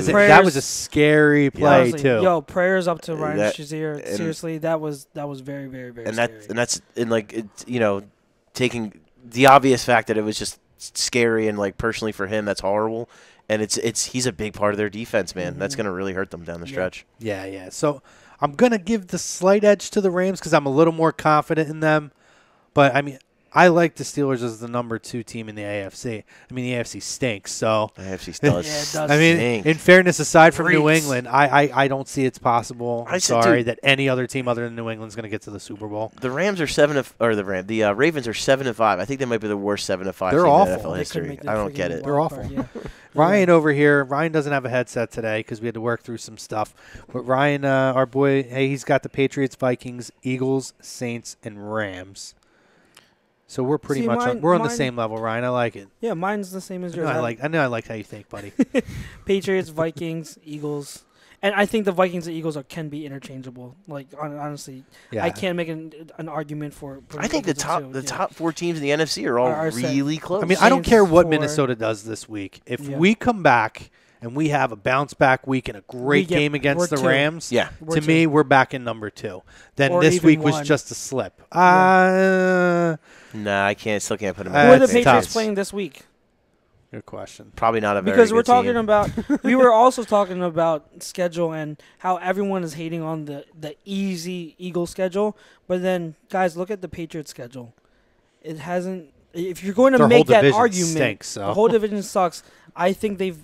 was a scary play too. Yo, prayers up to Ryan Shazier. Seriously, that was very, very, very scary. That's taking the obvious fact that it was just scary and like personally for him, that's horrible. And he's a big part of their defense, man. Mm-hmm. That's going to really hurt them down the stretch. Yeah. So I'm going to give the slight edge to the Rams because I'm a little more confident in them. But I mean, I like the Steelers as the number 2 team in the AFC. I mean, the AFC stinks, so. The AFC does. Yeah, it does. I mean, stink. in fairness, aside from New Reese. England, I don't see it's possible. I'm sorry that any other team other than New England is going to get to the Super Bowl. The Rams are the Ravens are 7-5. I think they might be the worst 7-5 They're team awful. in NFL history. I don't get it. They're awful. Ryan over here, Ryan doesn't have a headset today because we had to work through some stuff. But Ryan, our boy, hey, he's got the Patriots, Vikings, Eagles, Saints, and Rams. So we're pretty much we're on the same level, Ryan. I like it. Yeah, mine's the same as yours. I know I like how you think, buddy. Patriots, Vikings, Eagles. And I think the Vikings and Eagles can be interchangeable. Like, honestly, I can't make an argument for. I think the top 4 teams in the NFC are all really close. I mean, I don't care what Minnesota does this week. If we come back and we have a bounce back week and a great game against the Rams, to me, we're back in number 2. Then this week was just a slip. No, I still can't put them. Who are the Patriots playing this week? Good question. Probably not a very because good we're talking team. about. We were also talking about schedule and how everyone is hating on the easy Eagles schedule. But then, guys, look at the Patriots schedule. It hasn't. If you're going to make that argument, stinks, so. The whole division sucks. I think they've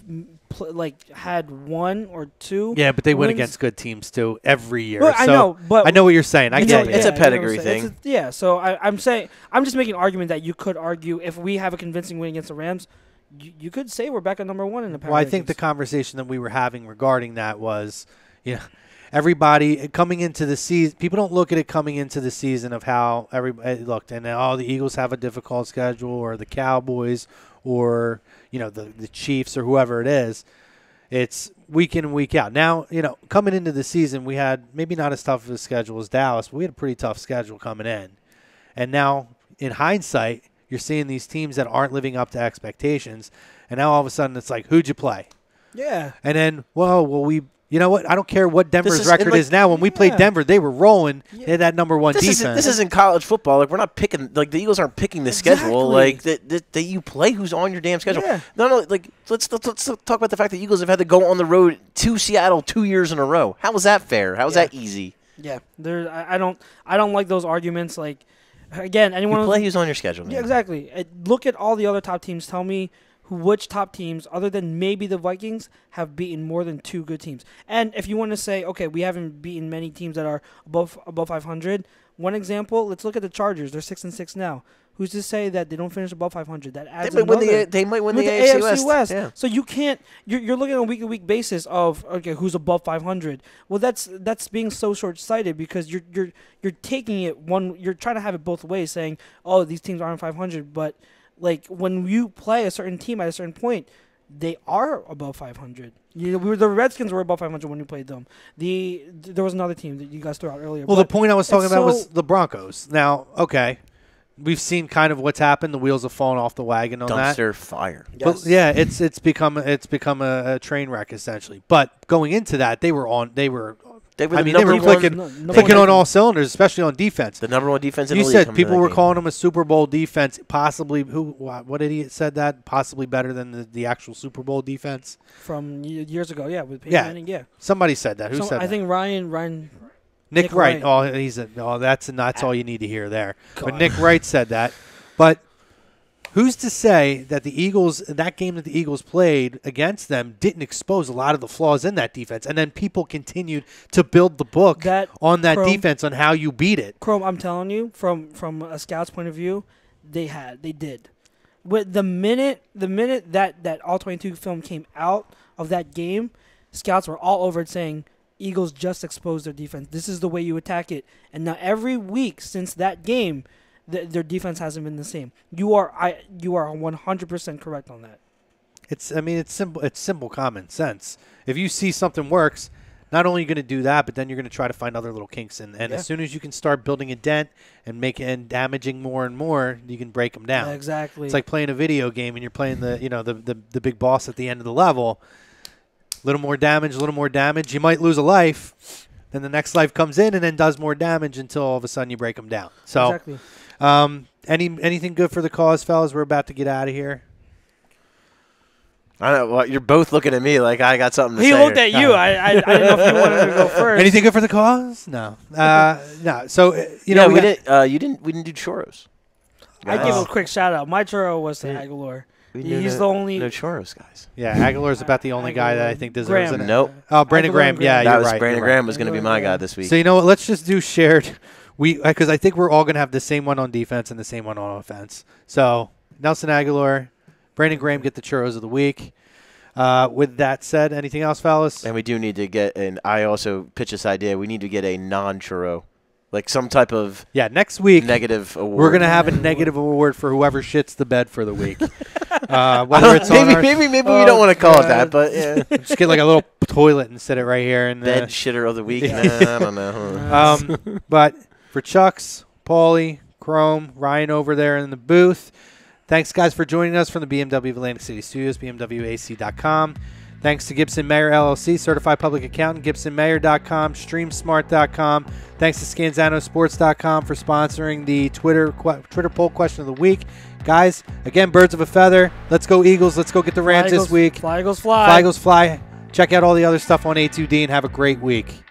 had 1 or 2. Yeah, but they win against good teams too every year. Well, so I know, but I know what you're saying. I get it. It's a pedigree thing. So I'm just making an argument that you could argue if we have a convincing win against the Rams. You could say we're back at number 1 in the power. Well, I think the conversation that we were having regarding that was, everybody coming into the season. People don't look at it coming into the season of how everybody looked, and the Eagles have a difficult schedule, or the Cowboys, or the Chiefs, or whoever it is. It's week in and week out. Now, coming into the season, we had maybe not as tough of a schedule as Dallas, but we had a pretty tough schedule coming in. And now, in hindsight, you're seeing these teams that aren't living up to expectations, and now all of a sudden it's like, who'd you play? Yeah. And then, you know what? I don't care what Denver's record is now. When we played Denver, they were rolling. They had that number 1 defense. This isn't college football. Like, we're not picking. Like, the Eagles aren't picking the schedule. Like that you play who's on your damn schedule. Yeah. No. Like, let's talk about the fact that the Eagles have had to go on the road to Seattle 2 years in a row. How was that fair? How was that easy? Yeah. I don't like those arguments. Like. Again, anyone play who's on your schedule. Man. Yeah, exactly. Look at all the other top teams. Tell me which top teams, other than maybe the Vikings, have beaten more than 2 good teams. And if you want to say, okay, we haven't beaten many teams that are above 500. One example, let's look at the Chargers. They're 6-6 now. Who's to say that they don't finish above 500? That adds they might win the AFC West. Yeah. So you can't. You're looking on a week-to-week basis of who's above 500. Well, that's being so short-sighted because you're taking it one. You're trying to have it both ways, saying, oh, these teams aren't 500, but like when you play a certain team at a certain point, they are above 500. The Redskins were above 500 when you played them. There was another team that you guys threw out earlier. Well, the point I was talking about was the Broncos. Now, okay. We've seen kind of what's happened. The wheels have fallen off the wagon on that. Dumpster fire. But yeah, it's become a train wreck essentially. But going into that, they were clicking on all cylinders, especially on defense. The number 1 defense in the league. You said people were calling them a Super Bowl defense, possibly. What idiot said that? Possibly better than the actual Super Bowl defense from years ago. Yeah, with Peyton Manning. Yeah, somebody said that. Who said that? I think Ryan. Nick Wright. Oh, that's all you need to hear there. God. But Nick Wright said that. But who's to say that the Eagles, that game that the Eagles played against them, didn't expose a lot of the flaws in that defense, and then people continued to build the book on that defense on how you beat it. Chrome, I'm telling you, from a scout's point of view, they did. With the minute that All 22 film came out of that game, scouts were all over it saying, Eagles just exposed their defense. This is the way you attack it. And now every week since that game, their defense hasn't been the same. You are 100% correct on that. It's simple. It's simple common sense. If you see something works, not only are you going to do that, but then you're going to try to find other little kinks in. And as soon as you can start building a dent and damaging more and more, you can break them down. Yeah, exactly. It's like playing a video game and you're playing the big boss at the end of the level. Little more damage. You might lose a life. Then the next life comes in and then does more damage until all of a sudden you break them down. So, exactly. Anything good for the cause, fellas? We're about to get out of here. I don't know. Well, you're both looking at me like I got something to say. He looked at you. I didn't know if you wanted to go first. Anything good for the cause? No. No. So we didn't do churros. I give a quick shout out. My churro was to Aguilar. He's the only. No churros, guys. Yeah, Aguilar's about the only guy that I think deserves it. Nope. Oh, Brandon Graham. Yeah, that you're was right. Brandon Graham was going to be my guy this week. So you know what? Let's just do shared. Because I think we're all going to have the same one on defense and the same one on offense. So Nelson Aguilar, Brandon Graham get the churros of the week. With that said, anything else, fellas? And we do need to get, and I also pitch this idea, we need to get a non-churro. Like some type of next week negative award. We're going to have a negative award for whoever shits the bed for the week. Whether it's maybe we don't want to call it that, but yeah. Just get like a little toilet and set it right here. And bed shitter of the week? Nah, I don't know. But for Chux, Paulie, Chrome, Ryan over there in the booth, thanks, guys, for joining us from the BMW of Atlantic City Studios, BMWAC.com. Thanks to Gibson Mayer LLC, Certified Public Accountant, GibsonMayer.com, StreamSmart.com. Thanks to ScanzanoSports.com for sponsoring the Twitter poll question of the week. Guys, again, birds of a feather. Let's go Eagles. Let's go get the Rams this week. Fly Eagles fly. Fly Eagles fly. Check out all the other stuff on A2D and have a great week.